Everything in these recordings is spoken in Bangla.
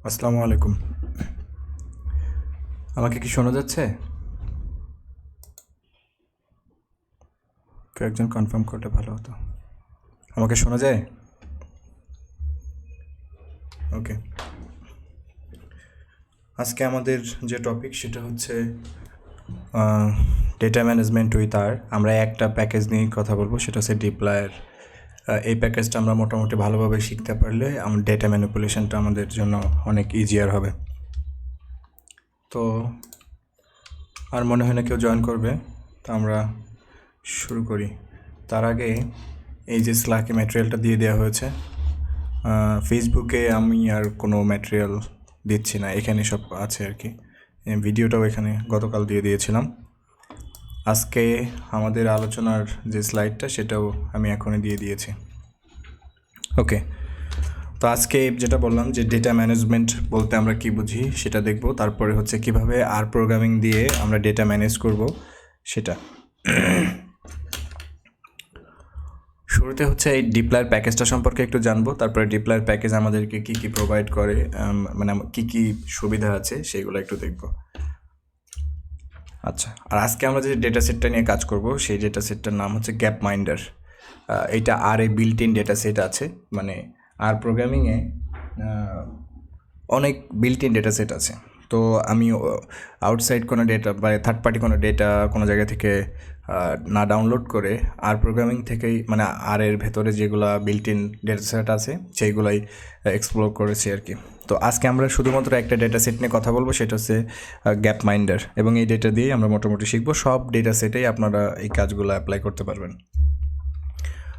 আসসালামু আলাইকুম। আমাকে কি শোনা যাচ্ছে? কেউ একজন কনফার্ম করলে ভালো হতো। আমাকে শোনা যায়? ওকে। আজকে আমাদের যে টপিক সেটা হচ্ছে ডেটা ম্যানেজমেন্ট উইথ আমরা একটা প্যাকেজ নিয়ে কথা বলবো, সেটা হচ্ছে ডিপ্লয়ার। এই প্যাকেজটা আমরা মোটামুটি ভালোভাবে শিখতে পারলে ডেটা ম্যানিপুলেশনটা আমাদের জন্য অনেক ইজিয়ার হবে। তো আর মনে হয় না কেউ জয়েন করবে, তো আমরা শুরু করি। তার আগে এই যে স্ল্যাকে ম্যাটেরিয়ালটা দিয়ে দেওয়া হয়েছে, ফেসবুকে আমি আর কোনো ম্যাটেরিয়াল দিচ্ছি না, এখানে সব আছে আর কি। ভিডিওটাও এখানে গতকাল দিয়ে দিয়েছিলাম। আজকে আমাদের আলোচনার যে স্লাইডটা সেটাও আমি এখনই দিয়ে দিয়েছি। ওকে, তো আজকে যেটা বললাম যে ডেটা ম্যানেজমেন্ট বলতে আমরা কি বুঝি সেটা দেখব। তারপরে হচ্ছে কিভাবে প্রোগ্রামিং দিয়ে আমরা ডেটা ম্যানেজ করব সেটা। শুরুতে হচ্ছে এই ডিপ্লয়ার প্যাকেজটা সম্পর্কে একটু জানবো, তারপরে ডিপ্লয়ার প্যাকেজ আমাদেরকে কি কি প্রোভাইড করে, মানে কি কি সুবিধা আছে সেগুলো একটু দেখব। আচ্ছা, আর আজকে আমরা যে ডেটা সেটটা নিয়ে কাজ করব সেই ডেটা সেটটার নাম হচ্ছে গ্যাপ মাইন্ডার। এটা বিল্ট ইন ডেটা সেট আছে, মানে প্রোগ্রামিংয়ে অনেক বিল্ট ইন ডেটা সেট আছে। তো আমি আউটসাইড কোনো ডেটা বা থার্ড পার্টি কোনো ডেটা কোনো জায়গা থেকে না ডাউনলোড করে প্রোগ্রামিং থেকেই, মানে এর ভেতরে যেগুলো বিল্ট ইন ডেটা সেট আছে সেইগুলাই এক্সপ্লোর করেছি আর কি। তো আজকে আমরা শুধুমাত্র একটা ডেটা সেট নিয়ে কথা বলবো, সেটা হচ্ছে গ্যাপ মাইন্ডার, এবং এই ডেটা দিয়েই আমরা মোটামুটি শিখবো। সব ডেটা সেটেই আপনারা এই কাজগুলো অ্যাপ্লাই করতে পারবেন।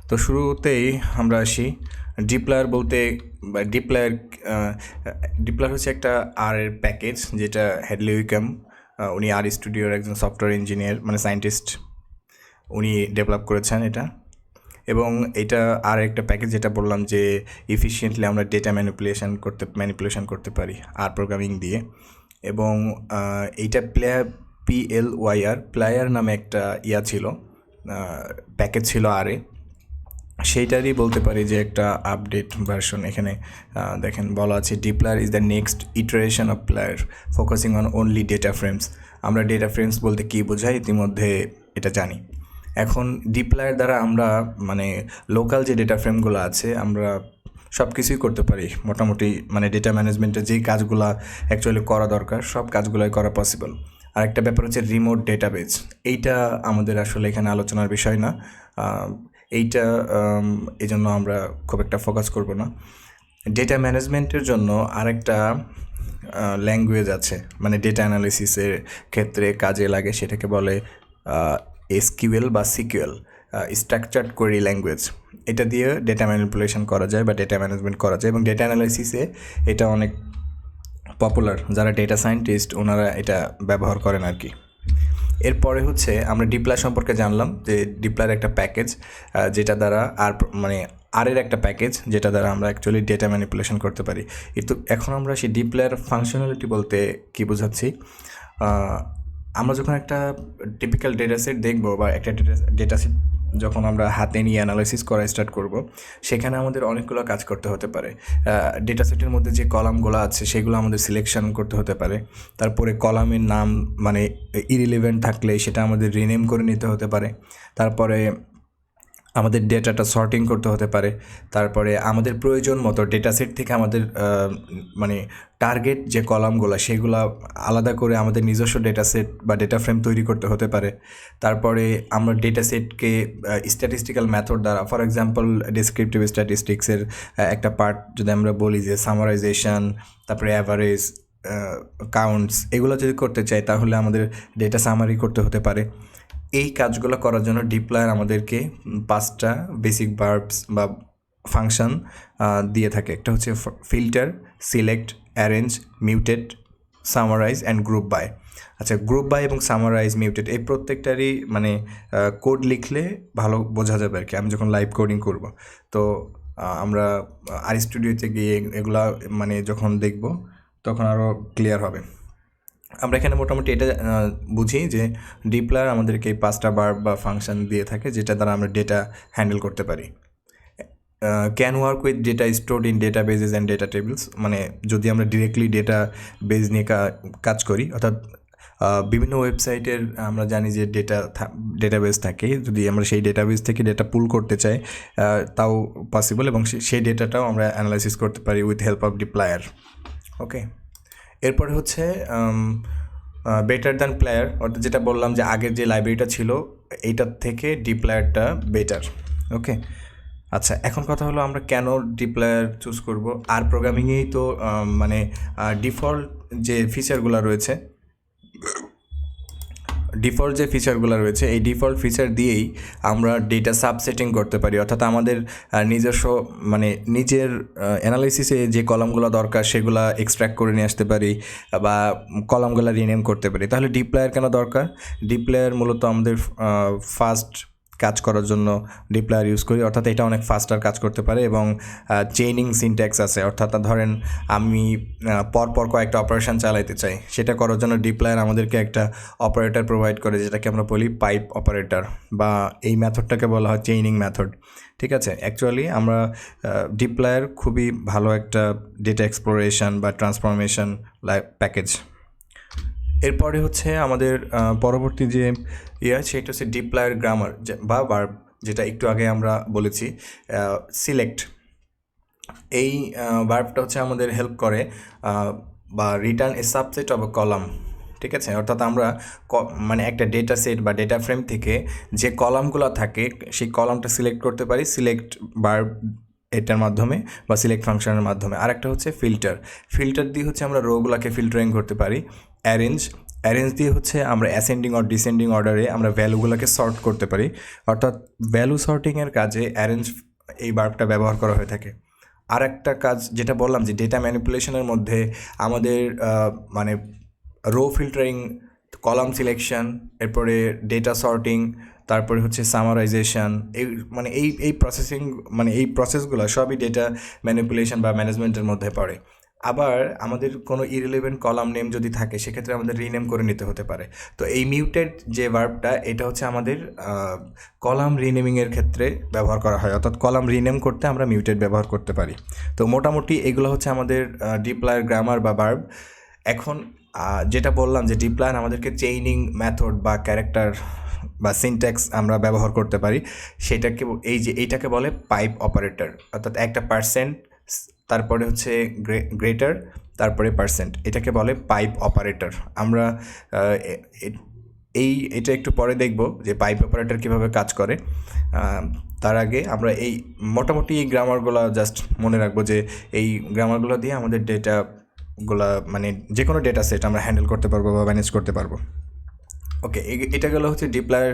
তো শুরুতেই আমরা আসি ডিপ্লয়ার বলতে। ডিপ্লয়ার হচ্ছে একটা এর প্যাকেজ, যেটা হ্যাডলি উইকাম, উনি স্টুডিওর একজন সফটওয়্যার ইঞ্জিনিয়ার, মানে সায়েন্টিস্ট, উনি ডেভেলপ করেছেন এটা। এবং এটা একটা প্যাকেজ যেটা বললাম যে ইফিশিয়েন্টলি আমরা ডেটা ম্যানিপুলেশন করতে পারি প্রোগ্রামিং দিয়ে। এবং এইটা প্লেয়ার নামে একটা ছিল, প্যাকেজ ছিল সেইটারই বলতে পারি যে একটা আপডেট ভার্সন। এখানে দেখেন বলা আছে dplyr is the next iteration of plyr focusing on only data frames. আমরা ডেটা ফ্রেমস বলতে কী বোঝাই ইতিমধ্যে এটা জানি। এখন ডিপ্লয়ার দ্বারা আমরা মানে লোকাল যে ডেটা ফ্রেমগুলো আছে আমরা সব কিছুই করতে পারি মোটামুটি, মানে ডেটা ম্যানেজমেন্টের যেই কাজগুলো অ্যাকচুয়ালি করা দরকার সব কাজগুলোই করা পসিবল। আর একটা ব্যাপার হচ্ছে রিমোট ডেটাবেজ, এইটা আমাদের আসলে এখানে আলোচনার বিষয় না, এইটা এই জন্য আমরা খুব একটা ফোকাস করব না। ডেটা ম্যানেজমেন্টের জন্য আরেকটা ল্যাঙ্গুয়েজ আছে, মানে ডেটা অ্যানালিসিসের ক্ষেত্রে কাজে লাগে, সেটাকে বলে এসকিউএল বা সিকিউএল, স্ট্রাকচার্ড কোয়েরি ল্যাঙ্গুয়েজ। এটা দিয়ে ডেটা ম্যানিপুলেশন করা যায় বা ডেটা ম্যানেজমেন্ট করা যায়, এবং ডেটা অ্যানালিসিসে এটা অনেক পপুলার। যারা ডেটা সায়েন্টিস্ট ওনারা এটা ব্যবহার করেন আর কি। এরপরে হচ্ছে আমরা ডিপ্লয়ার সম্পর্কে জানলাম যে ডিপ্লয়ার একটা প্যাকেজ, যেটা দ্বারা মানে একটা প্যাকেজ যেটা দ্বারা আমরা অ্যাকচুয়ালি ডেটা ম্যানিপুলেশন করতে পারি। কিন্তু এখন আমরা সেই ডিপ্লয়ার ফাংশনালিটি বলতে কী বোঝাচ্ছি, আমরা যখন একটা টিপিক্যাল ডেটা সেট দেখবো বা একটা ডেটা সেট যখন আমরা হাতে নিয়ে অ্যানালাইসিস করা স্টার্ট করব, সেখানে আমাদের অনেকগুলো কাজ করতে হতে পারে। ডেটা সেটের মধ্যে যে কলামগুলো আছে সেগুলো আমাদের সিলেকশন করতে হতে পারে। তারপরে কলামের নাম মানে ইরিলেভেন্ট থাকলে সেটা আমাদের রিনেম করে নিতে হতে পারে। তারপরে আমাদের ডেটাটা সর্টিং করতে হতে পারে। তারপরে আমাদের প্রয়োজন মতো ডেটা সেট থেকে আমাদের মানে টার্গেট যে কলামগুলো সেগুলো আলাদা করে আমাদের নিজস্ব ডেটা সেট বা ডেটা ফ্রেম তৈরি করতে হতে পারে। তারপরে আমরা ডেটা সেটকে স্ট্যাটিস্টিক্যাল মেথড দ্বারা, ফর এক্সাম্পল ডেসক্রিপটিভ স্ট্যাটিস্টিক্সের একটা পার্ট যদি আমরা বলি যে সামারাইজেশন, তারপরে অ্যাভারেজ, কাউন্টস, এগুলো যদি করতে চাই তাহলে আমাদের ডেটা সামারি করতে হতে পারে। এই কাজগুলো করার জন্য ডিপ্লয়ার আমাদেরকে 5টা বেসিক ভার্বস বা ফাংশন দিয়ে থাকে। একটা হচ্ছে filter, select, arrange, mutate, summarise and group by. আচ্ছা, গ্রুপ বাই এবং সামারাইজ, মিউটেট এই প্রত্যেকটারই মানে কোড লিখলে ভালো বোঝা যাবে আর কি, আমি যখন লাইভ কোডিং করব। তো আমরা স্টুডিওতে গিয়ে এগুলা মানে যখন দেখব তখন আরও ক্লিয়ার হবে। আমরা এখানে মোটামুটি এটা বুঝি যে ডিপ্লয়ার আমাদেরকে এই 5টা ভার্ব বা ফাংশন দিয়ে থাকে, যেটা দ্বারা আমরা ডেটা হ্যান্ডেল করতে পারি। Can work with data stored in data bases and data tables, মানে যদি আমরা ডিরেক্টলি ডেটা বেজ নিয়ে কাজ করি, অর্থাৎ বিভিন্ন ওয়েবসাইটের আমরা জানি যে ডেটাবেস থাকে, যদি আমরা সেই ডেটাবেস থেকে ডেটা পুল করতে চাই তাও পসিবল, এবং সেই ডেটাটাও আমরা অ্যানালাইসিস করতে পারি উইথ হেল্প অফ ডিপ্লায়ার। ওকে, এরপরে হচ্ছে বেটার দ্যান প্লেয়ার, অর্থাৎ যেটা বললাম যে আগের যে লাইব্রেরিটা ছিল এইটার থেকে ডিপ্লায়ারটা বেটার। ওকে, আচ্ছা, এখন কথা হলো আমরা কেন ডিপ্লায়ার চুজ করব। আর প্রোগ্রামিংয়েই তো মানে ডিফল্ট যে ফিচারগুলো রয়েছে এই ডিফল্ট ফিচার দিয়েই আমরা ডেটা সাবসেটিং করতে পারি, অর্থাৎ আমাদের নিজস্ব মানে নিজের অ্যানালাইসিসে যে কলামগুলো দরকার সেগুলো এক্সট্র্যাক্ট করে নিয়ে আসতে পারি বা কলামগুলো রিনেম করতে পারি। তাহলে ডিপ্লায়ার কেন দরকার? ডিপ্লায়ার মূলত আমাদের ফাস্ট কাজ করার জন্য ডিপ্লায়ার ইউজ করি, অর্থাৎ এটা অনেক ফাস্টার কাজ করতে পারে এবং চেইনিং সিনট্যাক্স আছে, অর্থাৎ ধরেন আমি পরপর কয়েকটা অপারেশন চালাইতে চাই, সেটা করার জন্য ডিপ্লায়ার আমাদেরকে একটা অপারেটর প্রোভাইড করে, যেটাকে আমরা বলি পাইপ অপারেটর, বা এই মেথডটাকে বলা হয় চেইনিং মেথড। ঠিক আছে, অ্যাকচুয়ালি আমরা ডিপ্লায়ার খুবই ভালো একটা ডেটা এক্সপ্লোরেশন বা ট্রান্সফরমেশন প্যাকেজ। এরপরে হচ্ছে আমাদের পরবর্তী যে সেটা হচ্ছে ডিপ্লায়ার গ্রামার বা ভার্ব, যেটা একটু আগে আমরা বলেছি সিলেক্ট। এই ভার্বটা হচ্ছে আমাদের হেল্প করে বা return A subset of A column. ঠিক আছে, অর্থাৎ আমরা মানে একটা ডেটা সেট বা ডেটা ফ্রেম থেকে যে কলামগুলো থাকে সেই কলামটা সিলেক্ট করতে পারি সিলেক্ট ভার্ব এটার মাধ্যমে বা সিলেক্ট ফাংশনের মাধ্যমে। আরেকটা হচ্ছে ফিল্টার দিয়ে হচ্ছে আমরা রোগুলোকে ফিল্টারিং করতে পারি। অ্যারেঞ্জ দিয়ে হচ্ছে আমরা অ্যাসেন্ডিং অর ডিসেন্ডিং অর্ডারে আমরা ভ্যালুগুলোকে সর্ট করতে পারি, অর্থাৎ ভ্যালু সর্টিংয়ের কাজে অ্যারেঞ্জ এই ভার্বটা ব্যবহার করা হয়ে থাকে। আর একটা কাজ যেটা বললাম যে ডেটা ম্যানিপুলেশনের মধ্যে আমাদের মানে রো ফিল্টারিং, কলাম সিলেকশন, এরপরে ডেটা সর্টিং, তারপরে হচ্ছে সামারাইজেশন, এই প্রসেসিং এই প্রসেসগুলো সবই ডেটা ম্যানিপুলেশন বা ম্যানেজমেন্টের মধ্যে পড়ে। আবার আমাদের কোনো ইরিলেভেন্ট কলাম নেম যদি থাকে সেক্ষেত্রে আমাদের রিনেম করে নিতে হতে পারে। তো এই মিউটেড যে ভার্বটা এটা হচ্ছে আমাদের কলাম রিনেমিংয়ের ক্ষেত্রে ব্যবহার করা হয়, অর্থাৎ কলাম রিনেম করতে আমরা মিউটেড ব্যবহার করতে পারি। তো মোটামুটি এগুলো হচ্ছে আমাদের ডিপ্লায়ার গ্রামার বা ভার্ব। এখন যেটা বললাম যে ডিপ্লায়ার আমাদেরকে চেইনিং মেথড বা ক্যারেক্টার বা সিনট্যাক্স আমরা ব্যবহার করতে পারি, সেটাকে এইটাকে বলে পাইপ অপারেটর, অর্থাৎ একটা পার্সেন্ট তারপরে হচ্ছে গ্রেটার তারপরে পার্সেন্ট, এটাকে বলে পাইপ অপারেটর। আমরা এটা একটু পরে দেখব যে পাইপ অপারেটর কীভাবে কাজ করে। তার আগে আমরা মোটামুটি এই গ্রামারগুলো জাস্ট মনে রাখবো যে এই গ্রামারগুলো দিয়ে আমাদের ডেটাগুলা মানে যে কোনো ডেটা সেট আমরা হ্যান্ডেল করতে পারবো বা ম্যানেজ করতে পারবো। ওকে, এটা গেলো হচ্ছে ডিপ্লায়ার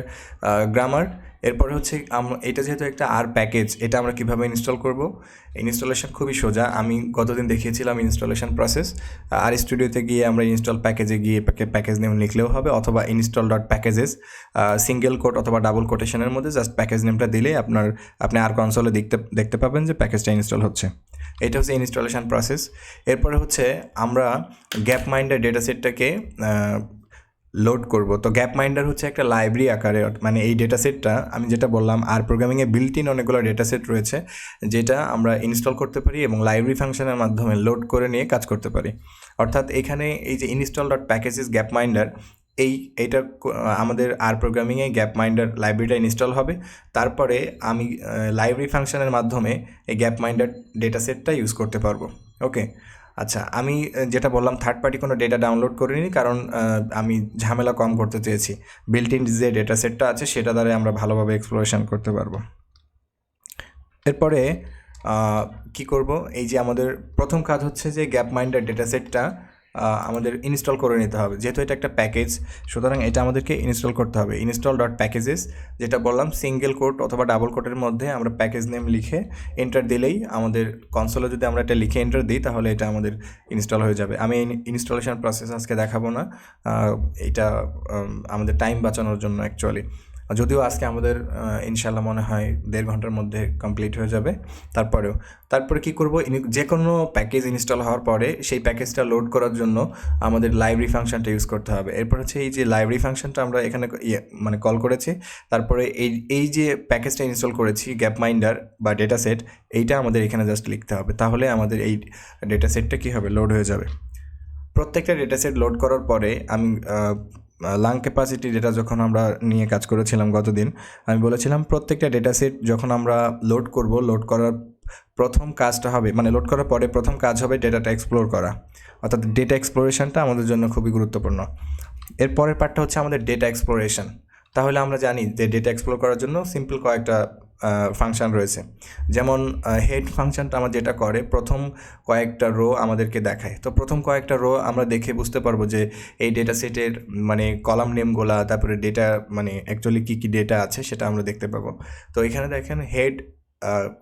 গ্রামার। এরপরে হচ্ছে এটা যেহেতু একটা আর প্যাকেজ, এটা আমরা কীভাবে ইনস্টল করব। ইনস্টলেশন খুবই সোজা, আমি গতদিন দেখিয়েছিলাম ইনস্টলেশন প্রসেস। আর স্টুডিওতে গিয়ে আমরা ইনস্টল প্যাকেজে গিয়ে প্যাকেজ নেম লিখলেও হবে, অথবা install dot packages single quote অথবা ডাবল কোটেশনের মধ্যে জাস্ট প্যাকেজ নেমটা দিলে আপনি আর কনসোলে দেখতে পাবেন যে প্যাকেজটা ইনস্টল হচ্ছে। এটা হচ্ছে ইনস্টলেশন প্রসেস। এরপরে হচ্ছে আমরা গ্যাপ মাইন্ডার ডেটা সেটটাকে লোড করব। তো গ্যাপ মাইন্ডার হচ্ছে একটা লাইব্রেরি আকারে, মানে এই ডেটা সেটটা আমি যেটা বললাম আর প্রোগ্রামিংয়ে বিল্ট ইন অনেকগুলো ডেটা সেট রয়েছে যেটা আমরা ইনস্টল করতে পারি এবং লাইব্রেরি ফাংশনের মাধ্যমে লোড করে নিয়ে কাজ করতে পারি। অর্থাৎ এখানে এই যে ইনস্টল ডট প্যাকেজেস গ্যাপ মাইন্ডার, এইটা আমাদের আর প্রোগ্রামিংয়ে গ্যাপ মাইন্ডার লাইব্রেরিটা ইনস্টল হবে, তারপরে আমি লাইব্রেরি ফাংশনের মাধ্যমে এই গ্যাপ মাইন্ডার ডেটা সেটটা ইউজ করতে পারবো। ওকে, আচ্ছা, আমি যেটা বললাম থার্ড পার্টি কোনো ডেটা ডাউনলোড করিনি, কারণ আমি ঝামেলা কম করতে চেয়েছি। বিল্ট ইন যে ডেটা সেটটা আছে সেটা দ্বারা আমরা ভালোভাবে এক্সপ্লোরেশন করতে পারবো। এরপরে কি করব, এই যে আমাদের প্রথম কাজ হচ্ছে যে গ্যাপ মাইন্ডার ডেটা সেটটা আমাদের ইনস্টল করে নিতে হবে, যেহেতু এটা একটা প্যাকেজ সুতরাং এটা আমাদেরকে ইনস্টল করতে হবে। ইনস্টল ডট প্যাকেজেস যেটা বললাম সিঙ্গেল কোট অথবা ডাবল কোটের মধ্যে আমরা প্যাকেজ নেম লিখে এন্টার দিলেই আমাদের কনসোলে যদি আমরা এটা লিখে এন্টার দিই তাহলে এটা আমাদের ইনস্টল হয়ে যাবে। আমি ইনস্টলেশন প্রসেস আজকে দেখাবো না, এটা আমাদের টাইম বাঁচানোর জন্য অ্যাকচুয়ালি। যদিও আজকে আমাদের ইনশাল্লাহ মনে হয় 1.5 ঘন্টার মধ্যে কমপ্লিট হয়ে যাবে। তারপরে কি করব, যে কোনো প্যাকেজ ইনস্টল হওয়ার পরে সেই প্যাকেজটা লোড করার জন্য আমাদের লাইব্রেরি ফাংশনটা ইউজ করতে হবে। এরপর হচ্ছে এই যে লাইব্রেরি ফাংশনটা আমরা এখানে মানে কল করেছি, তারপরে এই যে প্যাকেজটা ইনস্টল করেছি গ্যাপ মাইন্ডার বা ডেটা সেট, এইটা আমাদের এখানে জাস্ট লিখতে হবে, তাহলে আমাদের এই ডেটা সেটটা কী হবে, লোড হয়ে যাবে। প্রত্যেকটা ডেটা সেট লোড করার পরে আমি লাং ক্যাপাসিটি ডেটা যখন আমরা নিয়ে কাজ করেছিলাম গতদিন, আমি বলেছিলাম প্রত্যেকটা ডেটা সেট যখন আমরা লোড করব, লোড করার প্রথম কাজটা হবে, মানে লোড করার পরে প্রথম কাজ হবে ডেটাটা এক্সপ্লোর করা, অর্থাৎ ডেটা এক্সপ্লোরেশনটা আমাদের জন্য খুবই গুরুত্বপূর্ণ। এর পরের পার্টটা হচ্ছে আমাদের ডেটা এক্সপ্লোরেশন। তাহলে আমরা জানি যে ডেটা এক্সপ্লোর করার জন্য সিম্পল কয়েকটা ফাংশন রয়েছে। যেমন হেড ফাংশনটা আমার যেটা করে, প্রথম কয়েকটা রো আমাদেরকে দেখায়। তো প্রথম কয়েকটা রো আমরা দেখে বুঝতে পারবো যে এই ডেটা সেটের মানে কলাম নেমগুলা, তারপরে ডেটা মানে অ্যাকচুয়ালি কী কী ডেটা আছে সেটা আমরা দেখতে পাবো। তো এখানে দেখেন হেড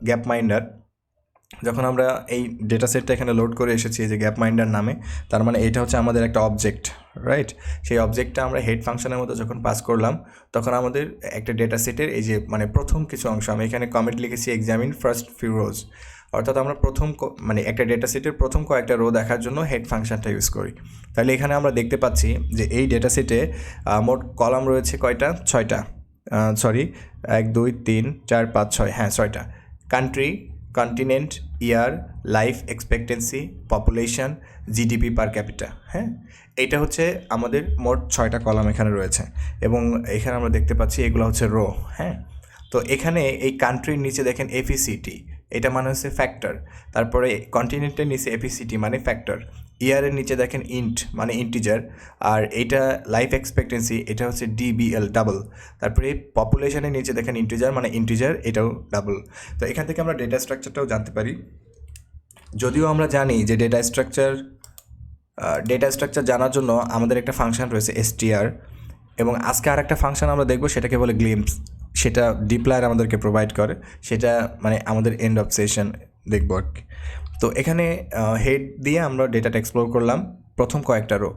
গ্যাপ মাইন্ডার, যখন আমরা এই ডেটা সেটটা এখানে লোড করে এসেছি যে গ্যাপ মাইন্ডার নামে, তার মানে এটা হচ্ছে আমাদের একটা অবজেক্ট, রাইট? সেই অবজেক্টটা আমরা হেড ফাংশনের মতো যখন পাস করলাম, তখন আমাদের একটা ডেটা সেটের এই যে মানে প্রথম কিছু অংশ, আমি এখানে কমেন্ট লিখেছি এক্সামিন ফার্স্ট ফিউ রোজ, অর্থাৎ আমরা মানে একটা ডেটা সেটের প্রথম কয়েকটা রো দেখার জন্য হেড ফাংশনটা ইউজ করি। তাহলে এখানে আমরা দেখতে পাচ্ছি যে এই ডেটা সেটে মোট কলাম রয়েছে কয়টা, 6টা, 1 2 3 4 5 6, হ্যাঁ 6টা। Country, continent, year, life expectancy, population, GDP per capita, হ্যাঁ, এইটা হচ্ছে আমাদের মোট 6টা কলাম এখানে রয়েছে। এবং এখানে আমরা দেখতে পাচ্ছি এগুলো হচ্ছে রো, হ্যাঁ। তো এখানে এই কান্ট্রির নিচে দেখেন এফিসিটি, এটা মানে হচ্ছে ফ্যাক্টর। তারপরে কন্টিনেন্টের নিচে এফিসিটি মানে ফ্যাক্টর। ইয়ারের নিচে দেখেন ইন্ট মানে ইন্টিজার, আর এইটা লাইফ এক্সপেক্টেন্সি, এটা হচ্ছে ডিবিএল ডাবল। তারপরে পপুলেশনের নিচে দেখেন ইন্টিজার মানে ইন্টিজার, এটাও ডাবল। তো এখান থেকে আমরা ডেটা স্ট্রাকচারটাও জানতে পারি। যদিও আমরা জানি যে ডেটা স্ট্রাকচার জানার জন্য আমাদের একটা ফাংশন রয়েছে str, এবং আজকে আর একটা ফাংশন আমরা দেখব, সেটাকে বলে গ্লিম্পস। সেটা ডিপ্লয়ার আমাদেরকে প্রোভাইড করে, সেটা মানে আমাদের এন্ড অফ সেশন দেখব আর কি। তো এখানে হেড দিয়ে আমরা ডেটাটা এক্সপ্লোর করলাম প্রথম কয়েকটা রো।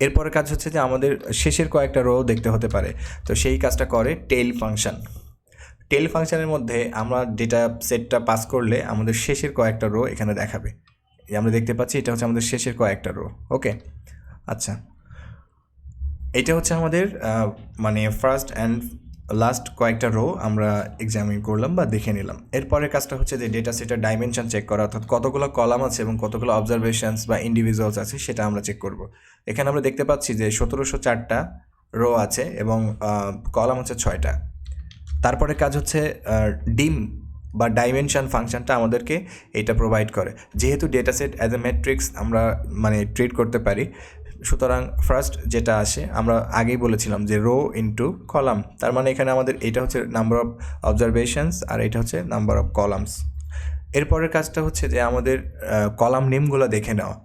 এরপরে কাজ হচ্ছে যে আমাদের শেষের কয়েকটা রো দেখতে হতে পারে, তো সেই কাজটা করে টেইল ফাংশন। টেইল ফাংশনের মধ্যে আমরা ডেটা সেটটা পাস করলে আমাদের শেষের কয়েকটা রো এখানে দেখাবে। আমরা দেখতে পাচ্ছি এটা হচ্ছে আমাদের শেষের কয়েকটা রো, ওকে। আচ্ছা, এটা হচ্ছে আমাদের মানে ফার্স্ট অ্যান্ড লাস্ট কয়েকটা রো আমরা এক্সামিন করলাম বা দেখে নিলাম। এরপরের কাজটা হচ্ছে যে ডেটা সেটের ডাইমেনশন চেক করা, অর্থাৎ কতগুলো কলাম আছে এবং কতগুলো অবজারভেশনস বা ইন্ডিভিজুয়ালস আছে সেটা আমরা চেক করব। এখানে আমরা দেখতে পাচ্ছি যে 1704টা রো আছে এবং কলাম হচ্ছে 6টা। তারপরে কাজ হচ্ছে ডিম বা ডাইমেনশন ফাংশনটা আমাদেরকে এটা প্রোভাইড করে। যেহেতু data set as a matrix আমরা মানে ট্রিট করতে পারি, সুতরাং ফার্স্ট যেটা আসে, আমরা আগেই বলেছিলাম যে রো ইন্টু কলাম, তার মানে এখানে আমাদের এটা হচ্ছে নাম্বার অফ অবজারভেশনস আর এটা হচ্ছে নাম্বার অফ কলামস। এরপরের কাজটা হচ্ছে যে আমাদের কলাম নেমগুলো দেখে নেওয়া,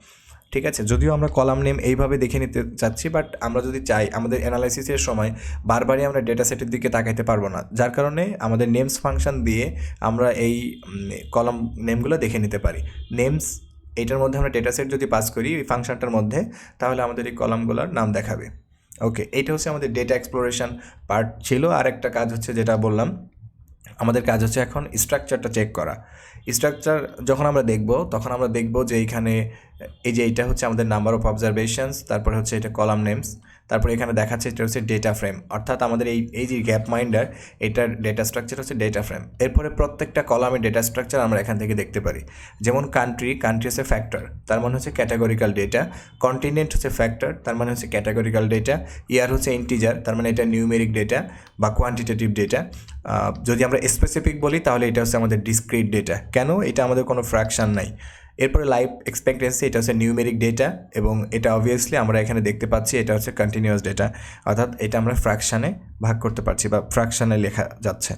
ঠিক আছে। যদিও আমরা কলাম নেম এইভাবে দেখে নিতে চাচ্ছি, বাট আমরা যদি চাই আমাদের অ্যানালাইসিসের সময় বারবারই আমরা ডেটা সেটের দিকে তাকাইতে পারবো না, যার কারণে আমাদের নেমস ফাংশন দিয়ে আমরা এই কলাম নেমগুলো দেখে নিতে পারি। নেমস এইটার মধ্যে আমরা ডেটা সেট যদি পাস করি এই ফাংশনটার মধ্যে, তাহলে আমাদের এই কলামগুলোর নাম দেখাবে, ওকে। এইটা হচ্ছে আমাদের ডেটা এক্সপ্লোরেশন পার্ট ছিল। আর একটা কাজ হচ্ছে যেটা বললাম, আমাদের কাজ হচ্ছে এখন স্ট্রাকচারটা চেক করা। স্ট্রাকচার যখন আমরা দেখব তখন আমরা দেখব যে এইখানে এই যে এইটা হচ্ছে আমাদের নাম্বার অফ অবজারভেশনস, তারপরে হচ্ছে এটা কলাম নেমস, তারপরে এখানে দেখাচ্ছে এটা হচ্ছে ডেটা ফ্রেম, অর্থাৎ আমাদের এই যে গ্যাপ মাইন্ডার এটার ডেটা স্ট্রাকচার হচ্ছে ডেটা ফ্রেম। এরপরে প্রত্যেকটা কলামের ডেটা স্ট্রাকচার আমরা এখান থেকে দেখতে পারি। যেমন কান্ট্রি হচ্ছে ফ্যাক্টর, তার মানে হচ্ছে ক্যাটাগরিক্যাল ডেটা। কন্টিনেন্ট হচ্ছে ফ্যাক্টর, তার মানে হচ্ছে ক্যাটাগরিক্যাল ডেটা। ইয়ার হচ্ছে ইন্টিজার, তার মানে এটা নিউমেরিক ডেটা বা কোয়ান্টিটেটিভ ডেটা। যদি আমরা স্পেসিফিক বলি তাহলে এটা হচ্ছে আমাদের ডিসক্রিট ডেটা, কেন এটা আমাদের কোনো ফ্র্যাকশন নাই। এরপরে লাইফ এক্সপেক্টেন্সি, এটা হচ্ছে নিউমেরিক ডেটা, এবং এটা অবভিয়াসলি আমরা এখানে দেখতে পাচ্ছি এটা হচ্ছে কন্টিনিউয়াস ডেটা, অর্থাৎ এটা আমরা ফ্র্যাকশানে ভাগ করতে পারছি বা ফ্র্যাকশানে লেখা যাচ্ছে।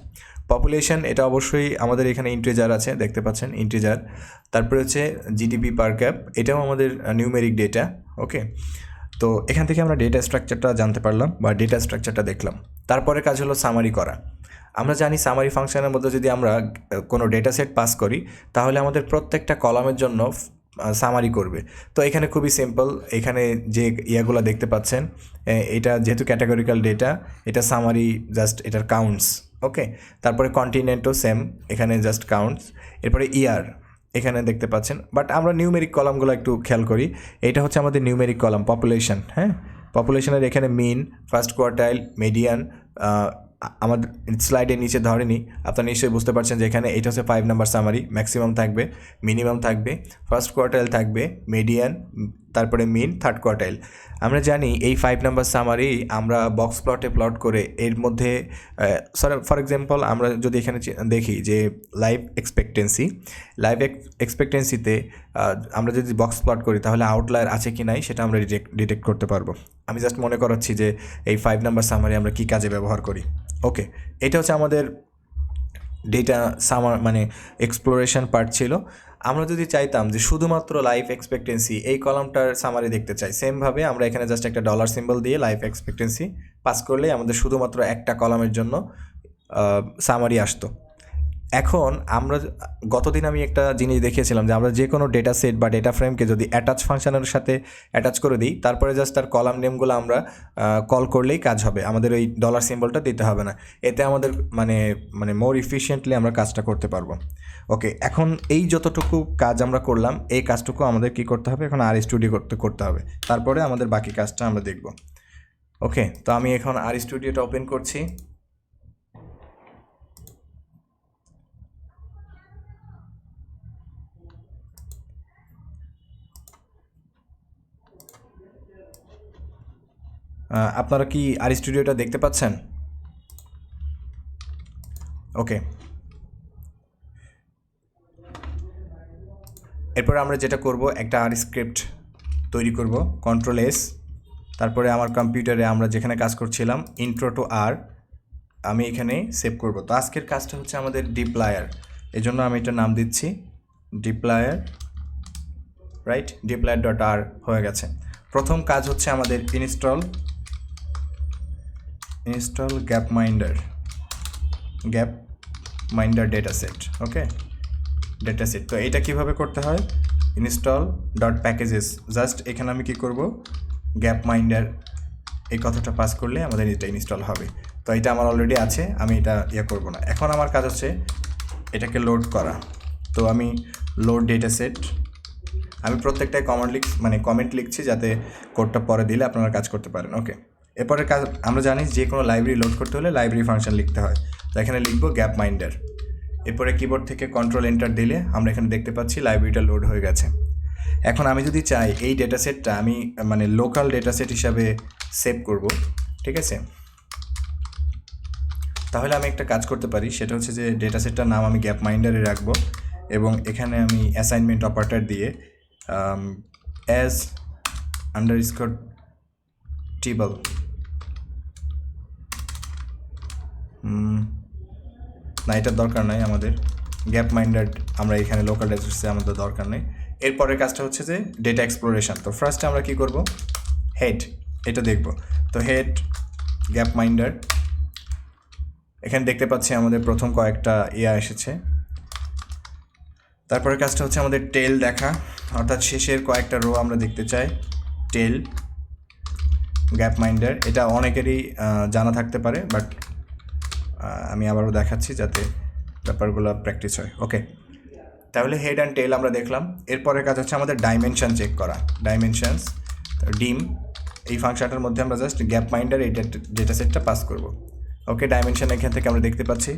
পপুলেশন, এটা অবশ্যই আমাদের এখানে ইন্টিজার আছে, দেখতে পাচ্ছেন ইন্টিজার। তারপরে হচ্ছে জিডিপি পার ক্যাপ, এটাও আমাদের নিউমেরিক ডেটা, ওকে। তো এখান থেকে আমরা ডেটা স্ট্রাকচারটা জানতে পারলাম বা ডেটা স্ট্রাকচারটা দেখলাম। তারপরে কাজ হলো সামারি করা। আমরা জানি সামারি ফাংশনের মধ্যে যদি আমরা কোনো ডেটা সেট পাস করি তাহলে আমাদের প্রত্যেকটা কলামের জন্য সামারি করবে। তো এখানে খুবই সিম্পল, এখানে যে ইয়াগুলো দেখতে পাচ্ছেন এটা যেহেতু ক্যাটাগরিক্যাল ডেটা, এটা সামারি জাস্ট এটার কাউন্টস। ওকে, তারপরে কন্টিনেন্টও সেম, এখানে জাস্ট কাউন্টস। এরপরে ইয়ার এখানে দেখতে পাচ্ছেন, বাট আমরা নিউমেরিক কলামগুলো একটু খেয়াল করি। এটা হচ্ছে আমাদের নিউমেরিক কলাম পপুলেশন। হ্যাঁ, পপুলেশনের এখানে মিন, ফার্স্ট কোয়ার্টাইল, মিডিয়ান। আমাদের স্লাইডের নিচে ধরেনি, আপনারা নিশ্চয়ই বুঝতে পারছেন যে এখানে এটা হচ্ছে 5 নাম্বার সামারি। ম্যাক্সিমাম থাকবে, মিনিমাম থাকবে, ফার্স্ট কোয়ার্টাইল থাকবে, মিডিয়ান, তারপরে মিন, থার্ড কোয়ার্টাইল। আমরা জানি এই 5 নাম্বার সামারি আমরা বক্স প্লটে প্লট করে এর মধ্যে ফর এক্সাম্পল আমরা যদি এখানে দেখি যে লাইফ এক্সপেক্টেন্সিতে আমরা যদি বক্স প্লট করি তাহলে আউটলায়ার আছে কি নাই সেটা আমরা ডিটেক্ট করতে পারবো। আমি জাস্ট মনে করাচ্ছি যে এই 5 নাম্বার সামারি আমরা কী কাজে ব্যবহার করি। ওকে, এটা হচ্ছে আমাদের ডেটা মানে এক্সপ্লোরেশন পার্ট ছিল। আমরা যদি চাইতাম যে শুধুমাত্র লাইফ এক্সপেক্টেন্সি এই কলামটার সামারি দেখতে চাই, সেমভাবে আমরা এখানে জাস্ট একটা ডলার সিম্বল দিয়ে লাইফ এক্সপেক্টেন্সি পাস করলেই আমাদের শুধুমাত্র একটা কলামের জন্য সামারি আসতো। এখন আমরা গতদিন আমি একটা জিনিস দেখিয়েছিলাম যে আমরা যে কোনো ডেটা সেট বা ডেটা ফ্রেমকে যদি অ্যাটাচ ফাংশনের সাথে অ্যাটাচ করে দিই, তারপরে জাস্ট তার কলাম নেমগুলো আমরা কল করলেই কাজ হবে, আমাদের ওই ডলার সিম্বলটা দিতে হবে না। এতে আমাদের মানে মোর এফিশিয়েন্টলি আমরা কাজটা করতে পারবো। ওকে, এখন এই যতটুকু কাজ আমরা করলাম এই কাজটুকু আমাদের কি করতে হবে, এখন RStudio করতে হবে, তারপরে আমাদের বাকি কাজটা আমরা দেখব। ওকে, তো আমি এখন RStudioটা ওপেন করছি। আপনারা কি RStudioটা দেখতে পাচ্ছেন? ওকে, এরপর আমরা যেটা করব, একটা স্ক্রিপ্ট তৈরি করব, Ctrl+S, তারপরে আমার কম্পিউটারে আমরা যেখানে কাজ করছিলাম ইন্ট্রো টু R আমি এখানে সেভ করব। তো আজকের কাজটা হচ্ছে আমাদের ডিপ্লয়ার, এই জন্য আমি এটা নাম দিচ্ছি ডিপ্লয়ার, রাইট? dplyr.r হয়ে গেছে। প্রথম কাজ হচ্ছে আমাদের ইনস্টল গ্যাপমাইন্ডার ডেটাসেট। ওকে, ডেটাসেট। তো এটা কিভাবে করতে হয়, install.packages, জাস্ট এখানে আমি কি করব, গ্যাপমাইন্ডার এই কথাটা পাস করলে আমাদের এটা ইনস্টল হবে। তো এটা আমার অলরেডি আছে, আমি এটা করব না। এখন আমার কাজ হচ্ছে এটাকে লোড করা। তো আমি লোড ডেটাসেট, আমি প্রত্যেকটায় কমেন্ট লিখছি যাতে কোডটা পরে দিলে আপনারা কাজ করতে পারেন। ওকে, এরপরে কাজ আমরা জানি যে কোনো লাইব্রেরি লোড করতে হলে লাইব্রেরি ফাংশন লিখতে হয়। তো এখানে লিখব গ্যাপমাইন্ডার, এরপরে কিবোর্ড থেকে Ctrl+Enter দিলে আমরা এখানে দেখতে পাচ্ছি লাইব্রেরিটা লোড হয়ে গেছে। এখন আমি যদি চাই এই ডেটাসেটটা আমি লোকাল ডেটাসেট হিসাবে সেভ করব, ঠিক আছে, তাহলে আমি একটা কাজ করতে পারি, সেটা হচ্ছে যে ডেটাসেটটার নাম আমি গ্যাপমাইন্ডারে রাখবো এবং এখানে আমি অ্যাসাইনমেন্ট অপারেটর দিয়ে as_table না, এটার দরকার নাই আমাদের, গ্যাপমাইন্ডার আমরা এখানে লোকাল ডেটাসেটে আমাদের দরকার নেই। এরপরের কাজটা হচ্ছে যে ডেটা এক্সপ্লোরেশন। তো ফার্স্টে আমরা কি করব, হেড এটা দেখব। তো হেড গ্যাপমাইন্ডার, এখানে দেখতে পাচ্ছি আমাদের প্রথম কয়েকটা এসেছে। তারপরে কাজটা হচ্ছে আমাদের টেল দেখা, অর্থাৎ শেষের কয়েকটা রো আমরা দেখতে চাই। টেল গ্যাপমাইন্ডার, এটা অনেকেরই জানা থাকতে পারে, বাট আমি আবারও দেখাচ্ছি যাতে ব্যাপারগুলো প্র্যাকটিস হয়। ওকে, তাহলে হেড অ্যান্ড টেল আমরা দেখলাম। এরপরের কাজ হচ্ছে আমাদের ডাইমেনশন চেক করা, ডাইমেনশনস ডিম, এই ফাংশনটার মধ্যে আমরা জাস্ট গ্যাপমাইন্ডার এই ডেটাসেটটা পাস করব। ওকে, ডাইমেনশন এখান থেকে আমরা দেখতে পাচ্ছি।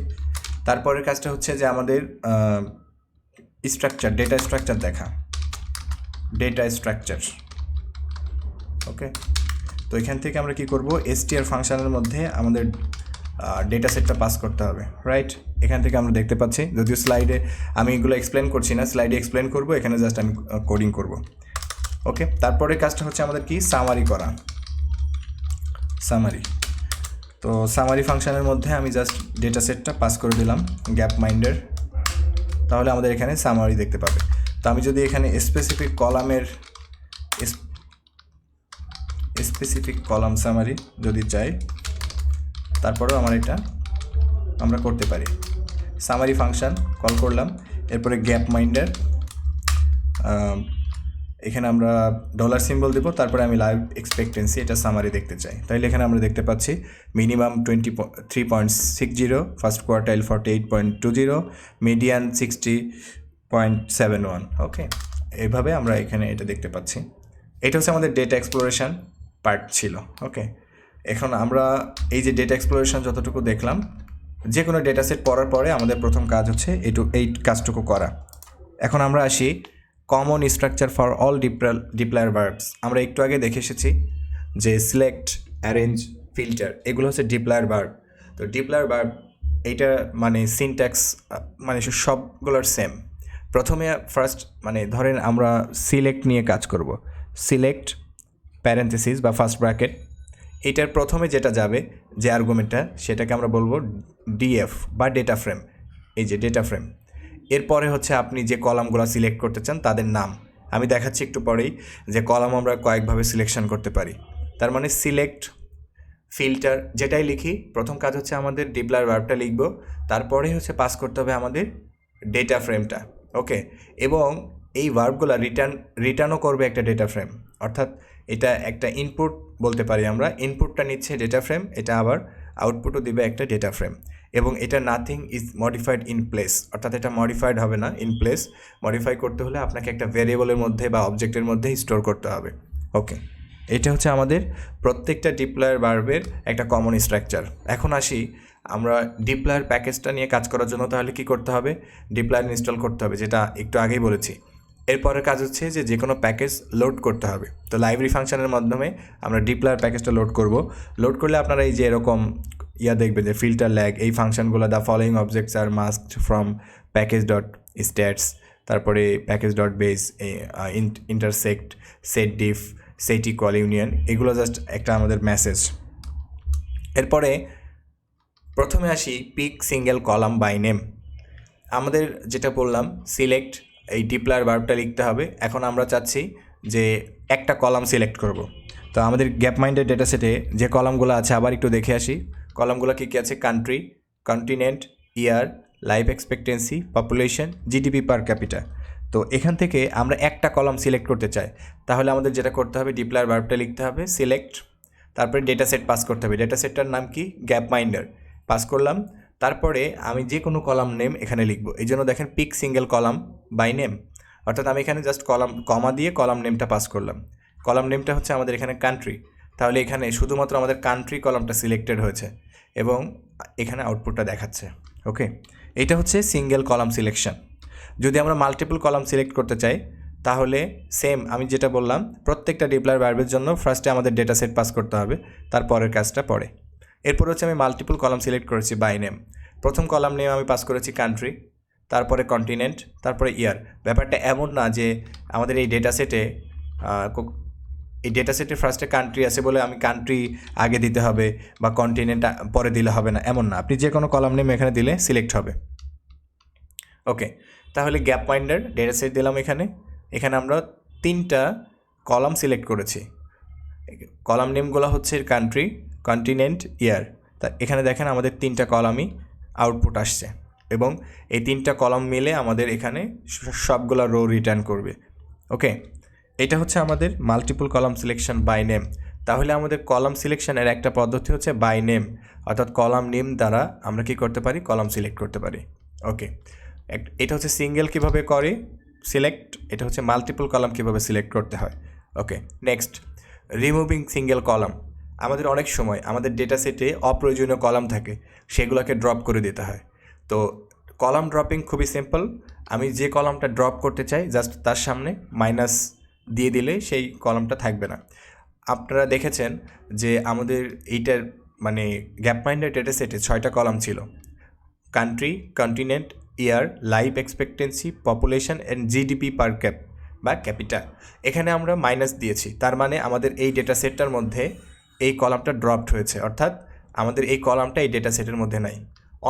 তারপরের কাজটা হচ্ছে যে আমাদের স্ট্রাকচার, ডেটা স্ট্রাকচার দেখা, ডেটা স্ট্রাকচার। ওকে, তো এখান থেকে আমরা কি করব, str ফাংশনের মধ্যে আমাদের ডেটা সেটটা পাস করতে হবে, রাইট? এখান থেকে আমরা দেখতে পাচ্ছি, যদিও স্লাইডে আমি এগুলো এক্সপ্লেন করছি না, স্লাইডে এক্সপ্লেন করব, এখানে জাস্ট আমি কোডিং করব। ওকে, তারপরে কাজটা হচ্ছে আমাদের কি, সামারি করা, সামারি। তো সামারি ফাংশনের মধ্যে আমি জাস্ট ডেটা সেটটা পাস করে দিলাম গ্যাপমাইন্ডার, তাহলে আমাদের এখানে সামারি দেখতে পাবে। তো আমি যদি এখানে স্পেসিফিক কলাম সামারি যদি চাই, তারপরেও আমার এটা আমরা করতে পারি। সামারি ফাংশন কল করলাম, এরপরে গ্যাপমাইন্ডার এখানে আমরা ডলার সিম্বল দেবো, তারপরে আমি লাইভ এক্সপেক্টেন্সি এটা সামারি দেখতে চাই। তাইলে এখানে আমরা দেখতে পাচ্ছি মিনিমাম 23.60, ফার্স্ট কোয়ার্টাইল 48.20, মিডিয়ান 60.71। ওকে, এইভাবে আমরা এখানে এটা দেখতে পাচ্ছি। এটা হচ্ছে আমাদের ডেটা এক্সপ্লোরেশন পার্ট ছিল। ওকে, এখন আমরা এই যে ডেটা এক্সপ্লোরেশন যতটুকু দেখলাম, যে কোনো ডেটা সেট পড়ার পরে আমাদের প্রথম কাজ হচ্ছে এই কাজটুকু করা। এখন আমরা আসি common structure for all dplyr verbs. আমরা একটু আগে দেখে এসেছি যে সিলেক্ট, অ্যারেঞ্জ, ফিল্টার এগুলো হচ্ছে ডিপ্লয়ার ভার্ব। তো ডিপ্লয়ার ভার্ব এইটা মানে সিনট্যাক্স মানে সবগুলোর সেম। প্রথমে ফার্স্ট মানে ধরেন আমরা সিলেক্ট নিয়ে কাজ করব। সিলেক্ট প্যারেন্থেসিস বা ফার্স্ট ব্র্যাকেট, এইটার প্রথমে যেটা যাবে যে আর্গুমেন্টটা সেটাকে আমরা বলবো ডিএফ বা ডেটা ফ্রেম। এই যে ডেটা ফ্রেম, এরপরে হচ্ছে আপনি যে কলামগুলো সিলেক্ট করতে চান তাদের নাম। আমি দেখাচ্ছি একটু পরেই যে কলাম আমরা কয়েকভাবে সিলেকশন করতে পারি। তার মানে সিলেক্ট, ফিল্টার যেটাই লিখি, প্রথম কাজ হচ্ছে আমাদের ডিপ্লয়ার ভার্বটা লিখব, তারপরেই হচ্ছে পাস করতে হবে আমাদের ডেটা ফ্রেমটা। ওকে, এবং এই ভার্বগুলো রিটার্নও করবে একটা ডেটা ফ্রেম, অর্থাৎ এটা একটা ইনপুট বলতে পারি আমরা। ইনপুটটা নিচ্ছে ডেটা ফ্রেম, এটা আবার আউটপুটও দিবে একটা ডেটা ফ্রেম। এবং এটা nothing is modified in place, অর্থাৎ এটা মডিফাইড হবে না ইন প্লেস। মডিফাই করতে হলে আপনাকে একটা ভেরিয়েবলের মধ্যে বা অবজেক্টের মধ্যে স্টোর করতে হবে। ওকে, এটা হচ্ছে আমাদের প্রত্যেকটা ডিপ্লয়ার ভার্বের একটা কমন স্ট্রাকচার। এখন আসি আমরা ডিপ্লয়ার প্যাকেজটা নিয়ে কাজ করার জন্য তাহলে কি করতে হবে, ডিপ্লয়ার ইনস্টল করতে হবে, যেটা একটু আগেই বলেছি। এরপরের কাজ হচ্ছে যে কোনো প্যাকেজ লোড করতে হবে। তো লাইব্রেরি ফাংশনের মাধ্যমে আমরা ডিপ্লয়ার প্যাকেজটা লোড করব। লোড করলে আপনারা এই যে এরকম দেখবেন যে ফিল্টার ল্যাগ, এই ফাংশনগুলো the following objects are masked from package dot stats, তারপরে package dot base, intersect, set diff, set equal union, এগুলো জাস্ট একটা আমাদের মেসেজ। এরপরে প্রথমে আসি pick single column by name. আমাদের যেটা বললাম সিলেক্ট, এই ডিপ্লয়ার ভার্বটা লিখতে হবে। এখন আমরা চাচ্ছি যে একটা কলাম সিলেক্ট করব। তো আমাদের গ্যাপ মাইন্ডের ডেটা সেটে যে কলামগুলো আছে আবার একটু দেখে আসি। কলামগুলো কী কী আছে, country, continent, year, life expectancy, population, GDP per capita. তো এখান থেকে আমরা একটা কলাম সিলেক্ট করতে চাই, তাহলে আমাদের যেটা করতে হবে ডিপ্লয়ার ভার্বটা লিখতে হবে সিলেক্ট, তারপরে ডেটা সেট পাস করতে হবে। ডেটা সেটটার নাম কি, গ্যাপ মাইন্ডার, পাস করলাম। তারপরে আমি যে কোনো কলাম নেম এখানে লিখব। এই জন্য দেখেন pick single column by name, অর্থাৎ আমি এখানে জাস্ট কমা দিয়ে কলাম নেমটা পাস করলাম। কলাম নেমটা হচ্ছে আমাদের এখানে কান্ট্রি, তাহলে এখানে শুধুমাত্র আমাদের কান্ট্রি কলামটা সিলেক্টেড হয়েছে এবং এখানে আউটপুটটা দেখাচ্ছে। ওকে, এটা হচ্ছে সিঙ্গেল কলাম সিলেকশন। যদি আমরা মাল্টিপল কলাম সিলেক্ট করতে চাই তাহলে সেম আমি যেটা বললাম, প্রত্যেকটা ডিপ্লয়ার ভার্বের জন্য ফার্স্টে আমাদের ডেটা সেট পাস করতে হবে, তারপরের কাজটা পরে। এরপর হচ্ছে আমি মাল্টিপল কলাম সিলেক্ট করেছি বাই নেম। প্রথম কলাম নেম আমি পাস করেছি কান্ট্রি, তারপরে কন্টিনেন্ট, তারপরে ইয়ার। ব্যাপারটা এমন না যে আমাদের এই ডেটা সেটে ফার্স্টে কান্ট্রি আছে বলে আমি কান্ট্রি আগে দিতে হবে বা কন্টিনেন্ট পরে দিলে হবে না, এমন না। আপনি যে কোনো কলাম নেম এখানে দিলে সিলেক্ট হবে। ওকে, তাহলে গ্যাপ মাইন্ডার ডেটা সেট দিলাম এখানে। এখানে আমরা 3টা কলাম সিলেক্ট করেছি। কলাম নেমগুলো হচ্ছে কান্ট্রি, কন্টিনেন্ট, ইয়ার। তা এখানে দেখেন আমাদের 3টা কলামই আউটপুট আসছে এবং এই 3টা কলাম মিলে আমাদের এখানে সবগুলো রো রিটার্ন করবে। ওকে, এটা হচ্ছে আমাদের multiple column selection by name. তাহলে আমাদের কলাম সিলেকশনের একটা পদ্ধতি হচ্ছে বাই নেম, অর্থাৎ কলাম নেম দ্বারা আমরা কি করতে পারি, কলাম সিলেক্ট করতে পারি। ওকে, এটা হচ্ছে সিঙ্গেল কিভাবে করে সিলেক্ট, এটা হচ্ছে মাল্টিপল কলাম কিভাবে সিলেক্ট করতে হয়। ওকে, নেক্সট রিমুভিং সিঙ্গেল কলাম। আমাদের অনেক সময় আমাদের ডেটা সেটে অপ্রয়োজনীয় কলাম থাকে, সেগুলোকে ড্রপ করে দিতে হয়। তো কলাম ড্রপিং খুবই সিম্পল। আমি যে কলামটা ড্রপ করতে চাই জাস্ট তার সামনে মাইনাস দিয়ে দিলে সেই কলামটা থাকবে না। আপনারা দেখেছেন যে আমাদের এইটার মানে গ্যাপ মাইন্ডের ডেটা সেটে 6টা কলাম ছিল, country, continent, year, life expectancy, population and GDP per cap বা ক্যাপিটা। এখানে আমরা মাইনাস দিয়েছি, তার মানে আমাদের এই ডেটা সেটটার মধ্যে এই কলামটা ড্রপড হয়েছে, অর্থাৎ আমাদের এই কলামটা এই ডেটা সেটের মধ্যে নাই।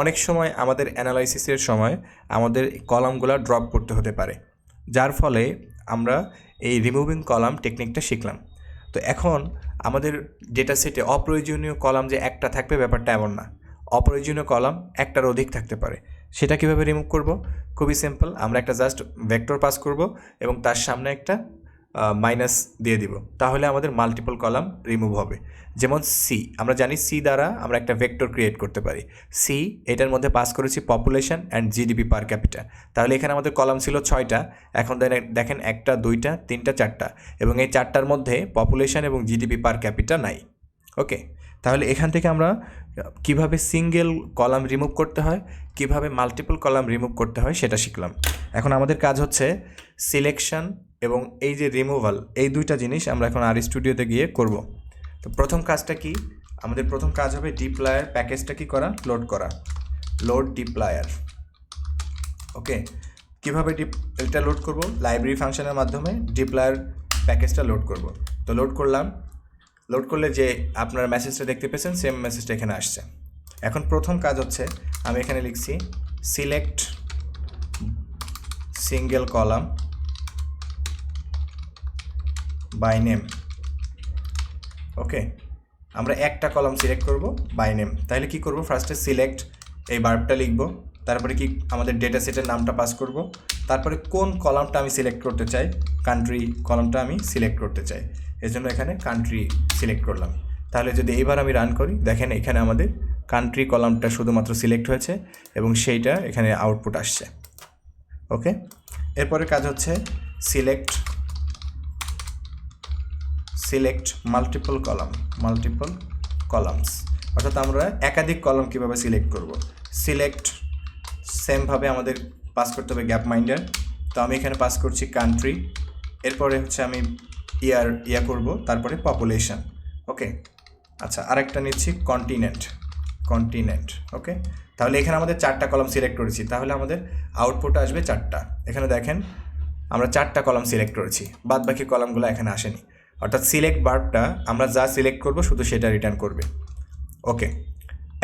অনেক সময় আমাদের অ্যানালাইসিসের সময় আমাদের কলামগুলো ড্রপ করতে হতে পারে, যার ফলে আমরা এই রিমুভিং কলাম টেকনিকটা শিখলাম। তো এখন আমাদের ডেটা সেটে অপ্রয়োজনীয় কলাম যে একটা থাকবে ব্যাপারটা এমন না, অপ্রয়োজনীয় কলাম একটার অধিক থাকতে পারে। সেটা কীভাবে রিমুভ করব, খুবই সিম্পল। আমরা একটা জাস্ট ভেক্টর পাস করব এবং তার সামনে একটা মাইনাস দিয়ে দিব, তাহলে আমাদের মাল্টিপল কলাম রিমুভ হবে। যেমন সি, আমরা জানি সি দ্বারা আমরা একটা ভেক্টর ক্রিয়েট করতে পারি। সি, এটার মধ্যে পাস করেছি population and GDP per capital. তাহলে এখানে আমাদের কলাম ছিল 6টা, এখন দেখেন 1টা 2টা 3টা 4টা, এবং এই 4টার মধ্যে পপুলেশন এবং জিডিপি পার ক্যাপিটা নাই। ওকে, তাহলে এখান থেকে আমরা কিভাবে সিঙ্গেল কলাম রিমুভ করতে হয়, কিভাবে মাল্টিপল কলাম রিমুভ করতে হয় সেটা শিখলাম। এখন আমাদের কাজ হচ্ছে সিলেকশন এবং এই যে রিমুভাল, এই দুইটা জিনিস আমরা এখন আর স্টুডিওতে গিয়ে করব। তো প্রথম কাজটা কি, আমাদের প্রথম কাজ হবে ডিপ্লয়ার প্যাকেজটা কি করা, লোড করা, লোড ডিপ্লয়ার। ওকে, কীভাবে এটা লোড করব, লাইব্রেরি ফাংশনের মাধ্যমে ডিপ্লয়ার প্যাকেজটা লোড করব। তো লোড করলাম, লোড করলে যে আপনার মেসেজটা দেখতে পেয়েছেন সেম মেসেজটা এখানে আসছে। এখন প্রথম কাজ হচ্ছে আমি এখানে লিখছি select single column by name. Okay, আমরা একটা কলাম সিলেক্ট করব বাই নেম। তাহলে কি করব, ফার্স্টে সিলেক্ট এই ভার্বটা লিখব, তারপরে কি আমাদের ডেটা সেটের নামটা পাস করব, তারপরে কোন কলামটা আমি সিলেক্ট করতে চাই, কান্ট্রি কলামটা আমি সিলেক্ট করতে চাই, এর জন্য এখানে কান্ট্রি সিলেক্ট করলাম। তাহলে যদি এইবার আমি রান করি, দেখেন এখানে আমাদের কান্ট্রি কলামটা শুধুমাত্র সিলেক্ট হয়েছে এবং সেইটা এখানে আউটপুট আসছে। ওকে, এরপরে কাজ হচ্ছে সিলেক্ট মাল্টিপল কলামস, অর্থাৎ আমরা একাধিক কলাম কীভাবে সিলেক্ট করব। সিলেক্ট সেমভাবে আমাদের পাস করতে হবে গ্যাপ মাইন্ডার। তো আমি এখানে পাস করছি কান্ট্রি, এরপরে হচ্ছে আমি ইয়া করব, তারপরে পপুলেশন। ওকে, আচ্ছা, আরেকটা নিচ্ছি কন্টিনেন্ট। ওকে, তাহলে এখানে আমাদের 4টা কলাম সিলেক্ট করেছি, তাহলে আমাদের আউটপুট আসবে 4টা। এখানে দেখেন আমরা 4টা কলাম সিলেক্ট করেছি, বাদ বাকি কলামগুলো এখানে আসেনি, অর্থাৎ সিলেক্ট ভার্বটা আমরা যা সিলেক্ট করব শুধু সেটা রিটার্ন করবে। ওকে,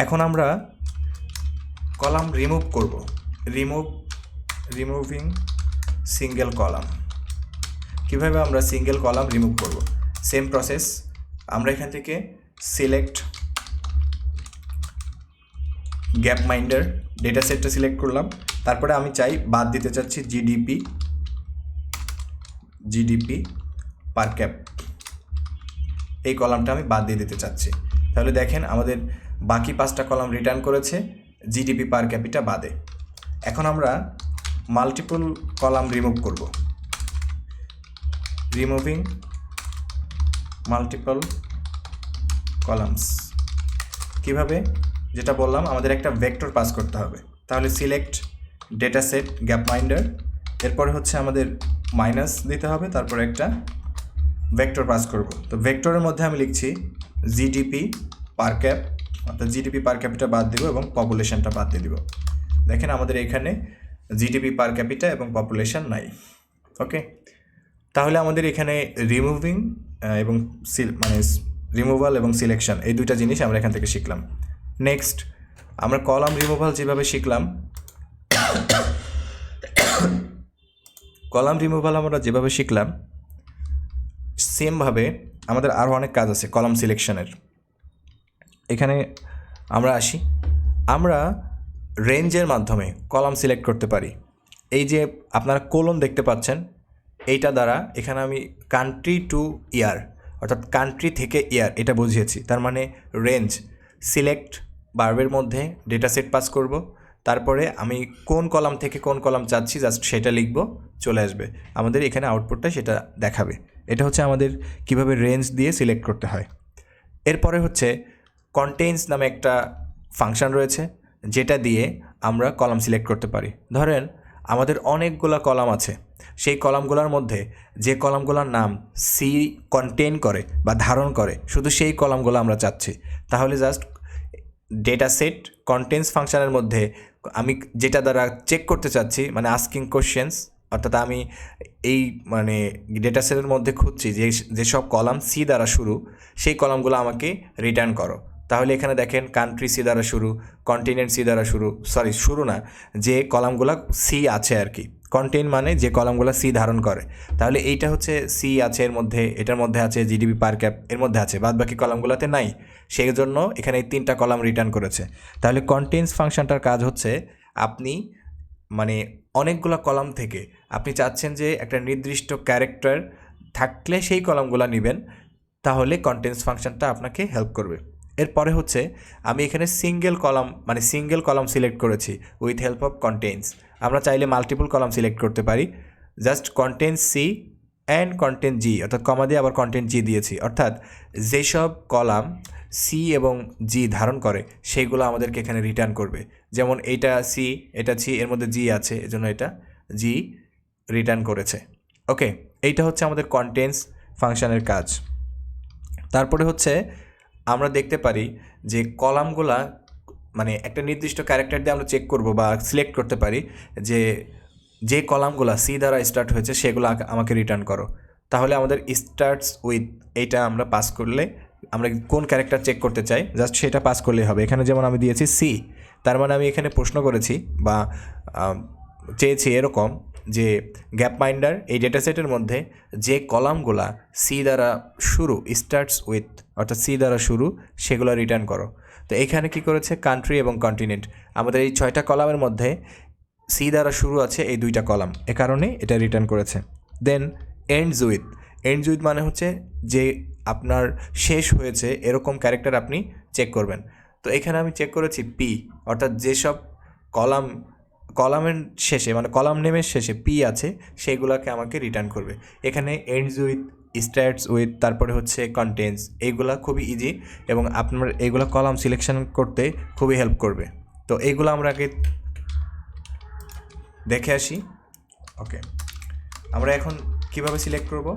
এখন আমরা কলাম রিমুভ করব, রিমুভিং সিঙ্গেল কলাম। কীভাবে আমরা সিঙ্গেল কলাম রিমুভ করব, সেম প্রসেস। আমরা এখান থেকে সিলেক্ট গ্যাপ মাইন্ডার, ডেটা সেটটা সিলেক্ট করলাম, তারপরে আমি চাই বাদ দিতে চাচ্ছি জিডিপি পার ক্যাপ, এই কলামটা আমি বাদ দিয়ে দিতে চাচ্ছি। তাহলে দেখেন আমাদের বাকি 5টা কলাম রিটার্ন করেছে জিডিপি পার ক্যাপিটা বাদে। এখন আমরা মাল্টিপল কলাম রিমুভ করব, রিমুভিং মাল্টিপল কলামস। কিভাবে, যেটা বললাম আমাদের একটা ভেক্টর পাস করতে হবে। তাহলে সিলেক্ট ডেটা সেট গ্যাপ মাইন্ডার, এরপরে হচ্ছে আমাদের মাইনাস দিতে হবে, তারপরে একটা ভেক্টর পাস করব। তো ভেক্টরের মধ্যে আমি লিখছি জিডিপি পার ক্যাপ, অর্থাৎ জিডিপি পার ক্যাপিটা বাদ দিব এবং পপুলেশনটা বাদ দিয়ে দিব। দেখেন আমাদের এখানে জিডিপি পার ক্যাপিটা এবং পপুলেশন নাই। ওকে, তাহলে আমাদের এখানে রিমুভিং এবং রিমুভাল এবং সিলেকশন, এই দুইটা জিনিস আমরা এখান থেকে শিখলাম। নেক্সট আমরা কলাম রিমুভাল যেভাবে শিখলাম, সেমভাবে আমাদের আরও অনেক কাজ আছে কলাম সিলেকশনের। এখানে আমরা আসি, আমরা রেঞ্জের মাধ্যমে কলাম সিলেক্ট করতে পারি। এই যে আপনারা কোলন দেখতে পাচ্ছেন, এইটা দ্বারা এখানে আমি কান্ট্রি টু ইয়ার, অর্থাৎ কান্ট্রি থেকে ইয়ার এটা বুঝিয়েছি। তার মানে রেঞ্জ, সিলেক্ট ভার্বের মধ্যে ডেটা সেট পাস করব, তারপরে আমি কোন কলাম থেকে কোন কলাম চাচ্ছি জাস্ট সেটা লিখব, চলে আসবে আমাদের এখানে আউটপুটটা সেটা দেখাবে। এটা হচ্ছে আমাদের কিভাবে রেঞ্জ দিয়ে সিলেক্ট করতে হয়। এরপরে হচ্ছে কন্টেইনস নামে একটা ফাংশন রয়েছে, যেটা দিয়ে আমরা কলাম সিলেক্ট করতে পারি। ধরেন আমাদের অনেকগুলো কলাম আছে, সেই কলামগুলোর মধ্যে যে কলামগুলোর নাম সি কন্টেইন করে বা ধারণ করে, শুধু সেই কলামগুলো আমরা চাচ্ছি। তাহলে জাস্ট ডেটা সেট কন্টেন্টস ফাংশনের মধ্যে আমি যেটা দ্বারা চেক করতে চাচ্ছি, মানে আস্কিং কোশ্চেন্স, অর্থাৎ আমি এই ডেটা সেটের মধ্যে খুঁজছি যেসব কলাম সি দ্বারা শুরু, সেই কলামগুলো আমাকে রিটার্ন করো। তাহলে এখানে দেখেন কান্ট্রি সি দ্বারা শুরু, কন্টিনেন্ট সি দ্বারা শুরু না, যে কলামগুলো সি আছে আর কি। কন্টেইন মানে যে কলামগুলো সি ধারণ করে। তাহলে এইটা হচ্ছে সি আছে এর মধ্যে, এটার মধ্যে আছে জিডিপি পার ক্যাপ, এর মধ্যে আছে, বাদ বাকি কলামগুলোতে নাই, সেই জন্য এখানে এই 3টা কলাম রিটার্ন করেছে। তাহলে কন্টেইনস ফাংশনটার কাজ হচ্ছে আপনি অনেকগুলো কলাম থেকে আপনি চাচ্ছেন যে একটা নির্দিষ্ট ক্যারেক্টার থাকলে সেই কলামগুলো নেবেন, তাহলে কন্টেন্টস ফাংশনটা আপনাকে হেল্প করবে। এরপরে হচ্ছে আমি এখানে সিঙ্গেল কলাম সিলেক্ট করেছি উইথ হেল্প অফ কন্টেন্টস। আমরা চাইলে মাল্টিপল কলাম সিলেক্ট করতে পারি, just content C and content G, অর্থাৎ কমা দিয়ে আবার কন্টেন্ট জি দিয়েছি, অর্থাৎ যেসব কলাম সি এবং জি ধারণ করে সেইগুলো আমাদেরকে এখানে রিটার্ন করবে। যেমন এইটা সি, এটা সি, এর মধ্যে জি আছে, এজন্য এটা জি রিটার্ন করেছে। ওকে, এইটা হচ্ছে আমাদের কন্টেন্টস ফাংশনের কাজ। তারপরে হচ্ছে আমরা দেখতে পারি যে কলামগুলা মানে একটা নির্দিষ্ট ক্যারেক্টার দিয়ে আমরা চেক করব বা সিলেক্ট করতে পারি যে কলামগুলো সি দ্বারা স্টার্ট হয়েছে সেগুলো আমাকে রিটার্ন করো। তাহলে আমাদের স্টার্টস উইথ এইটা আমরা পাস করলে, আমরা কোন ক্যারেক্টার চেক করতে চাই জাস্ট সেটা পাস করলেই হবে। এখানে যেমন আমি দিয়েছি সি, তার মানে আমি এখানে প্রশ্ন করেছি বা চেয়েছি এরকম যে গ্যাপ মাইন্ডার এই ডেটা সেটের মধ্যে যে কলামগুলা সি দ্বারা শুরু, স্টার্টস উইথ অর্থাৎ সি দ্বারা শুরু, সেগুলো রিটার্ন করো। তো এখানে কি করেছে, কান্ট্রি এবং কন্টিনেন্ট, আমাদের এই 6টা কলামের মধ্যে সি দ্বারা শুরু আছে এই 2টা কলাম, এ কারণে এটা রিটার্ন করেছে। দেন এন্ডস উইথ মানে হচ্ছে যে আপনার শেষ হয়েছে এরকম ক্যারেক্টার আপনি চেক করবেন। তো এখানে আমি চেক করেছি পি, অর্থাৎ যেসব কলামের শেষে মানে কলাম নেমের শেষে পি আছে সেইগুলোকে আমাকে রিটার্ন করবে। এখানে এন্ডস উইথ, স্টার্টস উইথ, তারপরে হচ্ছে কন্টেন্টস, এইগুলা খুবই ইজি এবং আপনার এইগুলো কলাম সিলেকশন করতে খুবই হেল্প করবে। তো এইগুলো আমরা আগে দেখে আসি। ওকে, আমরা এখন কিভাবে সিলেক্ট করব,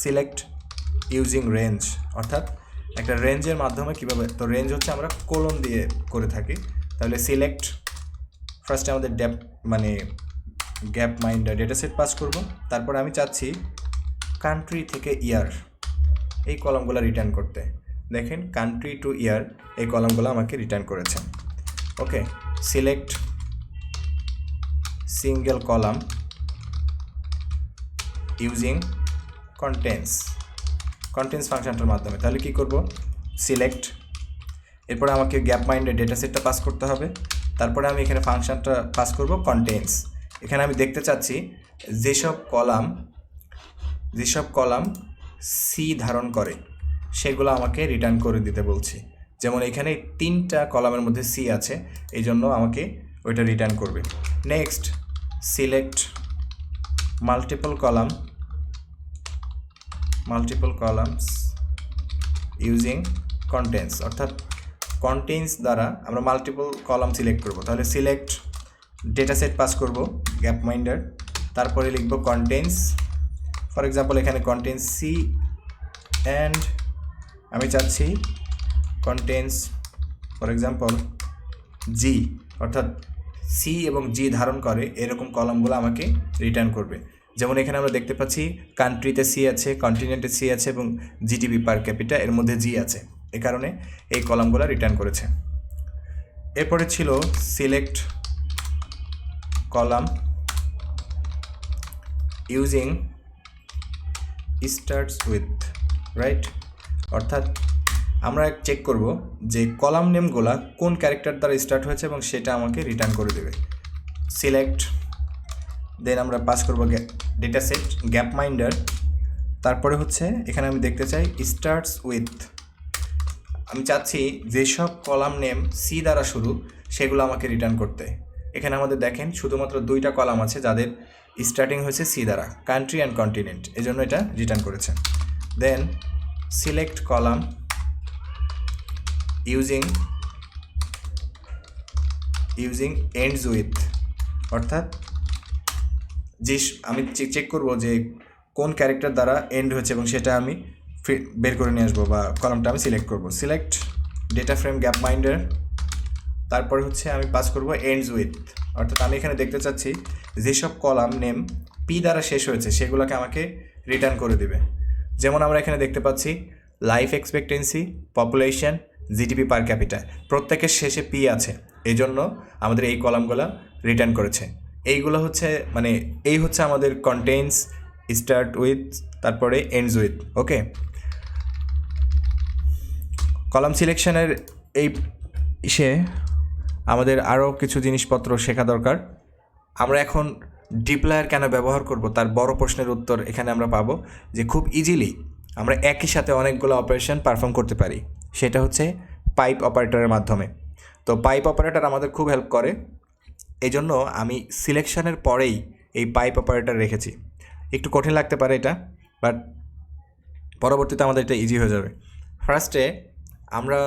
সিলেক্ট ইউজিং রেঞ্জ, অর্থাৎ একটা রেঞ্জের মাধ্যমে কিভাবে, তো রেঞ্জ হচ্ছে আমরা কোলন দিয়ে করে থাকি। তাহলে সিলেক্ট, ফার্স্টে আমাদের গ্যাপ মাইন্ডার ডেটা সেট পাস করব। তারপরে আমি চাচ্ছি কান্ট্রি থেকে ইয়ার এই কলামগুলো রিটার্ন করতে। দেখেন কান্ট্রি টু ইয়ার এই কলামগুলো আমাকে রিটার্ন করেছে। Okay, select single column using contents ফাংশনটার মাধ্যমে। তাহলে কি করব, সিলেক্ট, এরপরে আমাকে গ্যাপ মাইন্ডের ডেটা সেটটা পাস করতে হবে। তারপরে আমি এখানে ফাংশনটা পাস করব কন্টেন্টস। এখানে আমি দেখতে চাচ্ছি যেসব কলাম সি ধারণ করে সেগুলো আমাকে রিটার্ন করে দিতে বলছি। যেমন এখানে 3টা কলামের মধ্যে সি আছে, এই জন্য আমাকে ওইটা রিটার্ন করবে। Next, select multiple columns using contents, অর্থাৎ কন্টেন্টস দ্বারা আমরা মাল্টিপল কলাম সিলেক্ট করব। তাহলে সিলেক্ট ডেটা সেট পাস করব গ্যাপ মাইন্ডার, তারপরে লিখব কন্টেন্টস, ফর এক্সাম্পল এখানে কন্টেন্টস সি অ্যান্ড আমি চাচ্ছি কন্টেন্টস ফর এক্সাম্পল জি, অর্থাৎ সি এবং জি ধারণ করে এরকম কলামগুলো আমাকে রিটার্ন করবে। যেমন এখানে আমরা দেখতে পাচ্ছি কান্ট্রিতে সি আছে, কন্টিনেন্টে সি আছে এবং জিডিপি পার ক্যাপিটা এর মধ্যে জি আছে, এ কারণে এই কলামগুলো রিটার্ন করেছে। এরপরে ছিল select column using starts with, right, অর্থাৎ আমরা চেক করব যে কলাম নেমগুলো কোন ক্যারেক্টার দ্বারা স্টার্ট হয়েছে এবং সেটা আমাকে রিটার্ন করে দেবে। সিলেক্ট, দেন আমরা পাস করব ডেটা সেট গ্যাপ মাইন্ডার, তারপরে হচ্ছে এখানে আমি দেখতে চাই স্টার্টস উইথ, আমি চাচ্ছি যেসব কলাম নেম সি দ্বারা শুরু সেগুলো আমাকে রিটার্ন করতে। এখানে আমাদের দেখেন শুধুমাত্র 2টা কলাম আছে যাদের স্টার্টিং হয়েছে সি দ্বারা, কান্ট্রি অ্যান্ড কন্টিনেন্ট, এজন্য এটা রিটার্ন করেছে। Then select column using ends with, অর্থাৎ যে আমি চেক করব যে কোন ক্যারেক্টার দ্বারা এন্ড হয়েছে এবং সেটা আমি বের করে নিয়ে আসবো বা কলামটা আমি সিলেক্ট করব। সিলেক্ট ডেটা ফ্রেম গ্যাপ মাইন্ডার, তারপরে হচ্ছে আমি পাস করব এন্ডস উইথ, অর্থাৎ আমি এখানে দেখতে চাচ্ছি যেসব কলাম নেম পি দ্বারা শেষ হয়েছে সেগুলোকে আমাকে রিটার্ন করে দেবে। যেমন আমরা এখানে দেখতে পাচ্ছি life expectancy, population, GDP per capital, প্রত্যেকের শেষে পি আছে, এই জন্য আমাদের এই কলামগুলো রিটার্ন করেছে। এইগুলো হচ্ছে এই হচ্ছে আমাদের কন্টেন্টস, স্টার্ট উইথ, তারপরে এন্ডস উইথ। ওকে, কলাম সিলেকশনের এই আমাদের আরও কিছু জিনিসপত্র শেখা দরকার। আমরা এখন ডিপ্লয়ার কেন ব্যবহার করব তার বড় প্রশ্নের উত্তর এখানে আমরা পাবো যে খুব ইজিলি আমরা একই সাথে অনেকগুলো অপারেশন পারফর্ম করতে পারি, সেটা হচ্ছে পাইপ অপারেটরের মাধ্যমে। তো পাইপ অপারেটর আমাদের খুব হেল্প করে, এই জন্য আমি সিলেকশনের পরেই এই পাইপ অপারেটর রেখেছি। একটু কঠিন লাগতে পারে এটা, বাট পরবর্তীতে আমাদের এটা ইজি হয়ে যাবে। ফার্স্টে আমরা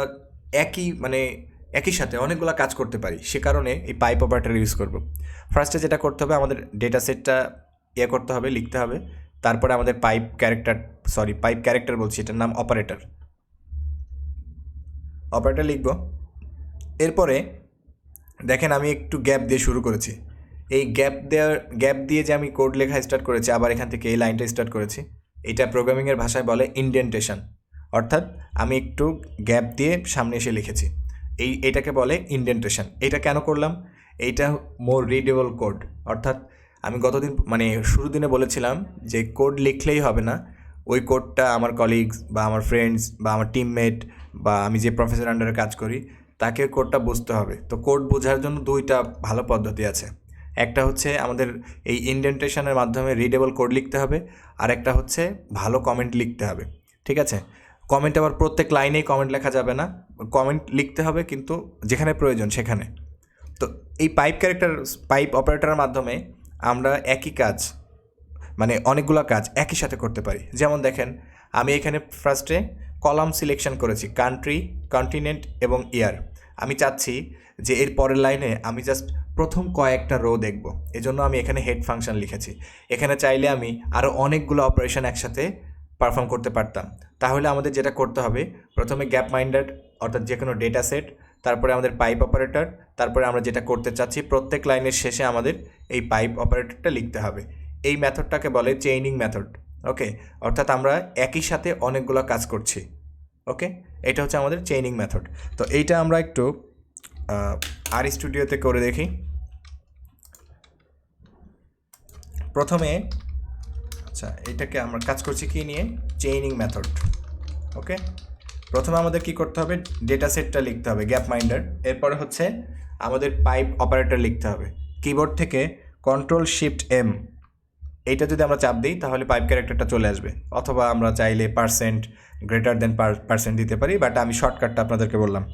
একই সাথে অনেকগুলো কাজ করতে পারি, সে কারণে এই পাইপ অপারেটর ইউজ করব। ফার্স্টে যেটা করতে হবে, আমাদের ডেটা সেটটা করতে হবে, লিখতে হবে। তারপরে আমাদের পাইপ ক্যারেক্টার বলছি, এটার নাম অপারেটর লিখব। এরপরে দেখেন আমি একটু গ্যাপ দিয়ে শুরু করেছি। এই গ্যাপ দিয়ে যে আমি কোড লেখা স্টার্ট করেছি, আবার এখান থেকে এই লাইনটা স্টার্ট করেছি, এটা প্রোগ্রামিংয়ের ভাষায় বলে ইনডেন্টেশন। অর্থাৎ আমি একটু গ্যাপ দিয়ে সামনে এসে লিখেছি, এটাকে বলে ইনডেন্টেশন। এটা কেন করলাম? এইটা মোর রিডেবল কোড। অর্থাৎ আমি শুরু দিনে বলেছিলাম যে কোড লিখলেই হবে না, ওই কোডটা আমার কলিগস বা আমার ফ্রেন্ডস বা আমার টিমমেট বা আমি যে প্রফেসর আন্ডারে কাজ করি তাকে কোডটা বুঝতে হবে। তো কোড বোঝার জন্য দুইটা ভালো পদ্ধতি আছে। একটা হচ্ছে আমাদের এই ইনডেন্টেশনের মাধ্যমে রিডেবল কোড লিখতে হবে, আর একটা হচ্ছে ভালো কমেন্ট লিখতে হবে। ঠিক আছে, কমেন্ট আবার প্রত্যেক লাইনেই কমেন্ট লেখা যাবে না, কমেন্ট লিখতে হবে কিন্তু যেখানে প্রয়োজন সেখানে। তো এই পাইপ অপারেটরের মাধ্যমে আমরা একই কাজ অনেকগুলো কাজ একই সাথে করতে পারি। যেমন দেখেন, আমি এখানে ফার্স্টে কলাম সিলেকশন করেছি, কান্ট্রি, কন্টিনেন্ট এবং ইয়ার। আমি চাচ্ছি যে এর পরের লাইনে আমি জাস্ট প্রথম কয়েকটা রো দেখব, এজন্য আমি এখানে হেড ফাংশন লিখেছি। এখানে চাইলে আমি আরও অনেকগুলো অপারেশন একসাথে পারফর্ম করতে পারতাম। তাহলে আমাদের যেটা করতে হবে, প্রথমে গ্যাপ মাইন্ডার অর্থাৎ যে কোনো ডেটা সেট, তারপরে আমাদের পাইপ অপারেটর, তারপরে আমরা যেটা করতে চাচ্ছি প্রত্যেক লাইনের শেষে আমাদের এই পাইপ অপারেটরটা লিখতে হবে। এই মেথডটাকে বলে চেইনিং মেথড। ওকে, অর্থাৎ আমরা একই সাথে অনেকগুলো কাজ করছি। ওকে, এটা হচ্ছে আমাদের চেইনিং মেথড। তো এইটা আমরা একটু আর স্টুডিওতে করে দেখি। প্রথমে এটাকে আমরা কাজ করছি কি নিয়ে, চেইনিং মেথড। ওকে, প্রথমে আমাদের কি করতে হবে, ডেটা সেটটা লিখতে হবে গ্যাপ মাইন্ডার। এরপরে হচ্ছে আমাদের পাইপ অপারেটর লিখতে হবে। কিবোর্ড থেকে Ctrl+Shift+M এইটা যদি আমরা চাপ দিই তাহলে পাইপ ক্যারেক্টারটা চলে আসবে, অথবা আমরা চাইলে %, দিতে পারি, বাট আমি শর্টকাটটা আপনাদেরকে বললাম।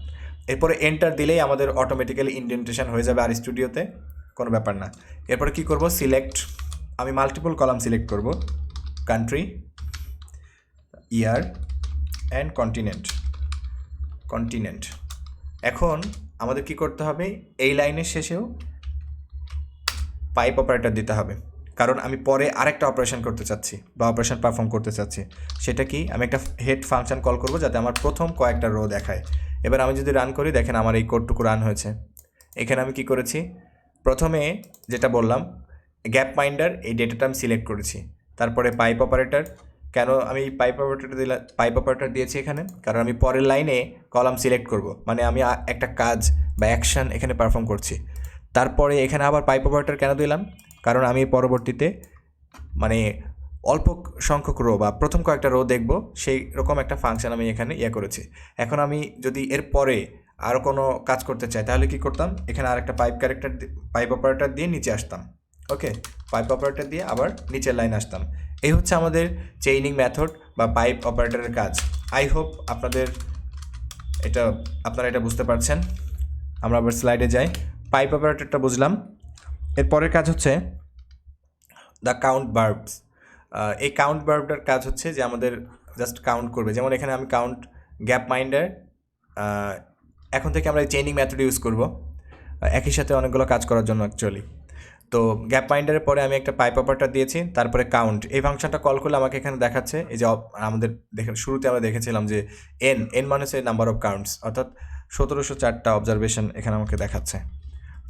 এরপরে এন্টার দিলেই আমাদের অটোমেটিক্যালি ইনডেন্টেশন হয়ে যাবে আর স্টুডিওতে, কোনো ব্যাপার না। এরপরে কি করব, সিলেক্ট, আমি মাল্টিপল কলাম সিলেক্ট করব, কান্ট্রি, ইয়ার অ্যান্ড কন্টিনেন্ট। এখন আমাদের কি করতে হবে, এই লাইনের শেষেও পাইপ অপারেটর দিতে হবে, কারণ আমি পরে আরেকটা অপারেশন করতে চাচ্ছি বা অপারেশন পারফর্ম করতে চাচ্ছি। সেটা কি, আমি একটা হেড ফাংশন কল করব যাতে আমার প্রথম কয়েকটা রো দেখায়। এবার আমি যদি রান করি, দেখেন আমার এই কোডটুকু রান হয়েছে। এখানে আমি কি করেছি, প্রথমে যেটা বললাম গ্যাপ মাইন্ডার, এই ডেটাটা আমি সিলেক্ট করেছি। তারপরে পাইপ অপারেটর, কেন আমি পাইপ অপারেটর দিয়েছি এখানে, কারণ আমি পরের লাইনে কলাম সিলেক্ট করব, আমি একটা কাজ বা অ্যাকশান এখানে পারফর্ম করছি। তারপরে এখানে আবার পাইপ অপারেটর কেন দিলাম, কারণ আমি পরবর্তীতে অল্প সংখ্যক রো বা প্রথম কয়েকটা রো দেখব, সেই রকম একটা ফাংশন আমি এখানে করেছি। এখন আমি যদি এর পরে আরও কোনো কাজ করতে চাই তাহলে কি করতাম, এখানে আরেকটা পাইপ অপারেটর দিয়ে নিচে আসতাম। ওকে, পাইপ অপারেটর দিয়ে আবার নিচের লাইন আসতাম। এই হচ্ছে আমাদের চেইনিং মেথড বা পাইপ অপারেটরের কাজ। আই হোপ আপনারা এটা বুঝতে পারছেন। আমরা আবার স্লাইডে যাই। পাইপ অপারেটরটা বুঝলাম। এর পরের কাজ হচ্ছে দ্য কাউন্ট ভার্বস। এই কাউন্ট ভার্বটার কাজ হচ্ছে যে আমাদের জাস্ট কাউন্ট করবে। যেমন এখানে আমি কাউন্ট গ্যাপ মাইন্ডার, এখন থেকে আমরা চেইনিং মেথড ইউজ করব একই সাথে অনেকগুলো কাজ করার জন্য অ্যাকচুয়ালি। তো গ্যাপ মাইন্ডারের পরে আমি একটা পাইপ অপারেটর দিয়েছি, তারপরে কাউন্ট, এই ফাংশনটা কল করলে আমাকে এখানে দেখাচ্ছে এই যে আমাদের শুরুতে আমরা দেখেছিলাম যে এন মানে হচ্ছে নাম্বার অফ কাউন্টস, অর্থাৎ 1704টা অবজারভেশন এখানে আমাকে দেখাচ্ছে।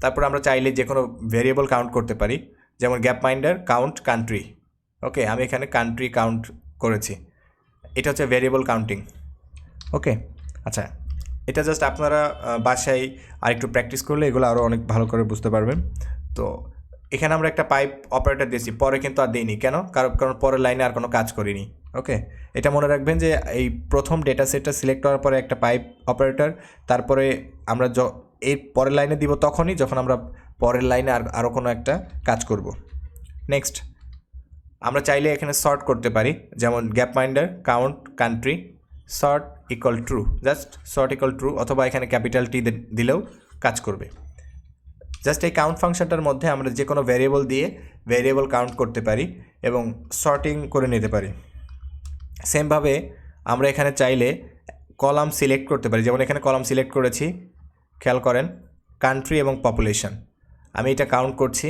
তারপর আমরা চাইলে যে কোনো ভেরিয়েবল কাউন্ট করতে পারি, যেমন গ্যাপ মাইন্ডার কাউন্ট কান্ট্রি। ওকে, আমি এখানে কান্ট্রি কাউন্ট করেছি, এটা হচ্ছে ভেরিয়েবল কাউন্টিং। ওকে, আচ্ছা, এটা জাস্ট আপনারা বাসায় আরেকটু প্র্যাকটিস করলে এগুলো আরও অনেক ভালো করে বুঝতে পারবেন। তো এখানে আমরা একটা পাইপ অপারেটর দিয়েছি, পরে কিন্তু আর দিইনি, কেন, কারণ পরের লাইনে আর কোনো কাজ করিনি। ওকে, এটা মনে রাখবেন যে এই প্রথম ডেটা সেটটা সিলেক্ট করার পরে একটা পাইপ অপারেটর, তারপরে আমরা এই পরের লাইনে দিব তখনই যখন আমরা পরের লাইনে আরও কোনো একটা কাজ করব। নেক্সট আমরা চাইলে এখানে সর্ট করতে পারি, যেমন gapminder count country sort equal true, just sort equal true, অথবা এখানে ক্যাপিটাল টি দিলেও কাজ করবে। জাস্ট এই কাউন্ট ফাংশনটার মধ্যে আমরা যে কোনো ভ্যারিয়েবল দিয়ে ভ্যারিয়েবল কাউন্ট করতে পারি এবং সর্টিং করে নিতে পারি। সেমভাবে আমরা এখানে চাইলে কলাম সিলেক্ট করতে পারি, যেমন এখানে কলাম সিলেক্ট করেছি, খেয়াল করেন কান্ট্রি এবং পপুলেশন। আমি এটা কাউন্ট করছি,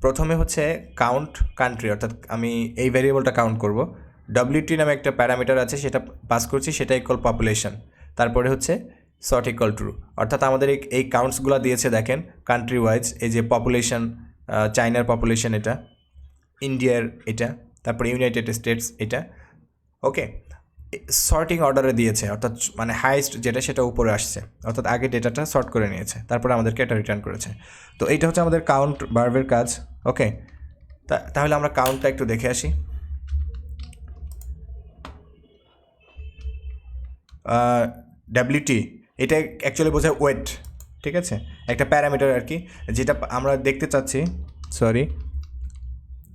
প্রথমে হচ্ছে কাউন্ট কান্ট্রি, অর্থাৎ আমি এই ভ্যারিয়েবলটা কাউন্ট করব। WT নামে একটা প্যারামিটার আছে, সেটা পাস করছি, সেটা ইকুয়াল পপুলেশন। তারপরে হচ্ছে সর্ট ইকুয়াল ট্রু, অর্থাৎ আমাদের এই কাউন্টসগুলো দিয়েছে দেখেন কান্ট্রি ওয়াইজ, এই যে পপুলেশন, চায়নার পপুলেশন এটা, ইন্ডিয়ার এটা, তারপরে ইউনাইটেড স্টেটস এটা। ওকে, সর্টিং অর্ডারে দিয়েছে, অর্থাৎ মানে হাইয়েস্ট যেটা সেটা উপরে আসছে, অর্থাৎ আগে ডেটাটা সর্ট করে নিয়েছে, তারপরে আমাদেরকে এটা রিটার্ন করেছে। তো এইটা হচ্ছে আমাদের কাউন্ট ভার্বের কাজ। ওকে, তাহলে আমরা কাউন্টটা একটু দেখে আসি। WT এটা অ্যাকচুয়ালি বোঝায় ওয়েট, ঠিক আছে, একটা প্যারামিটার আর কি, যেটা আমরা দেখতে চাচ্ছি। সরি,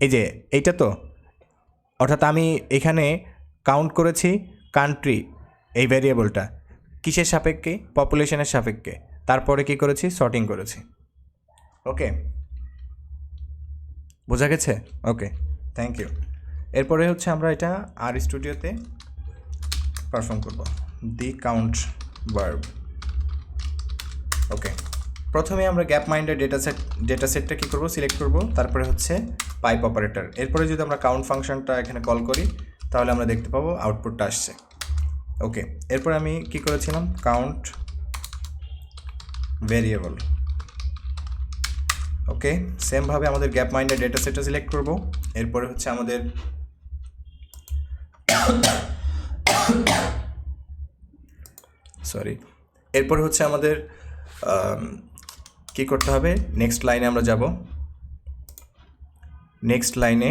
এই যে এইটা তো, অর্থাৎ আমি এখানে কাউন্ট করেছি কান্ট্রি এই ভ্যারিয়েবলটা কিসের সাপেক্ষে, পপুলেশনের সাপেক্ষে, তারপরে কি করেছি, সর্টিং করেছি। ওকে, বোঝা গেছে? ওকে, থ্যাংক ইউ। এরপরে হচ্ছে আমরা এটা আর স্টুডিওতে পারফর্ম করব, দি কাউন্ট ভার্ব। ওকে, প্রথমে আমরা গ্যাপ মাইন্ডের ডেটা সেটটা কী করবো, সিলেক্ট করব, তারপরে হচ্ছে পাইপ অপারেটর। এরপরে যদি আমরা কাউন্ট ফাংশনটা এখানে কল করি তাহলে আমরা দেখতে পাবো আউটপুটটা আসছে। ওকে, এরপর আমি কি করেছিলাম, কাউন্ট ভেরিয়েবল। ওকে, সেমভাবে আমাদের গ্যাপ মাইন্ডের ডেটা সেটটা সিলেক্ট করব। এরপরে হচ্ছে আমাদের এরপরে হচ্ছে আমাদের কি করতে হবে, নেক্সট লাইনে আমরা যাব, নেক্সট লাইনে।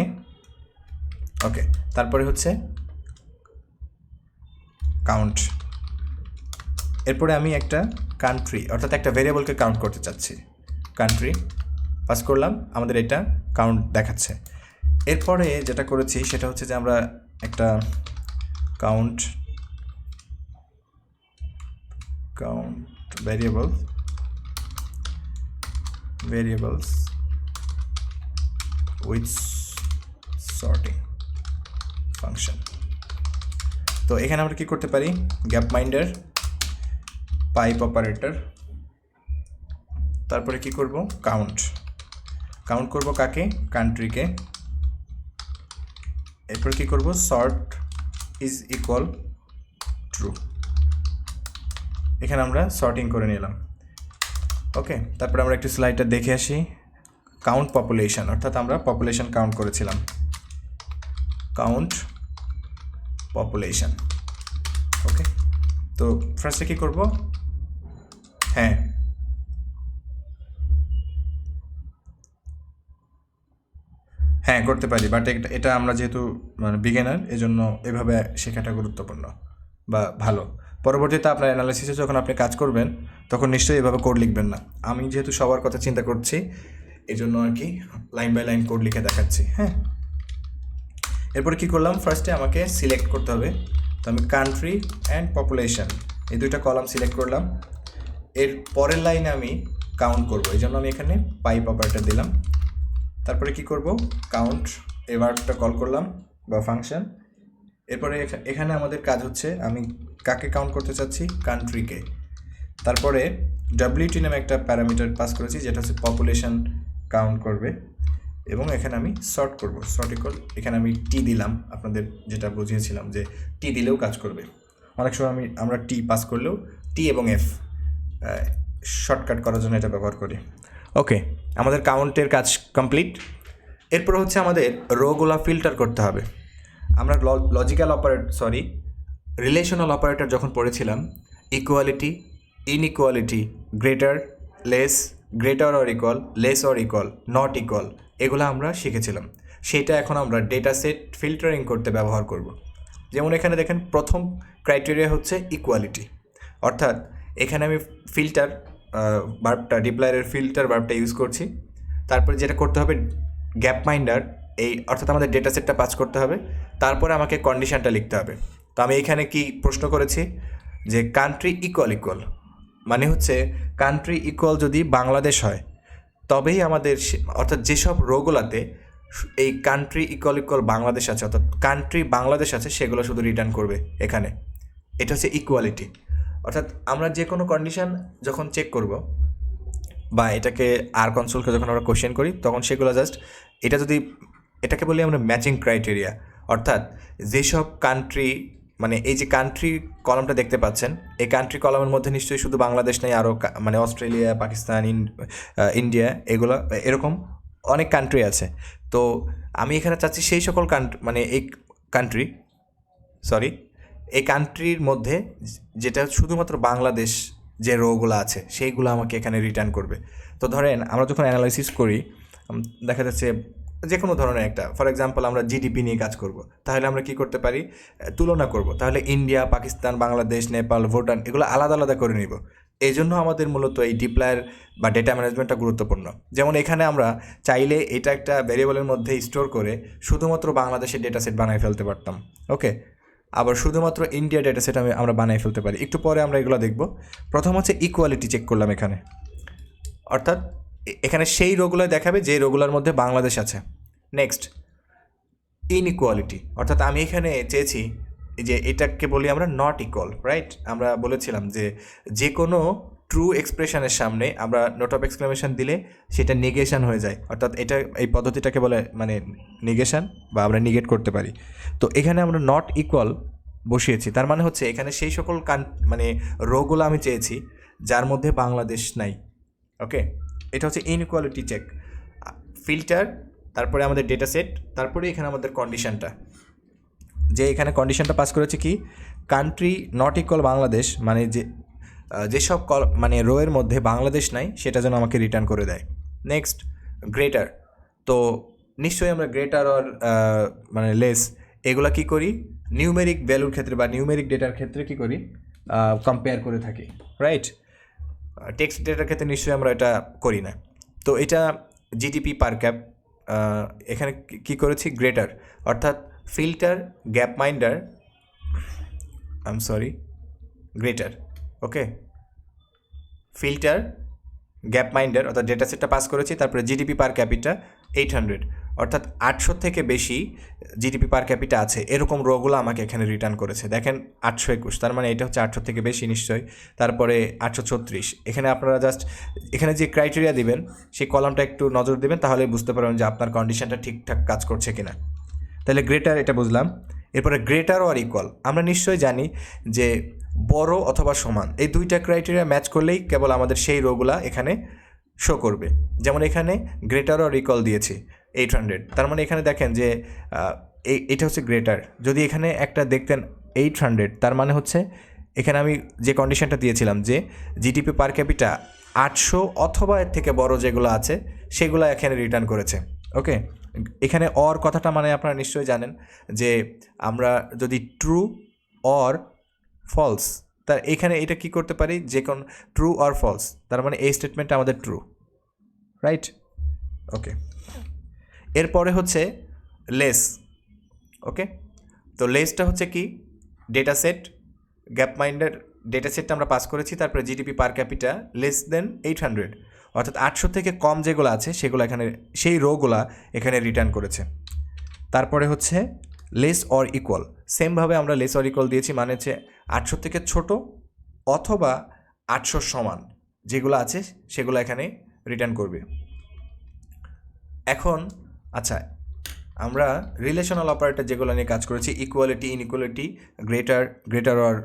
ওকে, তারপরে হচ্ছে কাউন্ট। এরপরে আমি একটা কান্ট্রি, অর্থাৎ একটা ভেরিয়েবলকে কাউন্ট করতে চাচ্ছি, কান্ট্রি পাস করলাম, আমাদের এটা কাউন্ট দেখাচ্ছে। এরপরে যেটা করেছি সেটা হচ্ছে যে আমরা একটা count variables with sorting function. তো এখানে আমরা কি করতে পারি, গ্যাপ মাইন্ডার পাইপ অপারেটর, তারপরে কি করব, কাউন্ট করব কাকে, কান্ট্রিকে। এরপর কি করব, সর্ট ইজ ইকুয়াল ট্রু, এখানে আমরা সর্টিং করে নিলাম। ওকে, তারপরে আমরা একটু স্লাইডটা দেখে আসি। কাউন্ট পপুলেশন, অর্থাৎ আমরা পপুলেশন কাউন্ট করেছিলাম, কাউন্ট পপুলেশন। ওকে, তো ফার্স্টে কী করব, হ্যাঁ করতে পারি, বাট এটা আমরা যেহেতু মানে বিগিনার, এজন্য এভাবে শেখাটা গুরুত্বপূর্ণ বা ভালো। পরবর্তীতে আপনার অ্যানালাইসিসে যখন আপনি কাজ করবেন তখন নিশ্চয়ই এভাবে কোড লিখবেন না। আমি যেহেতু সবার কথা চিন্তা করছি এই জন্য আর কি লাইন বাই লাইন কোড লিখে দেখাচ্ছি। হ্যাঁ, এরপরে কী করলাম, ফার্স্টে আমাকে সিলেক্ট করতে হবে, তো আমি কান্ট্রি অ্যান্ড পপুলেশন এই দুইটা কলাম সিলেক্ট করলাম। এর পরের লাইনে আমি কাউন্ট করব, এই জন্য আমি এখানে পাইপ অপারেটর দিলাম। তারপরে কি করব, কাউন্ট এভারটা কল করলাম বা ফাংশন। এরপরে এখানে আমাদের কাজ হচ্ছে আমি কাকে কাউন্ট করতে চাচ্ছি, কান্ট্রিকে। তারপরে WT নামে একটা প্যারামিটার পাস করেছি যেটা হচ্ছে পপুলেশন কাউন্ট করবে, এবং এখানে আমি সর্ট করব, সর্ট ইকুয়াল, এখানে আমি টি দিলাম, আপনাদের যেটা বুঝিয়েছিলাম যে টি দিলেও কাজ করবে। অনেক সময় আমরা টি পাস করলেও টি এবং এফ শর্টকাট করার জন্য এটা ব্যবহার করি। ওকে, আমাদের কাউন্টের কাজ কমপ্লিট। এরপর হচ্ছে আমাদের রোগুলা ফিল্টার করতে হবে। আমরা রিলেশনাল অপারেটর যখন পড়েছিলাম, equality, inequality, greater, less, greater or equal, less or equal, not equal, এগুলো আমরা শিখেছিলাম। সেটা এখন আমরা ডেটা সেট ফিল্টারিং করতে ব্যবহার করব। যেমন এখানে দেখেন প্রথম ক্রাইটেরিয়া হচ্ছে ইকুয়ালিটি, অর্থাৎ এখানে আমি ফিল্টার ভার্বটা, ডিপ্লয়ের ফিল্টার ভার্বটা ইউজ করছি। তারপরে যেটা করতে হবে, গ্যাপ মাইন্ডার এই অর্থাৎ আমাদের ডেটা সেটটা পাস করতে হবে, তারপরে আমাকে কন্ডিশনটা লিখতে হবে। তো আমি এখানে কি প্রশ্ন করেছি যে কান্ট্রি ইকুয়াল মানে হচ্ছে কান্ট্রি ইকুয়াল যদি বাংলাদেশ হয় তবেই আমাদের অর্থাৎ যেসব রোগুলাতে এই কান্ট্রি ইকুয়াল বাংলাদেশ আছে, অর্থাৎ কান্ট্রি বাংলাদেশ আছে, সেগুলো শুধু রিটার্ন করবে এখানে। এটা হচ্ছে ইকুয়ালিটি। অর্থাৎ আমরা যে কোনো কন্ডিশন যখন চেক করব বা এটাকে আর কনসোলকে যখন আমরা কোশ্চেন করি তখন সেগুলো জাস্ট এটা যদি এটাকে বলি আমরা ম্যাচিং ক্রাইটেরিয়া, অর্থাৎ যেসব কান্ট্রি মানে এই যে কান্ট্রি কলামটা দেখতে পাচ্ছেন, এই কান্ট্রি কলামের মধ্যে নিশ্চয়ই শুধু বাংলাদেশ নেই, আরও মানে অস্ট্রেলিয়া, পাকিস্তান, ইন্ডিয়া, এগুলো এরকম অনেক কান্ট্রি আছে। তো আমি এখানে চাচ্ছি সেই সকল কান্ট্রি মানে এই কান্ট্রি এই কান্ট্রির মধ্যে যেটা শুধুমাত্র বাংলাদেশ যে রোগুলো আছে সেইগুলো আমাকে এখানে রিটার্ন করবে। তো ধরেন আমরা যখন অ্যানালাইসিস করি দেখা যাচ্ছে যে কোনো ধরনের একটা, ফর এক্সাম্পল আমরা জিডিপি নিয়ে কাজ করব, তাহলে আমরা কি করতে পারি, তুলনা করব, তাহলে ইন্ডিয়া, পাকিস্তান, বাংলাদেশ, নেপাল, ভুটান এগুলো আলাদা আলাদা করে নিব। এই জন্য আমাদের মূলত এই ডিপ্লয়ার বা ডেটা ম্যানেজমেন্টটা গুরুত্বপূর্ণ। যেমন এখানে আমরা চাইলে এটা একটা ভ্যারিয়েবলের মধ্যে স্টোর করে শুধুমাত্র বাংলাদেশের ডেটা সেট বানিয়ে ফেলতে পারতাম, ওকে। আবার শুধুমাত্র ইন্ডিয়া ডেটা সেট আমরা বানিয়ে ফেলতে পারি, একটু পরে আমরা এগুলো দেখব। প্রথম হচ্ছে ইকুয়ালিটি চেক করলাম এখানে, অর্থাৎ এখানে সেই রোগুলো দেখাবে যে রোগুলার মধ্যে বাংলাদেশ আছে। নেক্সট ইনইকুয়ালিটি, অর্থাৎ আমি এখানে চেয়েছি যে এটাকে বলি আমরা নট ইকুয়াল, রাইট। আমরা বলেছিলাম যে যে কোনো ট্রু এক্সপ্রেশনের সামনে আমরা নোট অফ এক্সক্লেমেশন দিলে সেটা নেগেশন হয়ে যায়, অর্থাৎ এটা এই পদ্ধতিটাকে বলে মানে নেগেশন বা আমরা নিগেট করতে পারি। তো এখানে আমরা নট ইকুয়াল বসিয়েছি, তার মানে হচ্ছে এখানে সেই সকল মানে রোগুলো আমি চেয়েছি যার মধ্যে বাংলাদেশ নাই, ওকে। এটা হচ্ছে ইনইকুয়ালিটি চেক। ফিল্টার, তারপরে আমাদের ডেটা সেট, তারপরে এখানে আমাদের কন্ডিশনটা, যে এখানে কন্ডিশনটা পাস করেছে কি কান্ট্রি নট ইকুয়াল বাংলাদেশ, মানে যেসব মানে রোয়ের মধ্যে বাংলাদেশ নাই সেটা যেন আমাকে রিটার্ন করে দেয়। নেক্সট গ্রেটার, তো নিশ্চয়ই আমরা গ্রেটার আর মানে লেস এগুলা কি করি নিউমেরিক ভ্যালুর ক্ষেত্রে বা নিউমেরিক ডেটার ক্ষেত্রে কি করি কম্পেয়ার করে থাকি, রাইট। টেক্সট ডেটার ক্ষেত্রে নিশ্চয়ই আমরা এটা করি না। তো এটা জিডিপি পার ক্যাপ, এখানে কি করেছি গ্রেটার, অর্থাৎ ফিল্টার গ্যাপ মাইন্ডার গ্রেটার, ওকে। ফিল্টার গ্যাপ মাইন্ডার অর্থাৎ ডেটা সেটটা পাস করেছি, তারপরে জিডিপি পার ক্যাপিটা 800, অর্থাৎ 800 থেকে বেশি জিডিপি পার ক্যাপিটা আছে এরকম রোগুলো আমাকে এখানে রিটার্ন করেছে। দেখেন 821, তার মানে এটা হচ্ছে 800 থেকে বেশি নিশ্চয়ই। তারপরে 836, এখানে আপনারা জাস্ট এখানে যে ক্রাইটেরিয়া দিবেন সেই কলামটা একটু নজর দেবেন, তাহলে বুঝতে পারবেন যে আপনার কন্ডিশনটা ঠিকঠাক কাজ করছে কিনা। তাহলে গ্রেটার এটা বুঝলাম। এরপরে গ্রেটার অর ইকুয়াল, আমরা নিশ্চয়ই জানি যে বড় অথবা সমান এই দুইটা ক্রাইটেরিয়া ম্যাচ করলেই কেবল আমাদের সেই রোগুলা এখানে শো করবে। যেমন এখানে গ্রেটার অর ইকুয়াল দিয়েছি 800, তার মানে এখানে দেখেন যে এটা হচ্ছে গ্রেটার। যদি এখানে একটা দেখতেন 800, তার মানে হচ্ছে এখানে আমি যে কন্ডিশনটা দিয়েছিলাম যে জিডিপি পার ক্যাপিটা 800 অথবা এর থেকে বড় যেগুলো আছে সেগুলো এখানে রিটার্ন করেছে, ওকে। এখানে অর কথাটা মানে আপনারা নিশ্চয়ই জানেন যে আমরা যদি ট্রু অর ফলস, তার এখানে এটা কি করতে পারি যে কোন ট্রু অর ফলস, তার মানে এই স্টেটমেন্টটা আমাদের ট্রু, রাইট, ওকে। এরপরে হচ্ছে লেস, ওকে। তো লেসটা হচ্ছে কি ডেটা সেট গ্যাপ মাইন্ডার ডেটা সেটটা আমরা পাস করেছি, তারপরে GDP per capital less than 800, অর্থাৎ 800 থেকে কম যেগুলো আছে সেগুলো এখানে সেই রোগুলা এখানে রিটার্ন করেছে। তারপরে হচ্ছে লেস অর ইকুয়াল, সেমভাবে আমরা লেস অর ইকুয়াল দিয়েছি, মানে হচ্ছে 800 থেকে ছোট অথবা 800 সমান যেগুলো আছে সেগুলো এখানে রিটার্ন করবে। এখন আচ্ছা, আমরা রিলেশনাল অপারেটর যেগুলো নিয়ে কাজ করেছি equality, inequality, greater or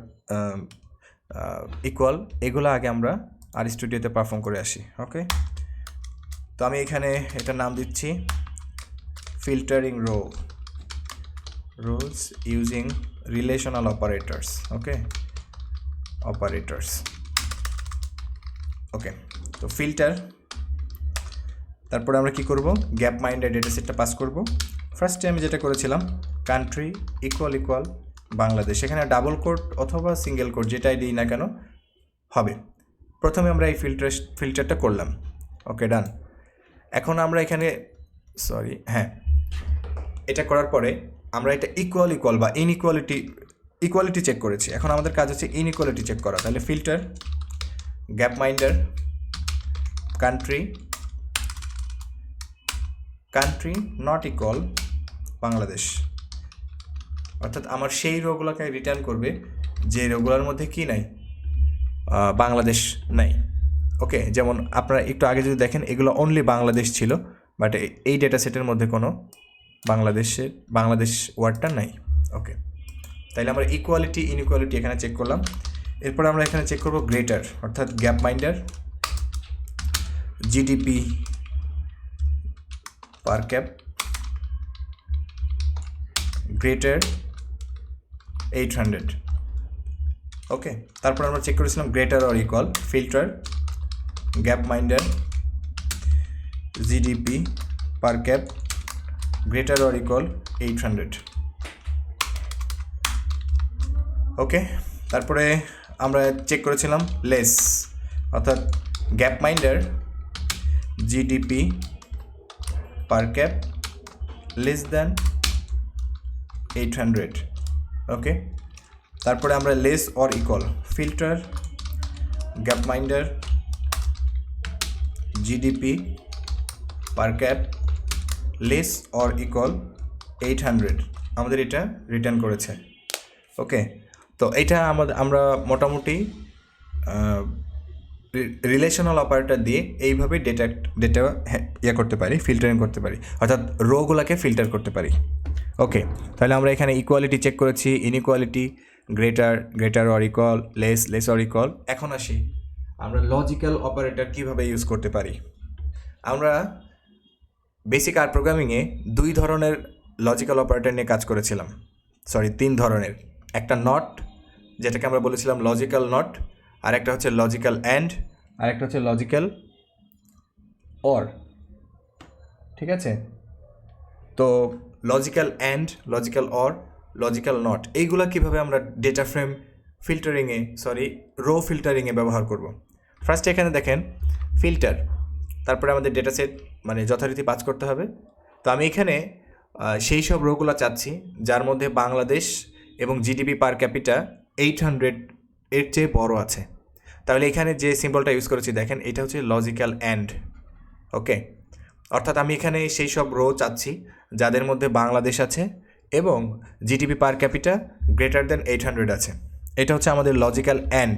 equal, এগুলো আগে আমরা আর স্টুডিওতে পারফর্ম করে আসি, ওকে। তো আমি এখানে এটার নাম দিচ্ছি filtering rules using relational operators, okay, operators, okay. তো ফিল্টার, তারপরে আমরা কি করব গ্যাপ মাইন্ডের ডেটা সেটটা পাস করব। ফার্স্টে আমি যেটা করেছিলাম কান্ট্রি ইকুয়াল বাংলাদেশ, এখানে ডাবল কোট অথবা সিঙ্গেল কোট যেটাই দিই না কেন হবে। প্রথমে আমরা এই ফিল্টারটা করলাম, ওকে, ডান। এখন আমরা এখানে সরি, হ্যাঁ, এটা করার পরে আমরা এটা ইকুয়াল বা ইকুয়ালিটি চেক করেছি। এখন আমাদের কাজ হচ্ছে ইনইকুয়ালিটি চেক করা। তাহলে filter gapminder country not equal Bangladesh, অর্থাৎ আমার সেই রোগুলোকে রিটার্ন করবে যে রোগুলোর মধ্যে কি নাই, বাংলাদেশ নাই। ওকে, যেমন আপনারা একটু আগে যদি দেখেন এগুলো অনলি বাংলাদেশ ছিল, বাট এই ডেটা সেটের মধ্যে কোনো বাংলাদেশ ওয়ার্ডটা নাই। ওকে, তাইলে আমরা ইকুয়ালিটি ইনইকুয়ালিটি এখানে চেক করলাম। এরপর আমরা এখানে চেক করব গ্রেটার, অর্থাৎ gapminder GDP per cap greater 800। Okay, তারপর আমরা চেক করেছিলাম greater or equal, filter gapminder GDP per cap greater or equal 800। Okay, তারপরে আমরা চেক করেছিলাম লেস, অর্থাৎ gapminder GDP per cap less than 800। Okay, তারপরে আমরা less or equal, filter gapminder GDP per cap less or equal 800, আমাদের এটা রিটার্ন করেছে। ওকে, তো এটা আমরা মোটামুটি রিলেশনাল অপারেটর দিয়ে এইভাবে ডেটা ইয়ে করতে পারি, ফিল্টারিং করতে পারি, অর্থাৎ রোগুলোকে ফিল্টার করতে পারি। ওকে, তাহলে আমরা এখানে ইকুয়ালিটি চেক করেছি, inequality, greater or equal, less or equal. এখন আসি আমরা লজিক্যাল অপারেটর কীভাবে ইউজ করতে পারি। আমরা বেসিক আর প্রোগ্রামিংয়ে 2 ধরনের লজিক্যাল অপারেটর নিয়ে কাজ করেছিলাম, 3 ধরনের। একটা নট, যেটাকে আমরা বলেছিলাম লজিক্যাল নট, আর একটা হচ্ছে লজিক্যাল অ্যান্ড, আর একটা হচ্ছে লজিক্যাল অর। ঠিক আছে, তো logical and, logical or, logical not, এইগুলো কীভাবে আমরা ডেটা ফ্রেম ফিল্টারিংয়ে রো ফিল্টারিংয়ে ব্যবহার করব। ফার্স্ট এখানে দেখেন ফিল্টার, তারপরে আমাদের ডেটা সেট যথারীতি পাস করতে হবে। তো আমি এখানে সেই সব রোগুলো চাচ্ছি যার মধ্যে বাংলাদেশ এবং জিডিপি পার ক্যাপিটা 800 এর চেয়ে বড় আছে। তাহলে এখানে যে সিম্বলটা ইউজ করেছি দেখেন, এটা হচ্ছে লজিক্যাল অ্যান্ড। ওকে, অর্থাৎ আমি এখানে সেই সব রো চাচ্ছি যাদের মধ্যে বাংলাদেশ আছে এবং GDP per capital greater than 800 আছে। এটা হচ্ছে আমাদের লজিক্যাল অ্যান্ড।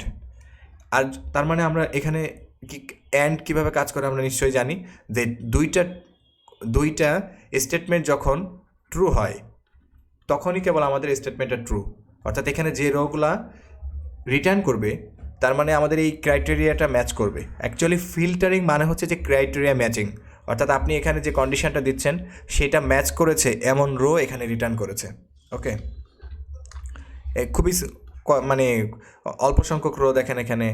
আর তার মানে আমরা এখানে অ্যান্ড কীভাবে কাজ করে আমরা নিশ্চয়ই জানি যে দুইটা স্টেটমেন্ট যখন ট্রু হয় তখনই কেবল আমাদের স্টেটমেন্টটা ট্রু। অর্থাৎ এখানে যে রোগুলা রিটার্ন করবে তার মানে আমাদের এই ক্রাইটেরিয়াটা ম্যাচ করবে। অ্যাকচুয়ালি ফিল্টারিং মানে হচ্ছে যে ক্রাইটেরিয়া ম্যাচিং, অর্থাৎ আপনি এখানে যে কন্ডিশনটা দিচ্ছেন সেটা ম্যাচ করেছে এমন রো এখানে রিটার্ন করেছে। ওকে, খুবই অল্প সংখ্যক রো দেখেন এখানে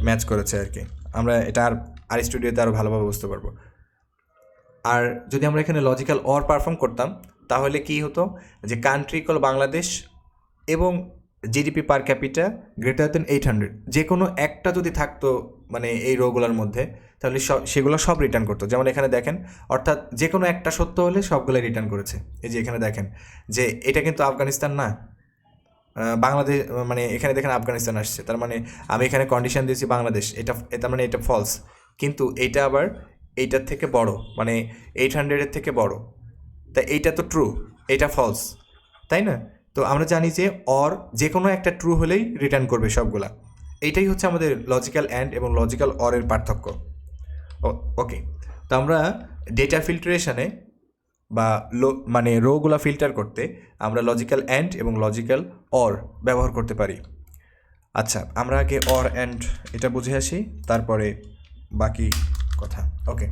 ম্যাচ করেছে আর কি। আমরা এটা আর স্টুডিওতে আরও ভালোভাবে বুঝতে পারবো। আর যদি আমরা এখানে লজিক্যাল অর পারফর্ম করতাম তাহলে কি হতো, যে কান্ট্রি ইকুয়াল বাংলাদেশ এবং GDP per capital greater than 800, যে কোনো একটা যদি থাকতো এই রোগুলোর মধ্যে, তাহলে সেগুলো সব রিটার্ন করতো। যেমন এখানে দেখেন, অর্থাৎ যে কোনো একটা সত্য হলে সবগুলো রিটার্ন করেছে। এই যে এখানে দেখেন যে এটা কিন্তু আফগানিস্তান না, বাংলাদেশ, এখানে দেখেন আফগানিস্তান আসছে, তার মানে আমি এখানে কন্ডিশন দিয়েছি বাংলাদেশ, এটা এটা ফলস, কিন্তু এইটা আবার এইটার থেকে বড়, 800-এর থেকে বড়, তাই এইটা তো ট্রু, এইটা ফলস, তাই না? তো আমরা জানি যে অর যে কোনো একটা ট্রু হলেই রিটার্ন করবে সবগুলা। এইটাই হচ্ছে আমাদের লজিক্যাল অ্যান্ড এবং লজিক্যাল অরের পার্থক্য। ওকে, তো আমরা ডেটা ফিল্টারেশনে বা রোগুলা ফিল্টার করতে আমরা লজিক্যাল অ্যান্ড এবং লজিক্যাল অর ব্যবহার করতে পারি। আচ্ছা, আমরা আগে অর অ্যান্ড এটা বুঝে আসি, তারপরে বাকি কথা। ওকে,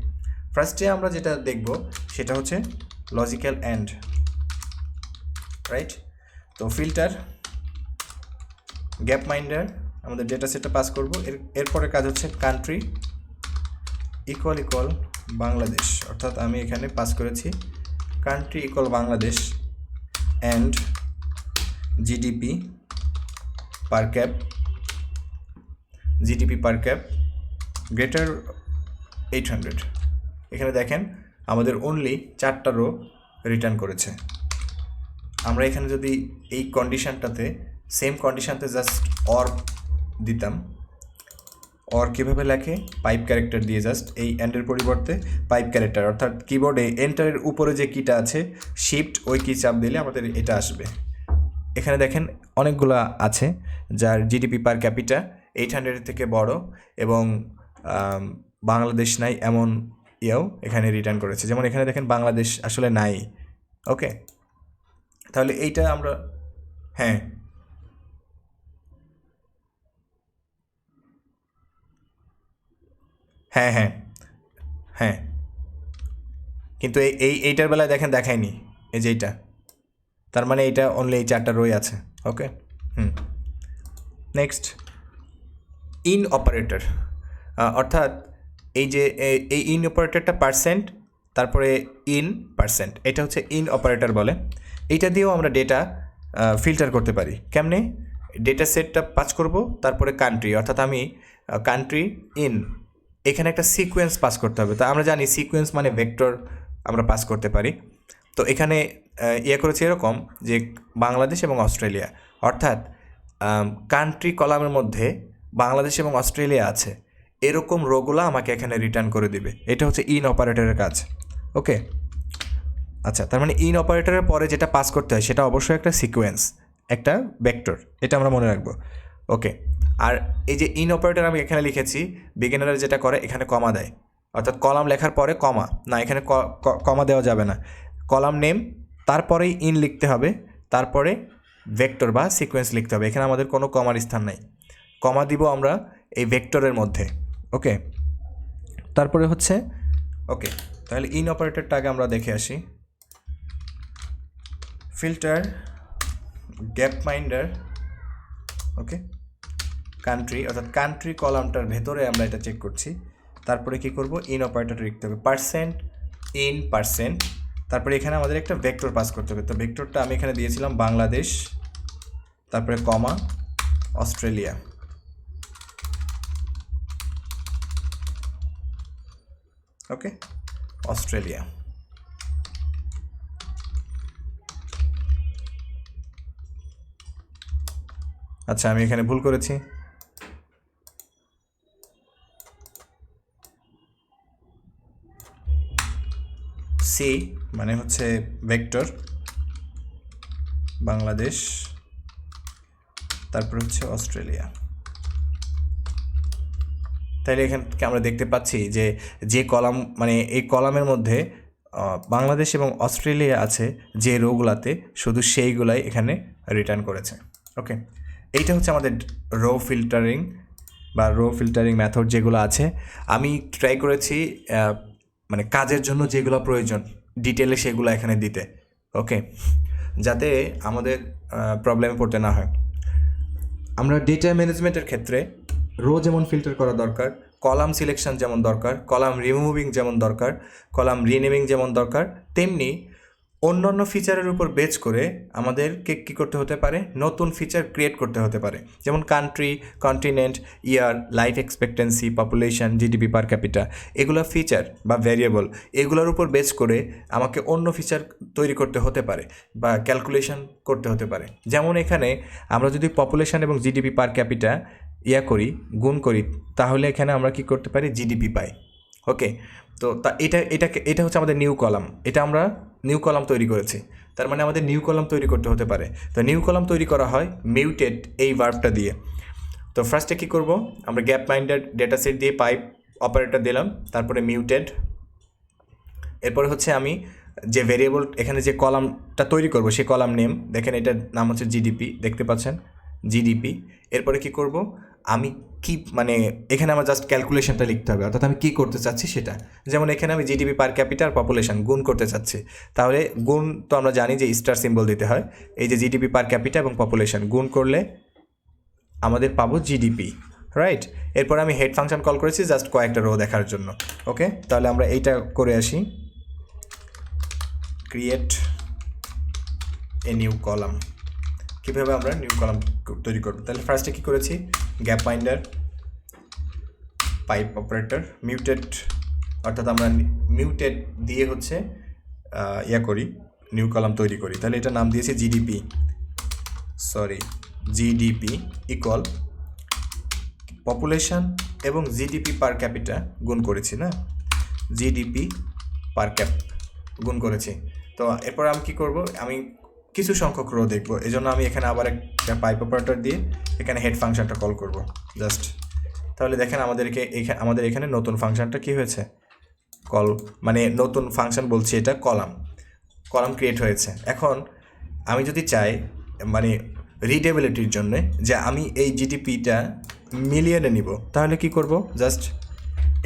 ফার্স্টে আমরা যেটা দেখব সেটা হচ্ছে লজিক্যাল অ্যান্ড, রাইট? তো ফিল্টার গ্যাপ মাইন্ডার আমাদের ডেটা সেটটা পাস করব। এরপরে কাজ হচ্ছে কান্ট্রি ইকুয়াল বাংলাদেশ, অর্থাৎ আমি এখানে পাস করেছি country equal Bangladesh and GDP per cap greater 800। এখানে দেখেন আমাদের অনলি 4টা রো রিটার্ন করেছে। আমরা এখানে যদি এই কন্ডিশনটাতে সেম কন্ডিশনতে জাস্ট অর দিতাম, অর কীভাবে লেখে, পাইপ ক্যারেক্টার দিয়ে জাস্ট এই অ্যান্ডের পরিবর্তে পাইপ ক্যারেক্টার, অর্থাৎ কিবোর্ডে এন্টারের উপরে যে কিটা আছে শিফট ওই কি চাপ দিলে আমাদের এটা আসবে। এখানে দেখেন অনেকগুলো আছে যার জিডিপি পার ক্যাপিটা 800 থেকে বড় এবং বাংলাদেশ নাই এমন এখানে রিটার্ন করেছে। যেমন এখানে দেখেন বাংলাদেশ আসলে নাই। ওকে, তাহলে এইটা আমরা হ্যাঁ হ্যাঁ হ্যাঁ হ্যাঁ কিন্তু এইটার বেলায় দেখেন দেখায়নি, এই যে এইটা, তার মানে এইটা অনলি এই 4টা রোই আছে। ওকে, নেক্সট ইন অপারেটর, অর্থাৎ এই যে এই ইন অপারেটরটা পার্সেন্ট তারপরে ইন পার্সেন্ট, এটা হচ্ছে ইন অপারেটর বলে। এইটা দিয়েও আমরা ডেটা ফিল্টার করতে পারি। কেমনে? ডেটা সেটটা পাস করব, তারপরে কান্ট্রি, অর্থাৎ আমি কান্ট্রি ইন, এখানে একটা সিকোয়েন্স পাস করতে হবে। তা আমরা জানি সিকোয়েন্স মানে ভেক্টর আমরা পাস করতে পারি। তো এখানে করেছি এরকম যে বাংলাদেশ এবং অস্ট্রেলিয়া, অর্থাৎ কান্ট্রি কলামের মধ্যে বাংলাদেশ এবং অস্ট্রেলিয়া আছে, এরকম রোগুলো আমাকে এখানে রিটার্ন করে দিবে। এটা হচ্ছে ইন অপারেটরের কাজ। ওকে, আচ্ছা, তার মানে ইন অপারেটরের পরে যেটা পাস করতে হয় সেটা অবশ্যই একটা সিকোয়েন্স, একটা ভেক্টর, এটা আমরা মনে রাখবো। ওকে, আর এই যে ইন অপারেটর আমি এখানে লিখেছি, বিগিনাররা যেটা করে এখানে কমা দেয়, অর্থাৎ কলাম লেখার পরে কমা, না এখানে কমা দেওয়া যাবে না, কলাম নেম তারপরেই ইন লিখতে হবে, তারপরে ভেক্টর বা সিকোয়েন্স লিখতে হবে। এখানে আমাদের কোনো কমার স্থান নাই, কমা দিব আমরা এই ভেক্টরের মধ্যে। ওকে, তারপরে হচ্ছে ওকে, তাহলে ইন অপারেটরটা আগে আমরা দেখে আসি। ফিল্টার গ্যাপ মাইন্ডার, ওকে, কান্ট্রি, অর্থাৎ কান্ট্রি কলামটার ভেতরে আমরা এটা চেক করছি। তারপরে কি করব, ইন অপারেটর লিখতে হবে, পার্সেন্ট ইন পার্সেন্ট, তারপরে এখানে আমাদের একটা ভেক্টর পাস করতে হবে। তো ভেক্টরটা আমি এখানে দিয়েছিলাম বাংলাদেশ, তারপরে কমা অস্ট্রেলিয়া। ওকে, অস্ট্রেলিয়া। আচ্ছা, আমি এখানে ভুল করেছি, সি মানে হচ্ছে ভেক্টর বাংলাদেশ, তারপর হচ্ছে অস্ট্রেলিয়া। তাইলে এখানে আমরা দেখতে পাচ্ছি যে কলাম মানে এই কলামের মধ্যে বাংলাদেশ এবং অস্ট্রেলিয়া আছে, যে রোগুলাতে শুধু সেইগুলাই এখানে রিটার্ন করেছে। ওকে, এইটা হচ্ছে আমাদের রো ফিল্টারিং বা রো ফিল্টারিং মেথড যেগুলো আছে। আমি ট্রাই করেছি মানে কাজের জন্য যেগুলো প্রয়োজন ডিটেলে সেগুলো এখানে দিতে। ওকে, যাতে আমাদের প্রবলেমে পড়তে না হয়। আমরা ডেটা ম্যানেজমেন্টের ক্ষেত্রে রো যেমন ফিল্টার করা দরকার, কলাম সিলেকশন যেমন দরকার, কলাম রিমুভিং যেমন দরকার, কলাম রিনেমিং যেমন দরকার, তেমনি অন্যান্য ফিচারের উপর বেচ করে আমাদেরকে কী করতে হতে পারে, নতুন ফিচার ক্রিয়েট করতে হতে পারে। যেমন country, continent, year, life expectancy, population, GDP per capita, এগুলো ফিচার বা ভ্যারিয়েবল, এগুলোর উপর বেচ করে আমাকে অন্য ফিচার তৈরি করতে হতে পারে বা ক্যালকুলেশন করতে হতে পারে। যেমন এখানে আমরা যদি পপুলেশন এবং জিডিপি পার ক্যাপিটা করি, গুণ করি, তাহলে এখানে আমরা কি করতে পারি, জিডিপি পাই। ওকে, তো এটা হচ্ছে আমাদের নিউ কলাম, এটা আমরা নিউ কলাম তৈরি করেছি, তার মানে আমাদের নিউ কলাম তৈরি করতে হতে পারে। তো নিউ কলাম তৈরি করা হয় মিউটেড এই ভার্বটা দিয়ে। তো ফার্স্টে কী করব, আমরা গ্যাপ মাইন্ডেড ডেটা সেট দিয়ে পাইপ অপারেটর দিলাম, তারপরে মিউটেড, এরপরে হচ্ছে আমি যে ভেরিয়েবল এখানে যে কলামটা তৈরি করব সেই কলাম নেম, দেখেন এটার নাম হচ্ছে জিডিপি, দেখতে পাচ্ছেন জিডিপি। এরপরে কি করব, আমি কি মানে এখানে আমার জাস্ট ক্যালকুলেশনটা লিখতে হবে, অর্থাৎ আমি কী করতে চাচ্ছি সেটা। যেমন এখানে আমি জিডিপি পার ক্যাপিটা আর পপুলেশন গুণ করতে চাচ্ছি, তাহলে গুণ তো আমরা জানি যে স্টার সিম্বল দিতে হয়। এই যে জিডিপি পার ক্যাপিটা এবং পপুলেশন গুণ করলে আমাদের পাবো জিডিপি, রাইট। এরপর আমি হেড ফাংশন কল করেছি জাস্ট কয়েকটা রো দেখার জন্য। ওকে, তাহলে আমরা এইটা করে আসি, ক্রিয়েট এ নিউ কলাম। কীভাবে আমরা নিউ কলাম তৈরি করবো, তাহলে ফার্স্টে কী করেছি, গ্যাপ মাইন্ডার, পাইপ অপারেটর, মিউটেড অর্থাৎ আমরা মিউটেড দিয়ে হচ্ছে করি, নিউ কলাম তৈরি করি। তাহলে এটা নাম দিয়েছি জিডিপি ইকুয়াল পপুলেশন এবং জিডিপি পার ক্যাপিটা গুণ করেছি না, জিডিপি পার ক্যাপ গুণ করেছি। তো এরপর আমি কী করব, আমি কিছু সংখ্যক রো দেখব, এই জন্য আমি এখানে আবার একটা পাইপ অপারেটর দিয়ে এখানে হেড ফাংশনটা কল করব জাস্ট। তাহলে দেখেন আমাদের এখানে নতুন ফাংশনটা কি হয়েছে, মানে নতুন ফাংশন বলছি, এটা কলাম ক্রিয়েট হয়েছে। এখন আমি যদি চাই মানে রিডেবিলিটির জন্য যে আমি এই জিডিপিটা মিলিয়নে নিব, তাহলে কি করব, জাস্ট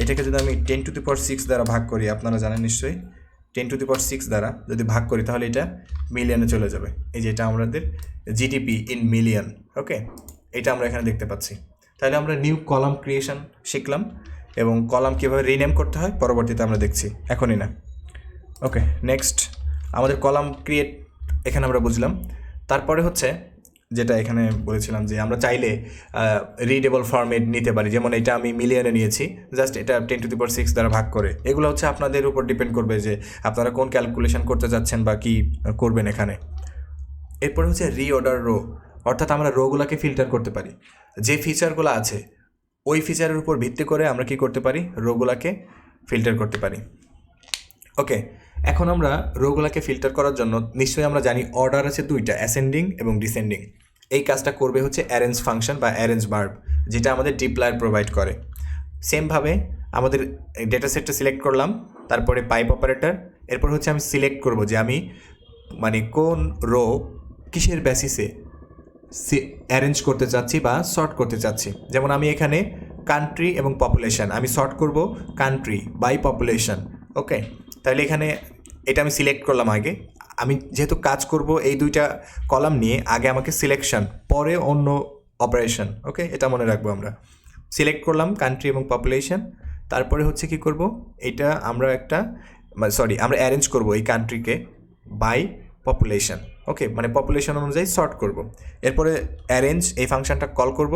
এটাকে যদি আমি 10⁶ দ্বারা ভাগ করি, আপনারা জানেন নিশ্চয়ই 10⁶ দ্বারা যদি ভাগ করি তাহলে এটা মিলিয়নে চলে যাবে। এই যে এটা আমাদের জিডিপি ইন মিলিয়ন। ওকে, এটা আমরা এখানে দেখতে পাচ্ছি। তাহলে আমরা নিউ কলাম ক্রিয়েশন শিখলাম এবং কলাম কীভাবে রিনেম করতে হয় পরবর্তীতে আমরা দেখছি, এখনই না। ওকে, নেক্সট আমাদের কলাম ক্রিয়েট এখানে আমরা বুঝলাম। তারপরে হচ্ছে যেটা এখানে বলেছিলাম যে আমরা চাইলে রিডেবল ফরম্যাট নিতে পারি, যেমন এটা আমি মিলিয়নে নিয়েছি, জাস্ট এটা 10⁶ দ্বারা ভাগ করে। এগুলো হচ্ছে আপনাদের উপর ডিপেন্ড করবে যে আপনারা কোন ক্যালকুলেশন করতে যাচ্ছেন বা কী করবেন এখানে। এরপরে হচ্ছে রিঅর্ডার রো, অর্থাৎ আমরা রোগুলোকে ফিল্টার করতে পারি। যে ফিচারগুলো আছে ওই ফিচারের উপর ভিত্তি করে আমরা কি করতে পারি, রোগুলাকে ফিল্টার করতে পারি। ওকে, এখন আমরা রোগুলাকে ফিল্টার করার জন্য নিশ্চয়ই আমরা জানি অর্ডার আছে দুইটা, অ্যাসেন্ডিং এবং ডিসেন্ডিং। এই কাজটা করবে হচ্ছে অ্যারেঞ্জ ফাংশন বা অ্যারেঞ্জ ভার্ব, যেটা আমাদের ডিপ্লয়ার প্রোভাইড করে। সেমভাবে আমাদের ডেটা সেটটা সিলেক্ট করলাম, তারপরে পাইপ অপারেটর, এরপর হচ্ছে আমি সিলেক্ট করব যে আমি মানে কোন রো কিসের বেসিসে অ্যারেঞ্জ করতে চাচ্ছি বা সর্ট করতে চাচ্ছি। যেমন আমি এখানে কান্ট্রি এবং পপুলেশন, আমি সর্ট করব কান্ট্রি বাই পপুলেশন। ওকে, তাহলে এখানে এটা আমি সিলেক্ট করলাম আগে। আমি যেহেতু কাজ করব এই দুইটা কলাম নিয়ে, আগে আমাকে সিলেকশন, পরে অন্য অপারেশন। ওকে, এটা মনে রাখবো। আমরা সিলেক্ট করলাম কান্ট্রি এবং পপুলেশন, তারপরে হচ্ছে কি করব, এটা আমরা আমরা অ্যারেঞ্জ করব এই কান্ট্রিকে বাই পপুলেশন। ওকে, মানে পপুলেশন অনুযায়ী সর্ট করব। এরপরে অ্যারেঞ্জ এই ফাংশনটা কল করব,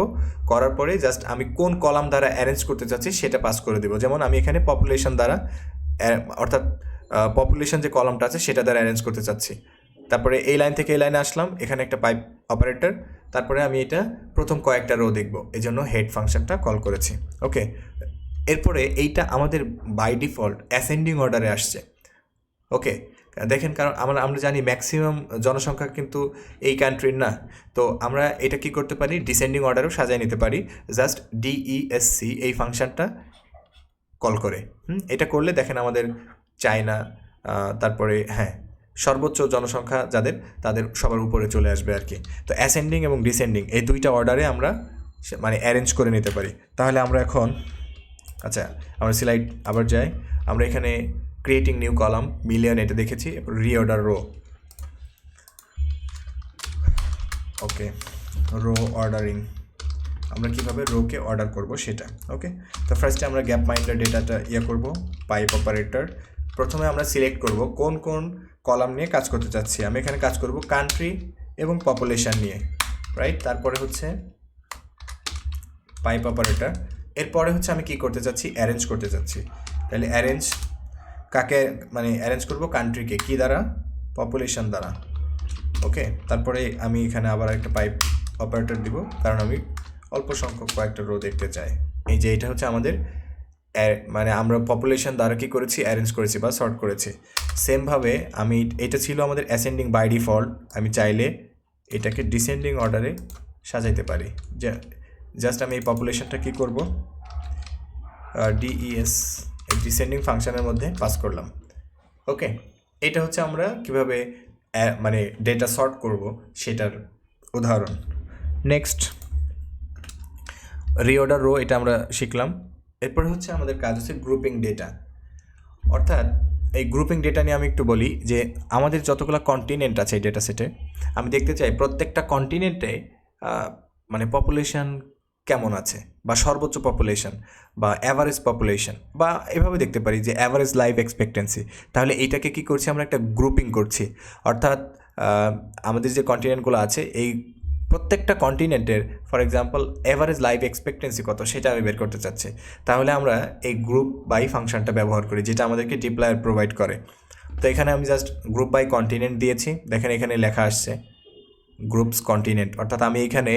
করার পরে জাস্ট আমি কোন কলাম দ্বারা অ্যারেঞ্জ করতে চাচ্ছি সেটা পাস করে দেবো। যেমন আমি এখানে পপুলেশন দ্বারা, অর্থাৎ পপুলেশন যে কলামটা আছে সেটা দ্বারা অ্যারেঞ্জ করতে চাচ্ছি। তারপরে এই লাইন থেকে এই লাইনে আসলাম, এখানে একটা পাইপ অপারেটর, তারপরে আমি এটা প্রথম কয়েকটা রো দেখব, এই জন্য হেড ফাংশনটা কল করেছি। ওকে, এরপরে এইটা আমাদের বাই ডিফল্ট অ্যাসেন্ডিং অর্ডারে আসছে। ওকে, দেখেন, কারণ আমরা জানি ম্যাক্সিমাম জনসংখ্যা কিন্তু এই কান্ট্রির না, তো আমরা এটা কি করতে পারি, ডিসেন্ডিং অর্ডারও সাজায় নিতে পারি, জাস্ট ডিইএসসি এই ফাংশনটা কল করে। এটা করলে দেখেন আমাদের চায়না, তারপরে সর্বোচ্চ জনসংখ্যা তাদের সবার উপরে চলে আসবে আর কি। তো অ্যাসেন্ডিং এবং ডিসেন্ডিং এই দুইটা অর্ডারে আমরা মানে অ্যারেঞ্জ করে নিতে পারি। তাহলে আমরা এখন আমরা স্লাইড আবার যাই, আমরা এখানে ক্রিয়েটিং নিউ কলাম মিলিয়ন এটা দেখেছি, রিঅর্ডার রো। ওকে, রো অর্ডারিং, আমরা কীভাবে রোকে অর্ডার করব সেটা। ওকে, তো ফার্স্টে আমরা গ্যাপ মাইন্ডার ডেটাটা করব, পাইপ অপারেটর। প্রথমে আমরা সিলেক্ট করব কোন কোন কলাম নিয়ে কাজ করতে চাচ্ছি। আমি এখানে কাজ করব কান্ট্রি এবং পপুলেশন নিয়ে, রাইট। তারপরে হচ্ছে পাইপ অপারেটর, এরপরে হচ্ছে আমি কি করতে চাচ্ছি, অ্যারেঞ্জ করতে চাচ্ছি। তাহলে অ্যারেঞ্জ কাকে, মানে অ্যারেঞ্জ করব কান্ট্রিকে কি দ্বারা, পপুলেশন দ্বারা। ওকে, তারপরে আমি এখানে আবার একটা পাইপ অপারেটর দিব, কারণ আমি অল্প সংখ্যক কয়েকটা রো দেখতে চাই। এই যে এটা হচ্ছে আমাদের মানে আমরা পপুলেশন দ্বারা কি করেছি, অ্যারেঞ্জ করেছি বা সর্ট করেছি। সেমভাবে আমি এটা ছিল আমাদের অ্যাসেন্ডিং বাই ডিফল্ট, আমি চাইলে এটাকে ডিসেন্ডিং অর্ডারে সাজাইতে পারি। জাস্ট আমি এই পপুলেশনটা কি করব, ডিইএস ডিসেন্ডিং ফাংশনের মধ্যে পাস করলাম। ওকে, এটা হচ্ছে আমরা কিভাবে মানে ডেটা সর্ট করব সেটার উদাহরণ। নেক্সট রিঅর্ডার রো, এটা আমরা শিখলাম। এরপর হচ্ছে আমাদের কাজ হচ্ছে গ্রুপিং ডেটা, অর্থাৎ এই গ্রুপিং ডেটা নিয়ে আমি একটু বলি যে আমাদের যতগুলো কন্টিনেন্ট আছে এই ডেটা সেটে, আমি দেখতে চাই প্রত্যেকটা কন্টিনেন্টে মানে পপুলেশন কেমন আছে, বা সর্বোচ্চ পপুলেশন বা অ্যাভারেজ পপুলেশন, বা এভাবে দেখতে পারি যে অ্যাভারেজ লাইফ এক্সপেক্টেন্সি। তাহলে এইটাকে কি করছি, আমরা একটা গ্রুপিং করছি, অর্থাৎ আমাদের যে কন্টিনেন্টগুলো আছে এই প্রত্যেকটা কন্টিনেন্টের for example average life expectancy কত সেটা আমি বের করতে চাচ্ছি, তাহলে আমরা এই গ্রুপ বাই ফাংশনটা ব্যবহার করি, যেটা আমাদেরকে ডিপ্লয়ার প্রোভাইড করে। তো এখানে আমি জাস্ট গ্রুপ বাই কন্টিনেন্ট দিয়েছি, দেখেন এখানে লেখা আসছে গ্রুপস কন্টিনেন্ট, অর্থাৎ আমি এখানে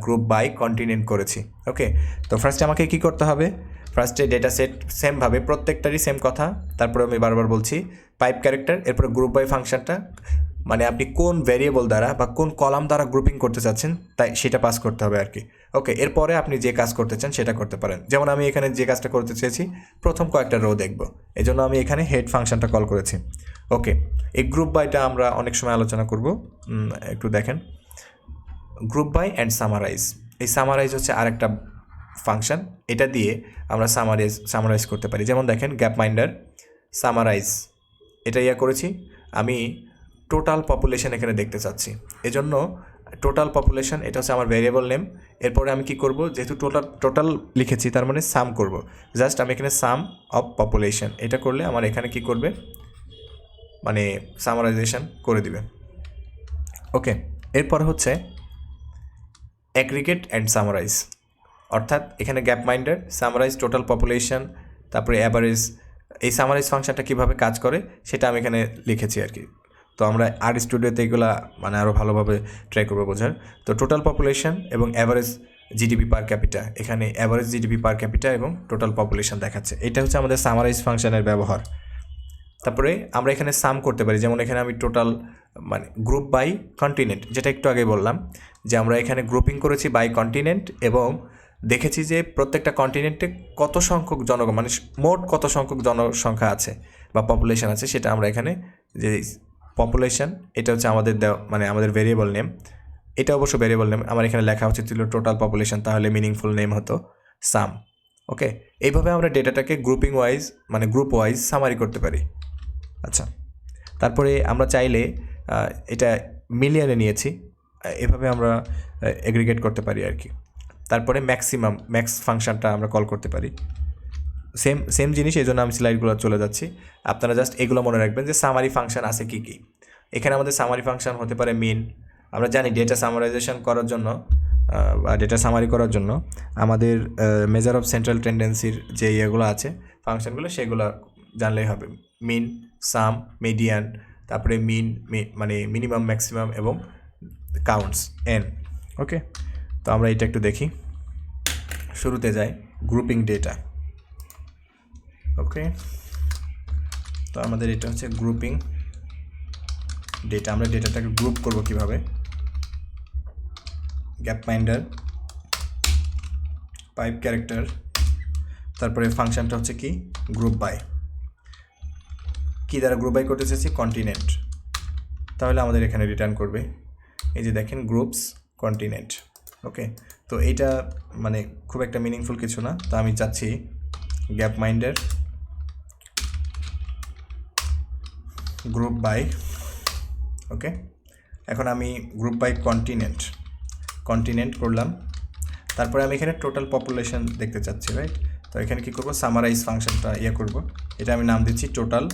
গ্রুপ বাই কন্টিনেন্ট করেছি। ওকে, তো ফার্স্টে আমাকে কী করতে হবে, ফার্স্টে ডেটা সেট সেমভাবে প্রত্যেকটারই সেম কথা, তারপরে আমি বারবার বলছি পাইপ ক্যারেক্টার, এরপরে গ্রুপ বাই ফাংশনটা, মানে আপনি কোন ভ্যারিয়েবল দ্বারা বা কোন কলাম দ্বারা গ্রুপিং করতে চাচ্ছেন তাই সেটা পাস করতে হবে আর কি। ওকে, এরপরে আপনি যে কাজ করতে চান সেটা করতে পারেন। যেমন আমি এখানে যে কাজটা করতে চেয়েছি, প্রথম কয়েকটা রো দেখব, এই জন্য আমি এখানে হেড ফাংশনটা কল করেছি। ওকে, এই গ্রুপ বাইটা আমরা অনেক সময় আলোচনা করব, একটু দেখেন। গ্রুপ বাই অ্যান্ড সামারাইজ, এই সামারাইজ হচ্ছে আরেকটা ফাংশন, এটা দিয়ে আমরা সামারাইজ করতে পারি। যেমন দেখেন গ্যাপ মাইন্ডার সামারাইজ, এটা করেছি, আমি টোটাল পপুলেশন এখানে দেখতে চাচ্ছি, এজন্য টোটাল পপুলেশন এটা হচ্ছে আমার ভ্যারিয়েবল নেম। এরপরে আমি কি করব, যেহেতু টোটাল লিখেছি তার মানে সাম করব, জাস্ট আমি এখানে সাম অফ পপুলেশন, এটা করলে আমার এখানে কি করবে, মানে সামারাইজেশন করে দিবে। ওকে, এরপর হচ্ছে অ্যাগ্রিগেট অ্যান্ড সামারাইজ, অর্থাৎ এখানে গ্যাপ মাইন্ডার সামারাইজ টোটাল পপুলেশন, তারপরে অ্যাভারেজ, এই সামারাইজ ফাংশনটা কীভাবে কাজ করে সেটা আমি এখানে লিখেছি আর কি। তো আমরা আর স্টুডিওতে এগুলো মানে আরও ভালোভাবে ট্রাই করবো বোঝার। তো টোটাল পপুলেশন এবং অ্যাভারেজ জিডিপি পার ক্যাপিটা, এখানে অ্যাভারেজ জিডিপি পার ক্যাপিটা এবং টোটাল পপুলেশন দেখাচ্ছে, এটা হচ্ছে আমাদের সামারাইজ ফাংশনের ব্যবহার। তারপরে আমরা এখানে সাম করতে পারি, যেমন এখানে আমি টোটাল মানে গ্রুপ বাই কন্টিনেন্ট, যেটা একটু আগে বললাম যে আমরা এখানে গ্রুপিং করেছি বাই কন্টিনেন্ট এবং দেখেছি যে প্রত্যেকটা কন্টিনেন্টে কত সংখ্যক জনগণ, মানে মোট কত সংখ্যক জনসংখ্যা আছে বা পপুলেশন আছে, সেটা আমরা এখানে যে পপুলেশন, এটা হচ্ছে আমাদের মানে আমাদের ভেরিয়েবল নেম, এটা অবশ্য ভেরিয়েবল নেম, আমার এখানে লেখা উচিত ছিল টোটাল পপুলেশন, তাহলে মিনিংফুল নেম হতো সাম। ওকে, এইভাবে আমরা ডেটাটাকে গ্রুপিং ওয়াইজ মানে গ্রুপ ওয়াইজ সামারি করতে পারি। আচ্ছা, তারপরে আমরা চাইলে এটা মিলিয়নে নিয়েছি, এভাবে আমরা এগ্রিগেট করতে পারি আর কি। তারপরে ম্যাক্স ফাংশনটা আমরা কল করতে পারি, সেম জিনিস, এই জন্য আমি স্লাইডগুলো চলে যাচ্ছি। আপনারা জাস্ট এগুলো মনে রাখবেন যে সামারি ফাংশন আছে কী কী। এখানে আমাদের সামারি ফাংশন হতে পারে মিন, আমরা জানি ডেটা সামারাইজেশন করার জন্য বা ডেটা সামারি করার জন্য আমাদের মেজার অফ সেন্ট্রাল টেন্ডেন্সির যে ইয়েগুলো আছে ফাংশনগুলো, সেগুলো জানলেই হবে। মিন, সাম, মিডিয়ান, তারপরে মানে মিনিমাম, ম্যাক্সিমাম এবং কাউন্টস এন। ওকে, তো আমরা এটা একটু দেখি, শুরুতে যাই গ্রুপিং ডেটা। ওকে, তো আমাদের এটা হচ্ছে গ্রুপিং ডেটা, আমরা ডেটাটাকে গ্রুপ করব কিভাবে, গ্যাপ মাইন্ডার পাইপ ক্যারেক্টার, তারপরে ফাংশনটা হচ্ছে কি গ্রুপ বাই, কী দ্বারা গ্রুপ বাই করতে চাইছি, কন্টিনেন্ট, তাহলে আমাদের এখানে রিটার্ন করবে এই যে দেখেন গ্রুপস কন্টিনেন্ট। ওকে, তো এইটা মানে খুব একটা মিনিংফুল কিছু না, তো আমি চাচ্ছি গ্যাপ মাইন্ডার গ্রুপ বাই। ওকে, এখন আমি গ্রুপ বাই কন্টিনেন্ট করলাম, তারপরে আমি এখানে টোটাল পপুলেশন দেখতে চাচ্ছি, রাইট। তো এখানে কী করবো, সামারাইজ ফাংশনটা করব, এটা আমি নাম দিচ্ছি টোটাল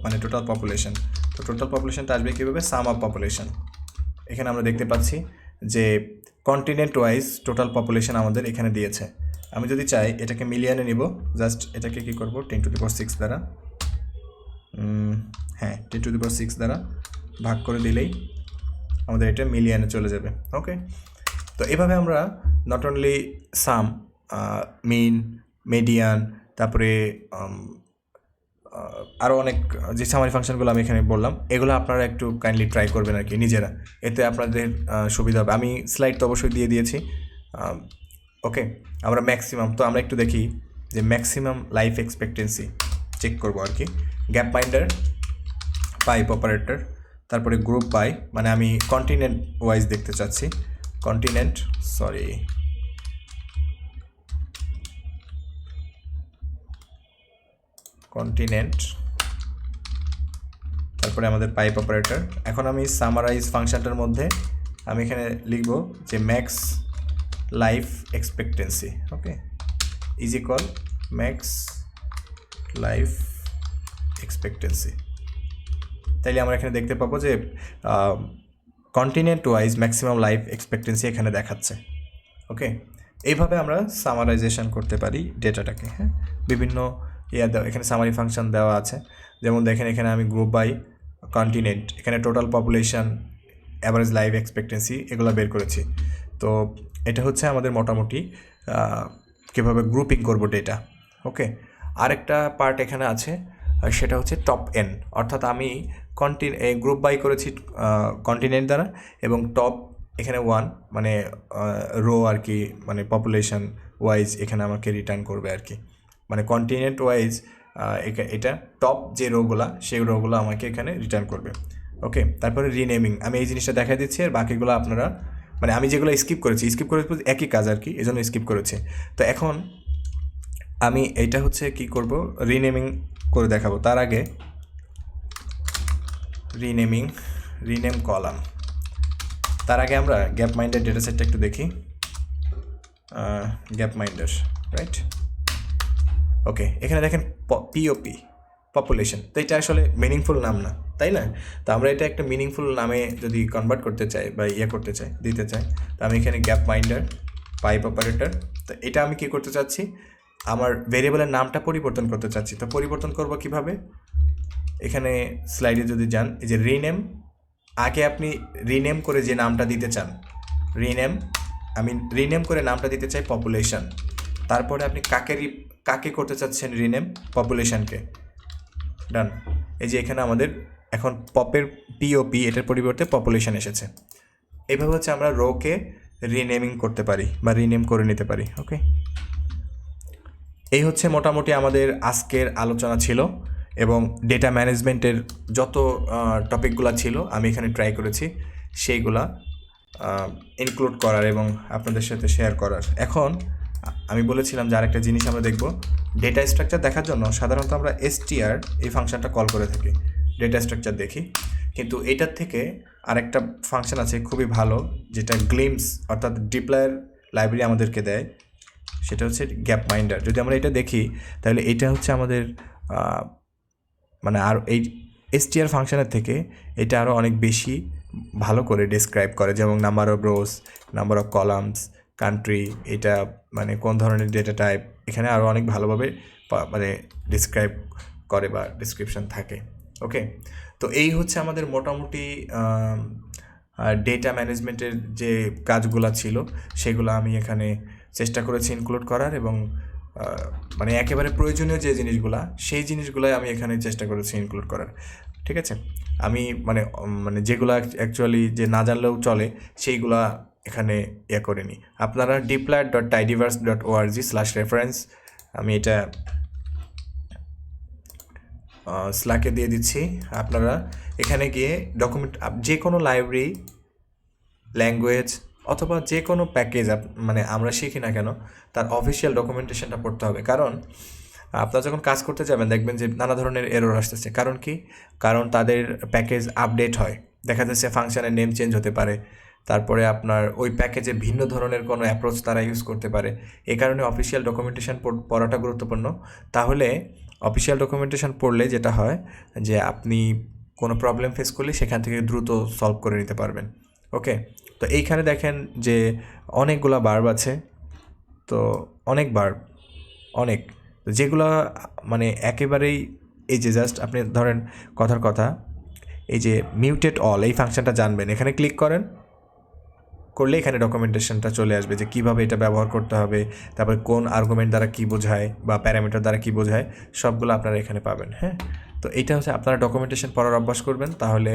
মানে টোটাল পপুলেশন। তো টোটাল পপুলেশনটা আসবে কীভাবে, সাম অফ পপুলেশন। এখানে আমরা দেখতে পাচ্ছি যে কন্টিনেন্ট ওয়াইজ টোটাল পপুলেশন আমাদের এখানে দিয়েছে। আমি যদি চাই এটাকে মিলিয়নে নিব, জাস্ট এটাকে কী করব 10⁶ দ্বারা, হ্যাঁ 10⁶ দ্বারা ভাগ করে দিলেই আমাদের এটা মিলিয়নে চলে যাবে। ওকে, তো এভাবে আমরা not only sum, mean, median, তারপরে আরও অনেক যে সামারি ফাংশনগুলো আমি এখানে বললাম, এগুলো আপনারা একটু কাইন্ডলি ট্রাই করবেন আর কি নিজেরা, এতে আপনাদের সুবিধা হবে। আমি স্লাইড তো অবশ্যই দিয়ে দিয়েছি। ওকে, আমরা ম্যাক্সিমাম, তো আমরা একটু দেখি যে ম্যাক্সিমাম লাইফ এক্সপেক্টেন্সি চেক করবো আর কি। গ্যাপ মাইন্ডার পাইপ অপারেটর, তারপরে গ্রুপ বাই, মানে আমি কন্টিনেন্ট ওয়াইজ দেখতে চাচ্ছি, কন্টিনেন্ট তারপরে আমাদের পাইপ অপারেটর। এখন আমি সামারাইজ ফাংশনটার মধ্যে আমি এখানে লিখব যে max life expectancy, okay, is equal max life expectancy. তাইলে আমরা এখানে দেখতে পাবো যে continent wise maximum life expectancy এখানে দেখাচ্ছে। ওকে, এইভাবে আমরা সামারাইজেশন করতে পারি ডেটাটাকে। হ্যাঁ, বিভিন্ন দেওয়া, এখানে সামারি ফাংশন দেওয়া আছে। যেমন দেখেন এখানে আমি গ্রুপ বাই কন্টিনেন্ট, এখানে total population, average life expectancy এগুলো বের করেছি। তো এটা হচ্ছে আমাদের মোটামুটি কীভাবে গ্রুপিং করব ডেটা। ওকে, আরেকটা পার্ট এখানে আছে, সেটা হচ্ছে টপ এন, অর্থাৎ আমি গ্রুপ বাই করেছি কন্টিনেন্ট দ্বারা, এবং টপ এখানে 1 মানে রো আর কি, মানে পপুলেশন ওয়াইজ এখানে আমাকে রিটার্ন করবে আর কি, মানে কন্টিনেন্ট ওয়াইজ এটা টপ যে রোগুলা সেই রোগুলো আমাকে এখানে রিটার্ন করবে। ওকে, তারপরে রিনেমিং, আমি এই জিনিসটা দেখা দিচ্ছি, আর বাকিগুলো আপনারা, মানে আমি যেগুলো স্কিপ করেছি একই কাজ আর কি, এই জন্য স্কিপ করেছি। তো এখন আমি এইটা হচ্ছে কি করব, রিনেমিং করে দেখাবো। তার আগে রিনেম কলাম, তার আগে আমরা গ্যাপ মাইন্ডার ডেটা সেটটা একটু দেখি। Gap মাইন্ডার, right? ওকে, এখানে দেখেন পিওপি পপুলেশন, তো এটা আসলে মিনিংফুল নাম না, তাই না? তো আমরা এটা একটা মিনিংফুল নামে যদি কনভার্ট করতে চাই বা দিতে চাই, তো আমি এখানে গ্যাপ মাইন্ডার পাইপ অপারেটর, তো এটা আমি কি করতে চাচ্ছি, আমার ভেরিয়েবলের নামটা পরিবর্তন করতে চাচ্ছি। তো পরিবর্তন করব কিভাবে, এখানে স্লাইডে যদি যান, এই যে রিনেম, আগে আপনি রিনেম করে যে নামটা দিতে চান, আমি রিনেম করে নামটা দিতে চাই পপুলেশন, তারপরে আপনি কাকে করতে চাচ্ছেন রিনেম, পপুলেশনকে, ডান। এই যে এখানে আমাদের এখন পপের পিওপি, এটার পরিবর্তে পপুলেশন এসেছে। এইভাবে হচ্ছে আমরা রোকে রিনেমিং করতে পারি বা রিনেম করে নিতে পারি। ওকে, এই হচ্ছে মোটামুটি আমাদের আজকের আলোচনা ছিল, এবং ডেটা ম্যানেজমেন্টের যত টপিকগুলো ছিল আমি এখানে ট্রাই করেছি সেইগুলা ইনক্লুড করার এবং আপনাদের সাথে শেয়ার করার। এখন আমি বলেছিলাম যে আরেকটা জিনিস আমরা দেখব, ডেটা স্ট্রাকচার দেখার জন্য সাধারণত আমরা str এই ফাংশনটা কল করে থাকি, ডেটা স্ট্রাকচার দেখি। কিন্তু এটার থেকে আরেকটা ফাংশন আছে খুবই ভালো, যেটা গ্লিমস অর্থাৎ ডিপ্লয়ার লাইব্রেরি আমাদেরকে দেয়, সেটা হচ্ছে গ্যাপ মাইন্ডার। যদি আমরা এটা দেখি তাহলে এটা হচ্ছে আমাদের মানে আর এই str ফাংশনের থেকে এটা আরও অনেক বেশি ভালো করে ডেসক্রাইব করে, যেমন number of rose, number of columns, country, এটা মানে কোন ধরনের ডেটা টাইপ, এখানে আরও অনেক ভালোভাবে মানে ডিসক্রাইব করে বা ডিসক্রিপশন থাকে। ওকে, তো এই হচ্ছে আমাদের মোটামুটি ডেটা ম্যানেজমেন্টের যে কাজগুলো ছিল সেগুলো আমি এখানে চেষ্টা করেছি ইনক্লুড করার, এবং মানে একেবারে প্রয়োজনীয় যে জিনিসগুলো সেই জিনিসগুলোই আমি এখানে চেষ্টা করেছি ইনক্লুড করার। ঠিক আছে, আমি মানে যেগুলো অ্যাকচুয়ালি যে না জানলেও চলে সেইগুলা এখানে করিনি। আপনারা dplyr.tidyverse.org/reference, আমি এটা স্ল্যাকে দিয়ে দিচ্ছি। আপনারা এখানে গিয়ে ডকুমেন্ট, যে কোনো লাইব্রেরি, ল্যাঙ্গুয়েজ অথবা যে কোনো প্যাকেজ মানে আমরা শিখি না কেন, তার অফিসিয়াল ডকুমেন্টেশনটা পড়তে হবে। কারণ আপনারা যখন কাজ করতে যাবেন দেখবেন যে নানা ধরনের এরর আসতেছে। কারণ তাদের প্যাকেজ আপডেট হয়, দেখা যাচ্ছে ফাংশনের নেম চেঞ্জ হতে পারে, তারপরে আপনার ওই প্যাকেজে ভিন্ন ধরনের কোনো অ্যাপ্রোচ তারা ইউজ করতে পারে। এই কারণে অফিসিয়াল ডকুমেন্টেশন পড়াটা গুরুত্বপূর্ণ। তাহলে অফিসিয়াল ডকুমেন্টেশন পড়লে যেটা হয় যে আপনি কোনো প্রবলেম ফেস করলে সেখান থেকে দ্রুত সলভ করে নিতে পারবেন। ওকে, তো এইখানে দেখেন যে অনেকগুলা ভার্ব আছে, তো অনেক যেগুলো মানে একেবারেই, এই যে জাস্ট আপনি ধরেন কথার কথা, এই যে মিউটেড অল এই ফাংশনটা জানবেন, এখানে ক্লিক করলে এখানে ডকুমেন্টেশনটা চলে আসবে যে কীভাবে এটা ব্যবহার করতে হবে, তারপরে কোন আর্গুমেন্ট দ্বারা কী বোঝায় বা প্যারামিটার দ্বারা কী বোঝায়, সবগুলো আপনারা এখানে পাবেন। হ্যাঁ, তো এইটা হচ্ছে আপনারা ডকুমেন্টেশন পড়ার অভ্যাস করবেন, তাহলে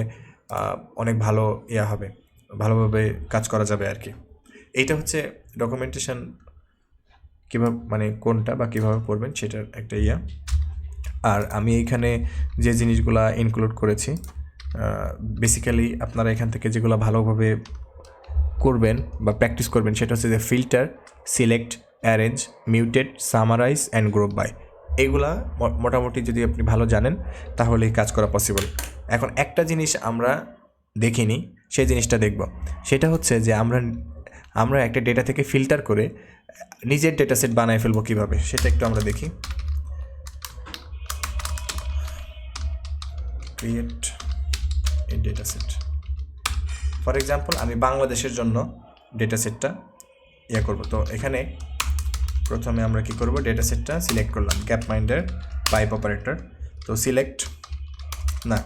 অনেক ভালো হবে, ভালোভাবে কাজ করা যাবে আর কি। এইটা হচ্ছে ডকুমেন্টেশন কীভাবে, মানে কোনটা বা কীভাবে পড়বেন সেটার একটা আর আমি এইখানে যে জিনিসগুলো ইনক্লুড করেছি, বেসিক্যালি আপনারা এখান থেকে যেগুলো ভালোভাবে করবেন বা প্র্যাকটিস করবেন সেটা হচ্ছে যে filter, select, arrange, mutate, summarise and group by. এইগুলা মোটামুটি যদি আপনি ভালো জানেন তাহলেই কাজ করা পসিবল। এখন একটা জিনিস আমরা দেখিনি, সেই জিনিসটা দেখব, সেটা হচ্ছে যে আমরা একটা ডেটা থেকে ফিল্টার করে নিজের ডেটা সেট বানায় ফেলবো কীভাবে, সেটা একটু আমরা দেখি। Create a data set, for example আমি বাংলাদেশের জন্য ডেটা সেটটা করব। তো এখানে প্রথমে আমরা কি করব, ডেটা সেটটা সিলেক্ট করলাম, গ্যাপ মাইন্ডের পাইপ অপারেটর। তো সিলেক্ট না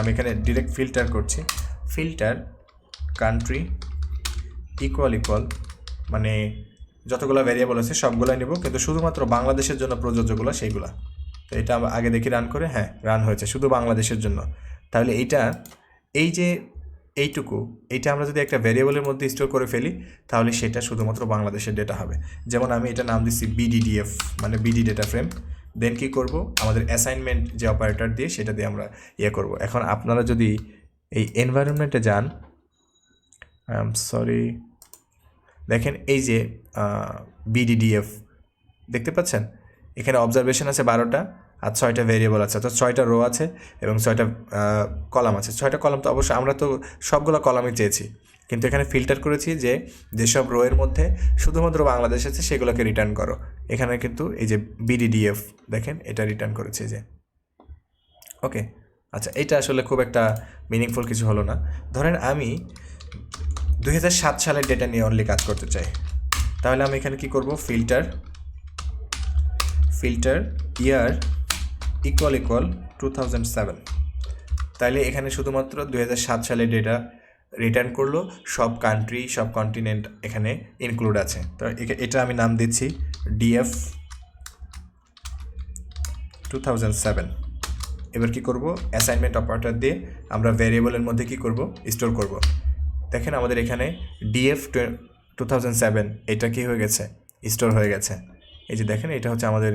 আমি এখানে ডিরেক্ট ফিল্টার করছি, ফিল্টার কান্ট্রি ইকুয়াল মানে যতগুলো ভ্যারিয়েবল আছে সবগুলাই নেব, কিন্তু শুধুমাত্র বাংলাদেশের জন্য প্রযোজ্যগুলো সেইগুলো। তো এটা আমরা আগে দেখি রান করে, হ্যাঁ রান হয়েছে শুধু বাংলাদেশের জন্য। তাহলে এইটা আমরা যদি একটা ভ্যারিয়েবলের মধ্যে স্টোর করে ফেলি তাহলে সেটা শুধুমাত্র বাংলাদেশের ডেটা হবে। যেমন আমি এটা নাম দিচ্ছি BDDF মানে বিডি ডেটা ফ্রেম। দেন কি করব, আমাদের অ্যাসাইনমেন্ট যে অপারেটর দিয়ে সেটা দিয়ে আমরা করব। এখন আপনারা যদি এই এনভায়রনমেন্টে যান, সরি দেখেন এই যে BDDF দেখতে পাচ্ছেন, এখানে অবজারভেশন আছে 12টা আর 6টা ভেরিয়েবল আছে, অর্থাৎ 6টা রো আছে এবং 6টা কলাম আছে। 6টা কলাম তো অবশ্যই আমরা তো সবগুলো কলামই চেয়েছি, কিন্তু এখানে ফিল্টার করেছি যে যেসব রো এর মধ্যে শুধুমাত্র বাংলাদেশ আছে সেগুলোকে রিটার্ন করো। এখানে কিন্তু এই যে BDDF দেখেন এটা রিটার্ন করেছে যে। ওকে, আচ্ছা এটা আসলে খুব একটা মিনিংফুল কিছু হলো না। ধরেন আমি 2007 সালের ডেটা নিয়ে অনলি কাজ করতে চাই, তাহলে আমি এখানে কি করব, ফিল্টার ইয়ার ইকুয়াল 2007। তাহলে এখানে শুধুমাত্র 2007 সালের ডেটা রিটার্ন করলো, সব কান্ট্রি সব কন্টিনেন্ট এখানে ইনক্লুড আছে। তো এটা আমি নাম দিচ্ছি DF 2007। এবার কি করব, অ্যাসাইনমেন্ট অপারেটর দিয়ে আমরা ভ্যারিয়েবলের মধ্যে কি করব, স্টোর করব। দেখেন আমাদের এখানে DF 2007 এটা কি হয়ে গেছে, স্টোর হয়ে গেছে। এই যে দেখেন এটা হচ্ছে আমাদের,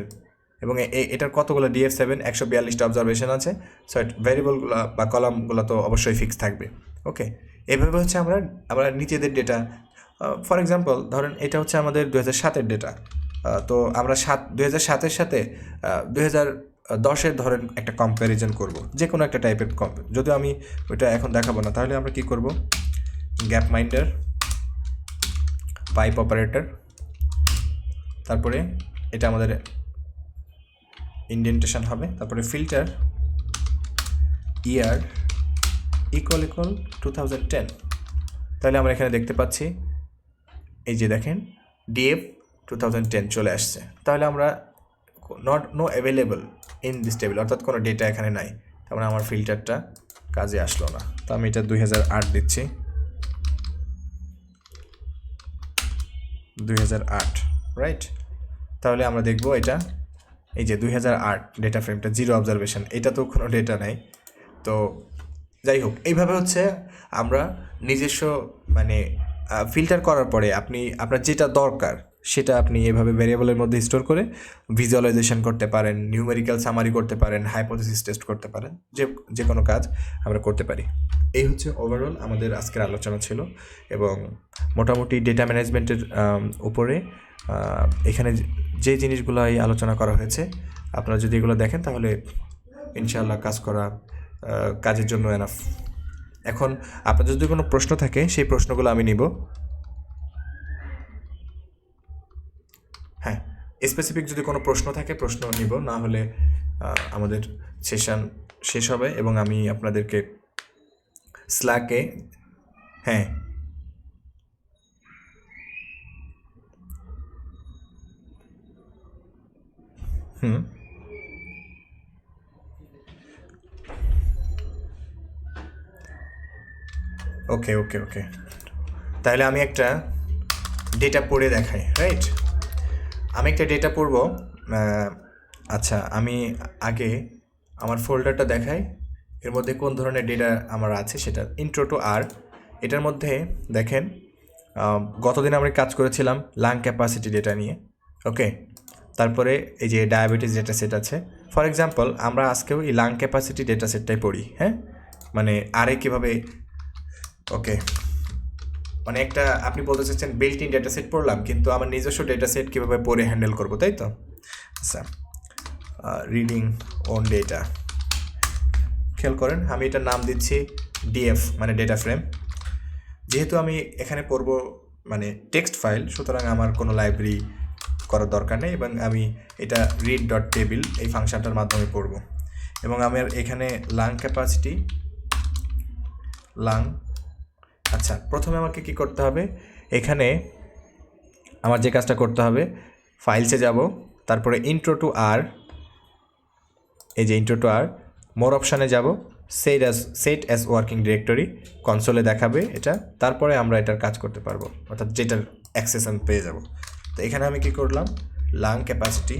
এবং এটার কতগুলো DF7 142টা অবজারভেশন আছে। সো ভ্যারিয়েবলগুলো বা কলামগুলো তো অবশ্যই ফিক্স থাকবে। ওকে, এভাবে হচ্ছে আমরা নিজেদের ডেটা, ফর এক্সাম্পল ধরেন এটা হচ্ছে আমাদের 2007-এর ডেটা। তো আমরা 2007-এর সাথে 2010-এর ধরেন একটা কম্প্যারিজন করব, যে কোনো একটা টাইপের যদিও আমি ওইটা এখন দেখাবো না। তাহলে আমরা কি করব, গ্যাপ মাইন্ডার পাইপ অপারেটর, তারপরে এটা আমাদের ইন্ডেন্টেশন হবে, তারপরে ফিল্টার ইয়ার ইকুয়াল 2010। তাহলে আমরা এখানে দেখতে পাচ্ছি এই যে দেখেন DF 2010 চলে আসছে। তাহলে আমরা no available in this table, অর্থাৎ কোনো ডেটা এখানে নাই। তারপরে আমার ফিল্টারটা কাজে আসলো না, তো আমি এটা 2008 দিচ্ছি, 2008 রাইট। তাহলে আমরা দেখব এটা এই যে 2008 ডেটা ফ্রেমটা 0 অবজারভেশন, এটা তো কোনো ডেটা নাই। তো যাই হোক, এইভাবে হচ্ছে আমরা নিজস্ব মানে ফিল্টার করার পরে আপনার যেটা দরকার সেটা আপনি এভাবে ভ্যারিয়েবলের মধ্যে স্টোর করে ভিজুয়ালাইজেশন করতে পারেন, নিউমেরিক্যাল সামারি করতে পারেন, হাইপোথিসিস টেস্ট করতে পারেন, যে কোনো কাজ আমরা করতে পারি। এই হচ্ছে ওভারঅল আমাদের আজকের আলোচনা ছিল, এবং মোটামুটি ডেটা ম্যানেজমেন্টের উপরে এখানে যে জিনিসগুলো আলোচনা করা হয়েছে আপনারা যদি এগুলো দেখেন তাহলে ইনশাআল্লাহ কাজের জন্য এনাফ। এখন আপনাদের যদি কোনো প্রশ্ন থাকে সেই প্রশ্নগুলো আমি নিব। হ্যাঁ, স্পেসিফিক যদি কোনো প্রশ্ন থাকে প্রশ্ন নিব, না হলে আমাদের সেশন শেষ হবে এবং আমি আপনাদেরকে স্ল্যাকে হ্যাঁ ওকে ওকে ওকে তাহলে আমি একটা ডেটা পড়ে দেখাই, রাইট? আমি একটা ডেটা পড়ব। আচ্ছা, আমি আগে আমার ফোল্ডারটা দেখাই, এর মধ্যে কোন ধরনের ডেটা আমার আছে সেটা। ইন্ট্রো টু আর, এটার মধ্যে দেখেন গতদিন আমরা কাজ করেছিলাম লাং ক্যাপাসিটি ডেটা নিয়ে। ওকে, তারপরে এই যে ডায়াবেটিস ডেটা সেট আছে। ফর এক্সাম্পল আমরা আজকেও এই লাং ক্যাপাসিটি ডেটা সেটটাই পড়ি। হ্যাঁ, মানে আরে কীভাবে, ওকে মানে একটা আপনি বলতে চাচ্ছেন বিল্ট ইন ডেটা সেট পড়লাম, কিন্তু আমার নিজস্ব ডেটা সেট কীভাবে পড়ে হ্যান্ডেল করবো, তাই তো? আচ্ছা, রিডিং অন ডেটা, খেয়াল করেন আমি এটার নাম দিচ্ছি DF মানে ডেটা ফ্রেম। যেহেতু আমি এখানে পড়ব মানে টেক্সট ফাইল, সুতরাং আমার কোনো লাইব্রেরি করার দরকার নেই, এবং আমি এটা read.table এই ফাংশনটার মাধ্যমে পড়ব। এবং আমার এখানে লাং আচ্ছা, প্রথমে আমাকে কি করতে হবে, এখানে আমার যে কাজটা করতে হবে, ফাইলসে যাব, তারপরে ইন্ট্রো টু আর, এই যে ইন্ট্রো টু আর, মোর অপশানে যাব, সেট অ্যাজ ওয়ার্কিং ডিরেক্টরি, কনসোলে দেখাবে এটা, তারপরে আমরা এটার কাজ করতে পারবো, অর্থাৎ যেটার অ্যাক্সেস আমি পেয়ে যাব। তো এখানে আমি কি করলাম, লাং ক্যাপাসিটি,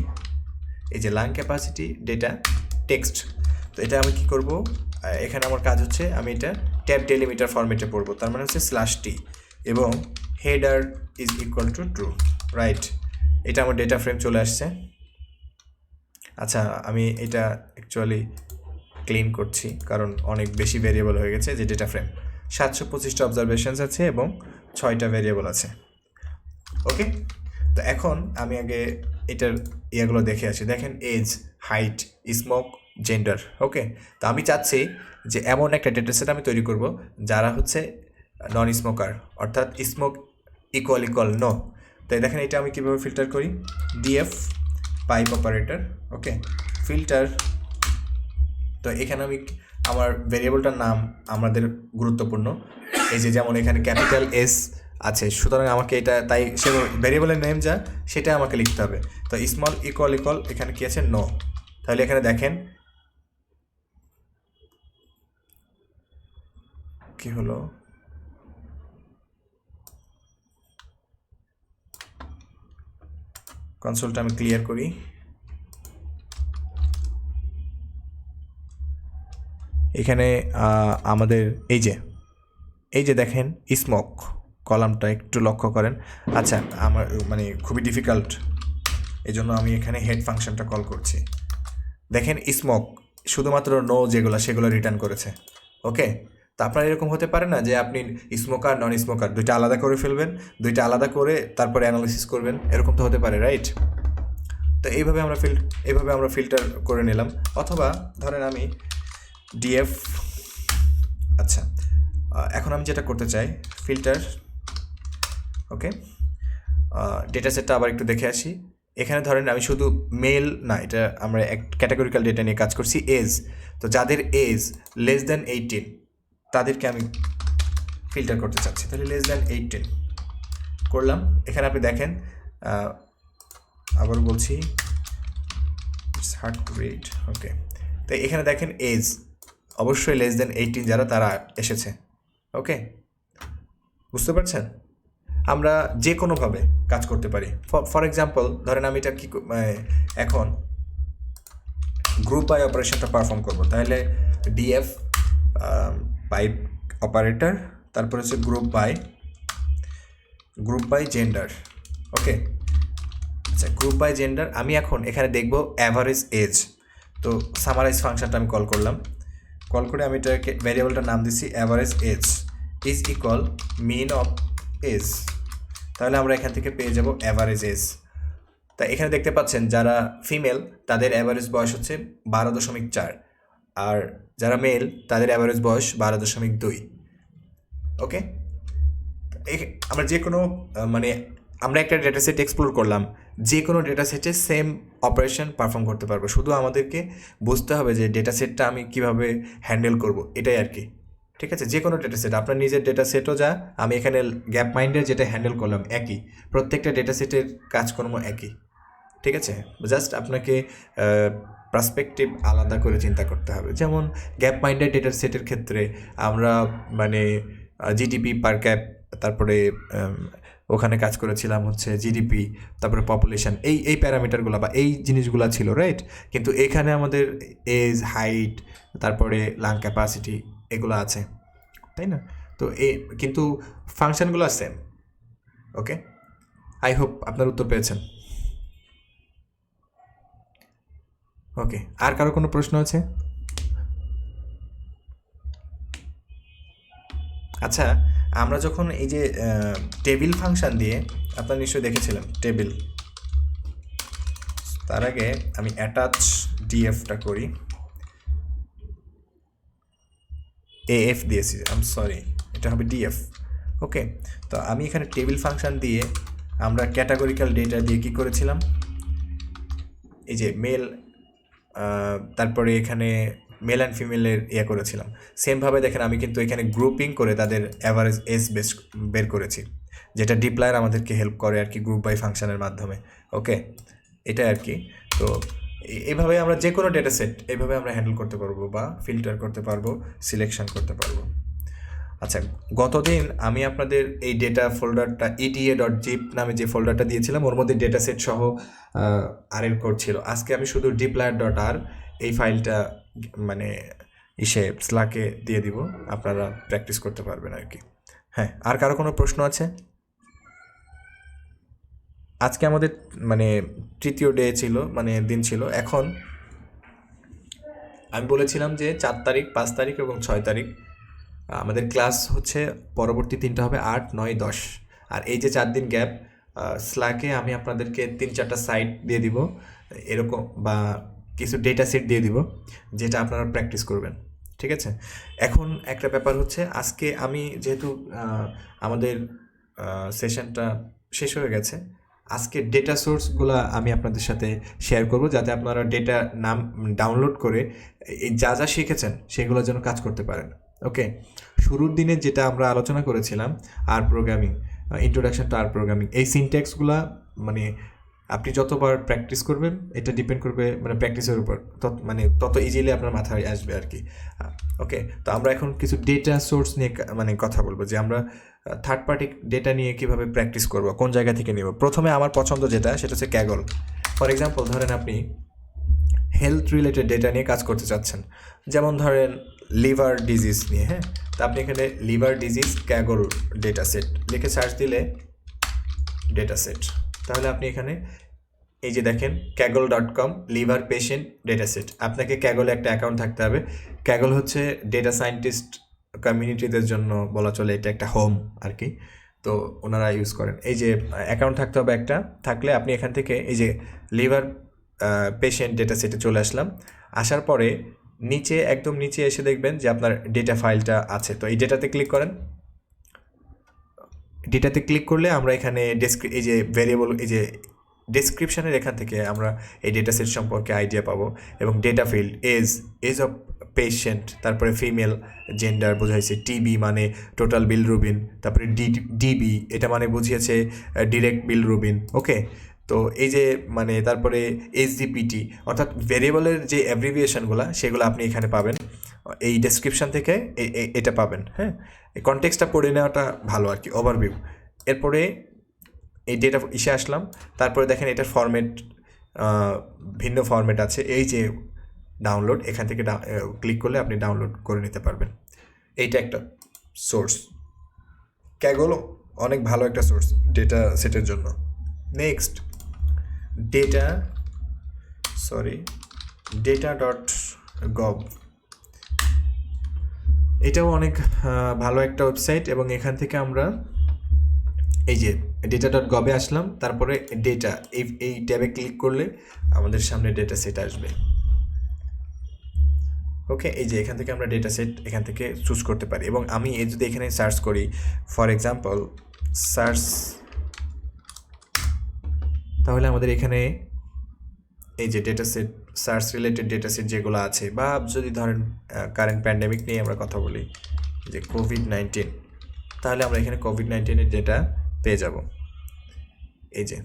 এই যে লাং ক্যাপাসিটি ডেটা টেক্সট, তো এটা আমি কি করব, এখানে আমার কাজ হচ্ছে আমি এটা ট্যাব ডেলিমিটার ফরম্যাটে পড়বো, তার মানে হচ্ছে /t এবং header is equal to true, right. এটা আমার ডেটা ফ্রেম চলে আসছে। আচ্ছা, আমি এটা অ্যাকচুয়ালি ক্লিন করছি কারণ অনেক বেশি ভেরিয়েবল হয়ে গেছে। যে ডেটা ফ্রেম 725টা অবজারভেশনস আছে এবং 6টা ভেরিয়েবল আছে। ওকে, তো এখন আমি আগে এটার ইয়েগুলো দেখে আসি। দেখেন এজ, হাইট, স্মোক, জেন্ডার। ওকে, তো আমি চাচ্ছি যে এমন একটা ডেটা সেট আমি তৈরি করব যারা হচ্ছে নন স্মোকার, অর্থাৎ স্মোক ইকুয়াল নো। তাই দেখেন এটা আমি কীভাবে ফিল্টার করি, ডিএফ পাইপ অপারেটর। ওকে, ফিল্টার, তো এখানে আমি আমার ভেরিয়েবলটার নাম আমাদের গুরুত্বপূর্ণ, এই যে যেমন এখানে ক্যাপিটাল এস আছে, সুতরাং আমাকে এটা তাই সে ভেরিয়েবলের নেম যা সেটা আমাকে লিখতে হবে। তো স্মল ইকুয়াল এখানে কি আছে, নো। তাহলে এখানে দেখেন কি হলো, কনসোলটা আমি ক্লিয়ার করি। এখানে আমাদের এই যে দেখেন স্মোক কলামটা একটু লক্ষ্য করেন। আচ্ছা, আমার মানে খুবই ডিফিকাল্ট, এই জন্য আমি এখানে হেড ফাংশনটা কল করছি। দেখেন স্মোক শুধুমাত্র নো যেগুলো সেগুলো রিটার্ন করেছে। ওকে, তো আপনার এরকম হতে পারে না যে আপনি স্মোকার নন স্মোকার দুইটা আলাদা করে ফেলবেন, দুইটা আলাদা করে তারপরে অ্যানালিসিস করবেন, এরকম তো হতে পারে, রাইট। তো এইভাবে আমরা ফিল্টার করে নিলাম। অথবা ধরেন আমি ডিএফ, আচ্ছা এখন আমি যেটা করতে চাই ফিল্টার, ওকে, ডেটা সেটটা আবার একটু দেখে আসি। এখানে ধরেন আমি শুধু মেল না, এটা আমরা এক ক্যাটাগরিক্যাল ডেটা নিয়ে কাজ করছি, এজ। তো যাদের এজ <18 তাদেরকে আমি ফিল্টার করতে চাচ্ছি, তাহলে <18 করলাম। এখানে আপনি দেখেন, আবার বলছি ইটস হার্ড টু রিড। ওকে, তো এখানে দেখেন এজ অবশ্যই <18 যারা তারা এসেছে। ওকে, বুঝতে পারছেন? আমরা যে কোনোভাবে কাজ করতে পারি। ফর এক্সাম্পল ধরেন আমি এটা কি এখন গ্রুপ বাই অপারেশনটা পারফর্ম করব, তাহলে ডিএফ পাইপ অপারেটর, তারপর হচ্ছে গ্রুপ বাই জেন্ডার। ওকে, আচ্ছা, গ্রুপ বাই জেন্ডার আমি এখন এখানে দেখব অ্যাভারেজ এজ। তো সামারাইজ ফাংশনটা আমি কল করলাম, কল করে আমি এটাকে ভ্যারিয়েবলটার নাম দিচ্ছি average age is equal mean of age. তাহলে আমরা এখান থেকে পেয়ে যাব অ্যাভারেজ এজ। তা এখানে দেখতে পাচ্ছেন যারা ফিমেল তাদের অ্যাভারেজ বয়স হচ্ছে 12.4, আর যারা মেল তাদের অ্যাভারেজ বয়স 12.2। ওকে, আমরা যে কোনো মানে আমরা একটা ডেটা সেট এক্সপ্লোর করলাম, যে কোনো ডেটা সেটে সেম অপারেশন পারফর্ম করতে পারবো, শুধু আমাদেরকে বুঝতে হবে যে ডেটা সেটটা আমি কীভাবে হ্যান্ডেল করব, এটাই আর কি। ঠিক আছে, যে কোনো ডেটা সেট, আপনার নিজের ডেটা সেটও যা, আমি এখানে গ্যাপ মাইন্ডের যেটা হ্যান্ডেল করলাম একই, প্রত্যেকটা ডেটা সেটের কাজকর্ম একই। ঠিক আছে, জাস্ট আপনাকে পার্সপেক্টিভ আলাদা করে চিন্তা করতে হবে। যেমন গ্যাপ মাইন্ডের ডেটা সেটের ক্ষেত্রে আমরা মানে জিডিপি পার ক্যাপ, তারপরে ওখানে কাজ করেছিলাম হচ্ছে জিডিপি, তারপরে পপুলেশন, এই প্যারামিটারগুলো বা এই জিনিসগুলো ছিল, রাইট। কিন্তু এখানে আমাদের এজ, হাইট, তারপরে লাং ক্যাপাসিটি এগুলো আছে, তাই না? তো কিন্তু ফাংশনগুলো সেম। ওকে, আই হোপ আপনার উত্তর পেয়েছেন। ওকে, আর কারো কোনো প্রশ্ন আছে? আচ্ছা, আমরা যখন এই যে টেবিল ফাংশন দিয়ে, আপনারা নিশ্চয়ই দেখেছিলেন টেবিল, তার আগে আমি অ্যাটাচ ডিএফটা করি, এএফ দিয়েছি, আই এম সরি, এটা হবে ডিএফ। ওকে, তো আমি এখানে টেবিল ফাংশন দিয়ে আমরা ক্যাটাগরিক্যাল ডেটা দিয়ে কী করেছিলাম, এই যে মেল, তারপরে এখানে মেল অ্যান্ড ফিমেলের করেছিলাম। সেমভাবে দেখেন আমি কিন্তু এখানে গ্রুপিং করে তাদের অ্যাভারেজ এজ বের করেছি, যেটা ডিপ্লয়ার আমাদেরকে হেল্প করে আর কি গ্রুপ বাই ফাংশনের মাধ্যমে। ওকে, এটাই আর কি। তো এইভাবে আমরা যে কোনো ডেটা সেট এইভাবে আমরা হ্যান্ডেল করতে পারবো বা ফিল্টার করতে পারবো, সিলেকশন করতে পারবো। আচ্ছা, গতদিন আমি আপনাদের এই ডেটা ফোল্ডারটা eta.zip নামে যে ফোল্ডারটা দিয়েছিলাম ওর মধ্যে ডেটা সেট সহ আর কোড ছিল। আজকে আমি শুধু dplyr.r এই ফাইলটা মানে স্ল্যাকে দিয়ে দিব, আপনারা প্র্যাকটিস করতে পারবেন আর কি। হ্যাঁ, আর কারো কোনো প্রশ্ন আছে? আজকে আমাদের মানে তৃতীয় ডে ছিল, মানে দিন ছিল। এখন আমি বলেছিলাম যে 4 তারিখ, 5 তারিখ এবং 6 তারিখ আমাদের ক্লাস হচ্ছে, পরবর্তী দিনটা হবে 8, 9, 10। আর এই যে 4 দিন গ্যাপ, স্ল্যাকে আমি আপনাদেরকে 3-4টা সাইট দিয়ে দিব এরকম, বা কিছু ডেটা সেট দিয়ে দিব যেটা আপনারা প্র্যাকটিস করবেন, ঠিক আছে? এখন একটা ব্যাপার হচ্ছে, আজকে আমি যেহেতু আমাদের সেশনটা শেষ হয়ে গেছে, আজকে ডেটা সোর্সগুলো আমি আপনাদের সাথে শেয়ার করব, যাতে আপনারা ডেটা নাম ডাউনলোড করে এই যা যা শিখেছেন সেগুলো যেন কাজ করতে পারেন। ওকে, শুরুর দিনে যেটা আমরা আলোচনা করেছিলাম R programming, introduction to R programming, এই সিনট্যাক্সগুলা মানে আপনি যতবার প্র্যাকটিস করবেন এটা ডিপেন্ড করবে মানে প্র্যাকটিসের উপর, তত ইজিলি আপনার মাথায় আসবে আর কি। ওকে, তো আমরা এখন কিছু ডেটা সোর্স নিয়ে মানে কথা বলবো, যে আমরা থার্ড পার্টি ডেটা নিয়ে কীভাবে প্র্যাকটিস করবো, কোন জায়গা থেকে নেব। প্রথমে আমার পছন্দ যেটা, সেটা হচ্ছে ক্যাগল। ফর এক্সাম্পল, ধরেন আপনি হেলথ রিলেটেড ডেটা নিয়ে কাজ করতে চাচ্ছেন, যেমন ধরেন লিভার ডিজিজ নিয়ে। হ্যাঁ, তো আপনি এখানে liver disease Kaggle data set লিখে সার্চ দিলে ডেটা সেট, তাহলে আপনি এখানে এই যে দেখেন kaggle.com liver patient data set. আপনাকে ক্যাগলে একটা অ্যাকাউন্ট থাকতে হবে। ক্যাগল হচ্ছে ডেটা সায়েন্টিস্ট কমিউনিটিদের জন্য বলা চলে, এটা একটা হোম আর কি, তো ওনারা ইউজ করেন। এই যে অ্যাকাউন্ট থাকতে হবে একটা, থাকলে আপনি এখান থেকে এই যে লিভার পেশেন্ট ডেটা সেটে চলে আসলাম। আসার পরে নিচে, একদম নিচে এসে দেখবেন যে আপনার ডেটা ফাইলটা আছে, তো এই ডেটাতে ক্লিক করেন। ডেটাতে ক্লিক করলে আমরা এখানে এই যে ভেরিয়েবল, এই যে ডেসক্রিপশানের এখান থেকে আমরা এই ডেটা সেট সম্পর্কে আইডিয়া পাবো, এবং data field age of patient, তারপরে ফিমেল, জেন্ডার বোঝাইছে, টিবি মানে টোটাল বিলরুবিন, তারপরে ডিবি এটা মানে বুঝিয়েছে ডিরেক্ট বিলরুবিন। ওকে, তো এই যে মানে তারপরে এসডিপিটি, অর্থাৎ ভেরিয়েবলের যে অ্যাব্রিভিয়েশনগুলো সেগুলো আপনি এখানে পাবেন, এই ডেসক্রিপশান থেকে এটা পাবেন। হ্যাঁ, এই কনটেক্সটটা পড়ে নেওয়াটা ভালো আর কি, ওভারভিউ। এরপরে এই ডেটা আসলাম, তারপরে দেখেন এটার ফরম্যাট, ভিন্ন ফরম্যাট আছে। এই যে ডাউনলোড, এখান থেকে ক্লিক করলে আপনি ডাউনলোড করে নিতে পারবেন। এইটা একটা সোর্স, ক্যাগলও অনেক ভালো একটা সোর্স ডেটা সেটের জন্য। নেক্সট data.gov, এটাও অনেক ভালো একটা ওয়েবসাইট, এবং এখান থেকে আমরা এই যে data.gov-এ আসলাম, তারপরে ডেটা এই ট্যাবে ক্লিক করলে আমাদের সামনে ডেটা সেট আসবে। ওকে, এই যে এখান থেকে আমরা ডেটা সেট এখান থেকে চুজ করতে পারি, এবং আমি যদি এখানে সার্চ করি, ফর এক্সাম্পল সার্চ, তাহলে আমাদের এখানে এই যে data set, search related data set যেগুলো আছে, বা যদি ধরেন কারেন্ট প্যান্ডেমিক নিয়ে আমরা কথা বলি, যে কোভিড-19, তাহলে আমরা এখানে কোভিড-19-এর ডেটা পেয়ে যাব। এই যে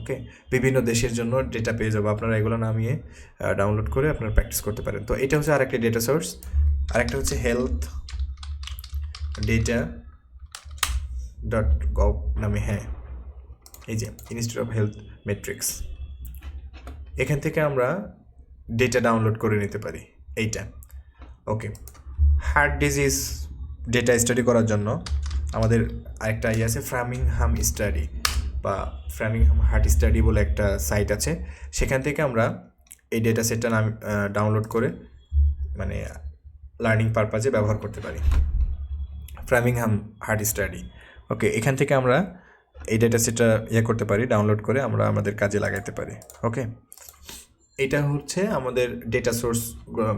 ওকে, বিভিন্ন দেশের জন্য ডেটা পেয়ে যাবো, আপনারা এগুলো নামিয়ে ডাউনলোড করে আপনারা প্র্যাকটিস করতে পারেন। তো এটা হচ্ছে আরেকটা ডেটা সোর্স। আরেকটা হচ্ছে হেলথ data.gov নামে, হ্যাঁ, এই যে ইনস্টিটিউট অফ হেলথ মেট্রিক্স, এখান থেকে আমরা ডেটা ডাউনলোড করে নিতে পারি এইটা। ওকে, হার্ট ডিজিজ ডেটা স্টাডি করার জন্য আমাদের আরেকটা আছে ফ্রামিংহাম স্টাডি, বা ফ্রামিংহাম হার্ট স্টাডি বলে একটা সাইট আছে, সেখান থেকে আমরা এই ডেটা সেটটা ডাউনলোড করে মানে লার্নিং পারপাজে ব্যবহার করতে পারি। ফ্রামিংহাম হার্ট স্টাডি, ওকে, এখান থেকে আমরা এই ডেটা সেটটা করতে পারি, ডাউনলোড করে আমরা আমাদের কাজে লাগাতে পারি। ওকে, এটা হচ্ছে আমাদের ডেটা সোর্স,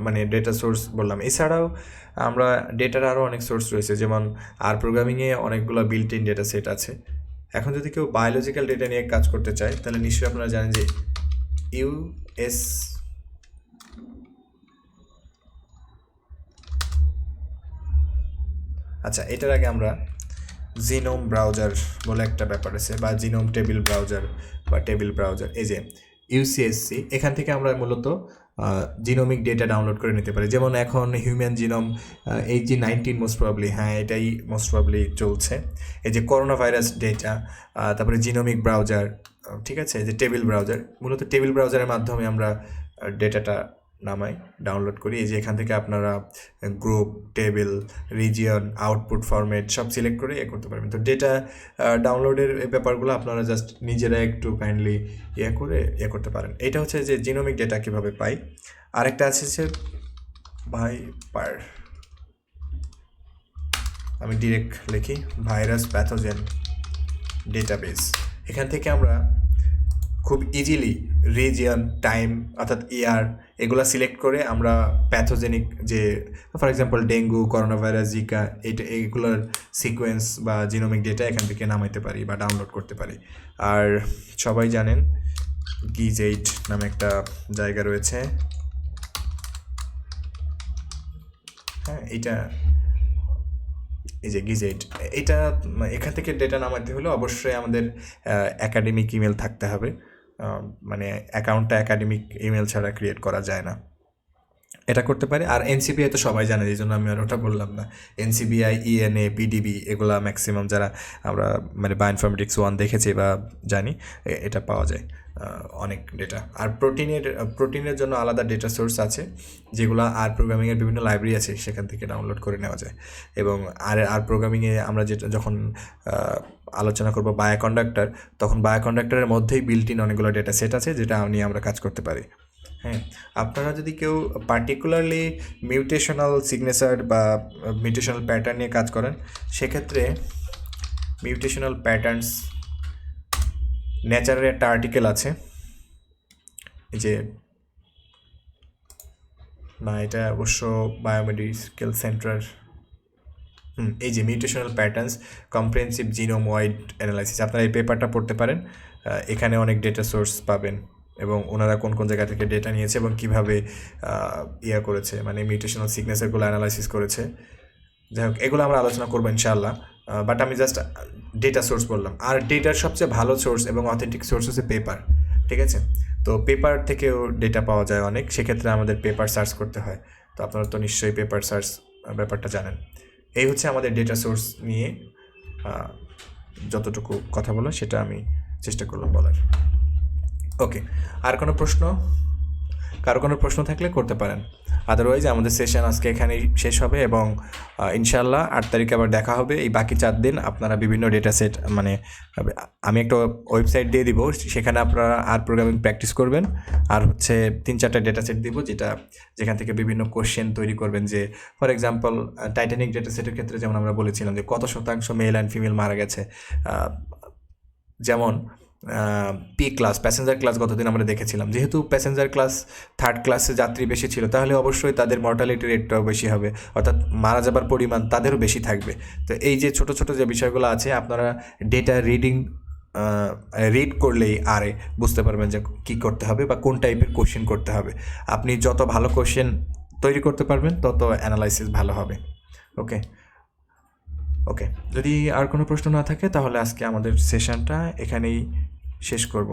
মানে ডেটা সোর্স বললাম। এছাড়াও আমরা ডেটার আরও অনেক সোর্স রয়েছে, যেমন আর প্রোগ্রামিংয়ে অনেকগুলো বিল্ট ইন ডেটা সেট আছে। এখন যদি কেউ বায়োলজিক্যাল ডেটা নিয়ে কাজ করতে চায়, তাহলে নিশ্চয়ই আপনারা জানেন যে আচ্ছা, এটার আগে আমরা জিনোম ব্রাউজার বলে একটা ব্যাপার আছে, বা জিনোম টেবিল ব্রাউজার বা টেবিল ব্রাউজার, এই যে ইউসিএসসি, এখান থেকে আমরা মূলত জিনোমিক ডেটা ডাউনলোড করে নিতে পারি। যেমন এখন হিউম্যান জিনোম 18-19 মোস্ট প্রবাবলি, হ্যাঁ এটাই মোস্ট প্রবাবলি চলছে। এই যে করোনা ভাইরাস ডেটা, তারপরে জিনোমিক ব্রাউজার, ঠিক আছে, এই যে টেবিল ব্রাউজার, মূলত টেবিল ব্রাউজারের মাধ্যমে আমরা ডেটাটা নামাই, ডাউনলোড করি। এই যে এখান থেকে আপনারা group, table, region, output format সব সিলেক্ট করে করতে পারবেন। তো ডেটা ডাউনলোডের এই ব্যাপারগুলো আপনারা জাস্ট নিজেরা একটু কাইন্ডলি করে করতে পারেন। এটা হচ্ছে যে জিনোমিক ডেটা কীভাবে পাই। আরেকটা আছে যে ভাইপার, আমি ডিরেক্ট লিখি ভাইরাস প্যাথোজেন ডেটাবেস। এখান থেকে আমরা খুব ইজিলি রিজিয়ন, টাইম অর্থাৎ ইয়ার এগুলো সিলেক্ট করে আমরা প্যাথোজেনিক যে for example dengue, corona virus, Zika, এইগুলোর সিকোয়েন্স বা জিনোমিক ডেটা এখান থেকে নামাইতে পারি বা ডাউনলোড করতে পারি। আর সবাই জানেন গিজেইট নামে একটা জায়গা রয়েছে, হ্যাঁ এইটা, এই যে গিজেইট, এটা এখান থেকে ডেটা নামাতে হলে অবশ্যই আমাদের একাডেমিক ইমেল থাকতে হবে। মানে অ্যাকাউন্টটা একাডেমিক ইমেল ছাড়া ক্রিয়েট করা যায় না, এটা করতে পারে। আর এনসিবিআই তো সবাই জানে, এই জন্য আমি আর ওটা বললাম না। এনসিবিআই, ইএনএ, পিডিবি এগুলা ম্যাক্সিমাম যারা আমরা মানে বায়োইনফরমেটিক্স 1 দেখেছি বা জানি, এটা পাওয়া যায় অনেক ডেটা। আর প্রোটিনের জন্য আলাদা ডেটা সোর্স আছে, যেগুলো আর প্রোগ্রামিংয়ের বিভিন্ন লাইব্রেরি আছে সেখান থেকে ডাউনলোড করে নেওয়া যায়। এবং আর প্রোগ্রামিংয়ে আমরা যখন আলোচনা করব বায়োকন্ডাক্টর, তখন বায়োকন্ডাক্টরের মধ্যেই বিল্ট ইন অনেকগুলো ডেটা সেট আছে যেটা নিয়ে আমরা কাজ করতে পারি। হ্যাঁ, আপনারা যদি কেউ পার্টিকুলারলি মিউটেশনাল সিগনেচার বা মিউটেশনাল প্যাটার্ন নিয়ে কাজ করেন, সেক্ষেত্রে মিউটেশনাল প্যাটার্নস নেচারের একটা আর্টিকেল আছে, এই যে না এটা অবশ্য বায়োমেডিকেল সেন্টার, এই যে mutational patterns comprehensive genome wide analysis, আপনারা এই পেপারটা পড়তে পারেন। এখানে অনেক ডেটা সোর্স পাবেন এবং ওনারা কোন কোন জায়গা থেকে ডেটা নিয়েছে এবং কীভাবে করেছে, মানে মিউটেশনাল সিগনেচারগুলো অ্যানালাইসিস করেছে। যাই হোক, এগুলো আমরা আলোচনা করবো ইনশাআল্লাহ, বাট আমি জাস্ট ডেটা সোর্স বললাম। আর ডেটার সবচেয়ে ভালো সোর্স এবং অথেন্টিক সোর্স হচ্ছে পেপার, ঠিক আছে। তো পেপার থেকেও ডেটা পাওয়া যায় অনেক, সেক্ষেত্রে আমাদের পেপার সার্চ করতে হয়। তো আপনারা তো নিশ্চয়ই পেপার সার্চ ব্যাপারটা জানেন। এই হচ্ছে আমাদের ডেটা সোর্স নিয়ে যতটুকু কথা বলো সেটা আমি চেষ্টা করলাম বলার। ওকে, আর কোনো প্রশ্ন? কারো কোনো প্রশ্ন থাকলে করতে পারেন, আদারওয়াইজ আমাদের সেশন আজকে এখানেই শেষ হবে এবং ইনশাআল্লাহ 8 তারিখে আবার দেখা হবে। এই বাকি 4 দিন আপনারা বিভিন্ন ডেটা সেট, মানে আমি একটা ওয়েবসাইট দিয়ে দিব, সেখানে আপনারা আর প্রোগ্রামিং প্র্যাকটিস করবেন। আর হচ্ছে 3-4টা ডেটা সেট দিব যেখান থেকে বিভিন্ন কোশ্চেন তৈরি করবেন। যে ফর এক্সাম্পল টাইটানিক ডেটা সেটের ক্ষেত্রে যেমন আমরা বলেছিলাম যে কত শতাংশ মেল অ্যান্ড ফিমেল মারা গেছে, যেমন পি ক্লাস, প্যাসেঞ্জার ক্লাস গতদিন আমরা দেখেছিলাম, যেহেতু প্যাসেঞ্জার ক্লাস 3rd ক্লাসে যাত্রী বেশি ছিল, তাহলে অবশ্যই তাদের মর্টালিটি রেটটাও বেশি হবে, অর্থাৎ মারা যাবার পরিমাণ তাদেরও বেশি থাকবে। তো এই যে ছোট ছোট যে বিষয়গুলো আছে, আপনারা ডেটা রিড করলেই বুঝতে পারবেন যে কী করতে হবে বা কোন টাইপের কোশ্চেন করতে হবে। আপনি যত ভালো কোশ্চেন তৈরি করতে পারবেন তত অ্যানালাইসিস ভালো হবে। ওকে, যদি আর কোনো প্রশ্ন না থাকে তাহলে আজকে আমাদের সেশনটা এখানেই শেষ করব।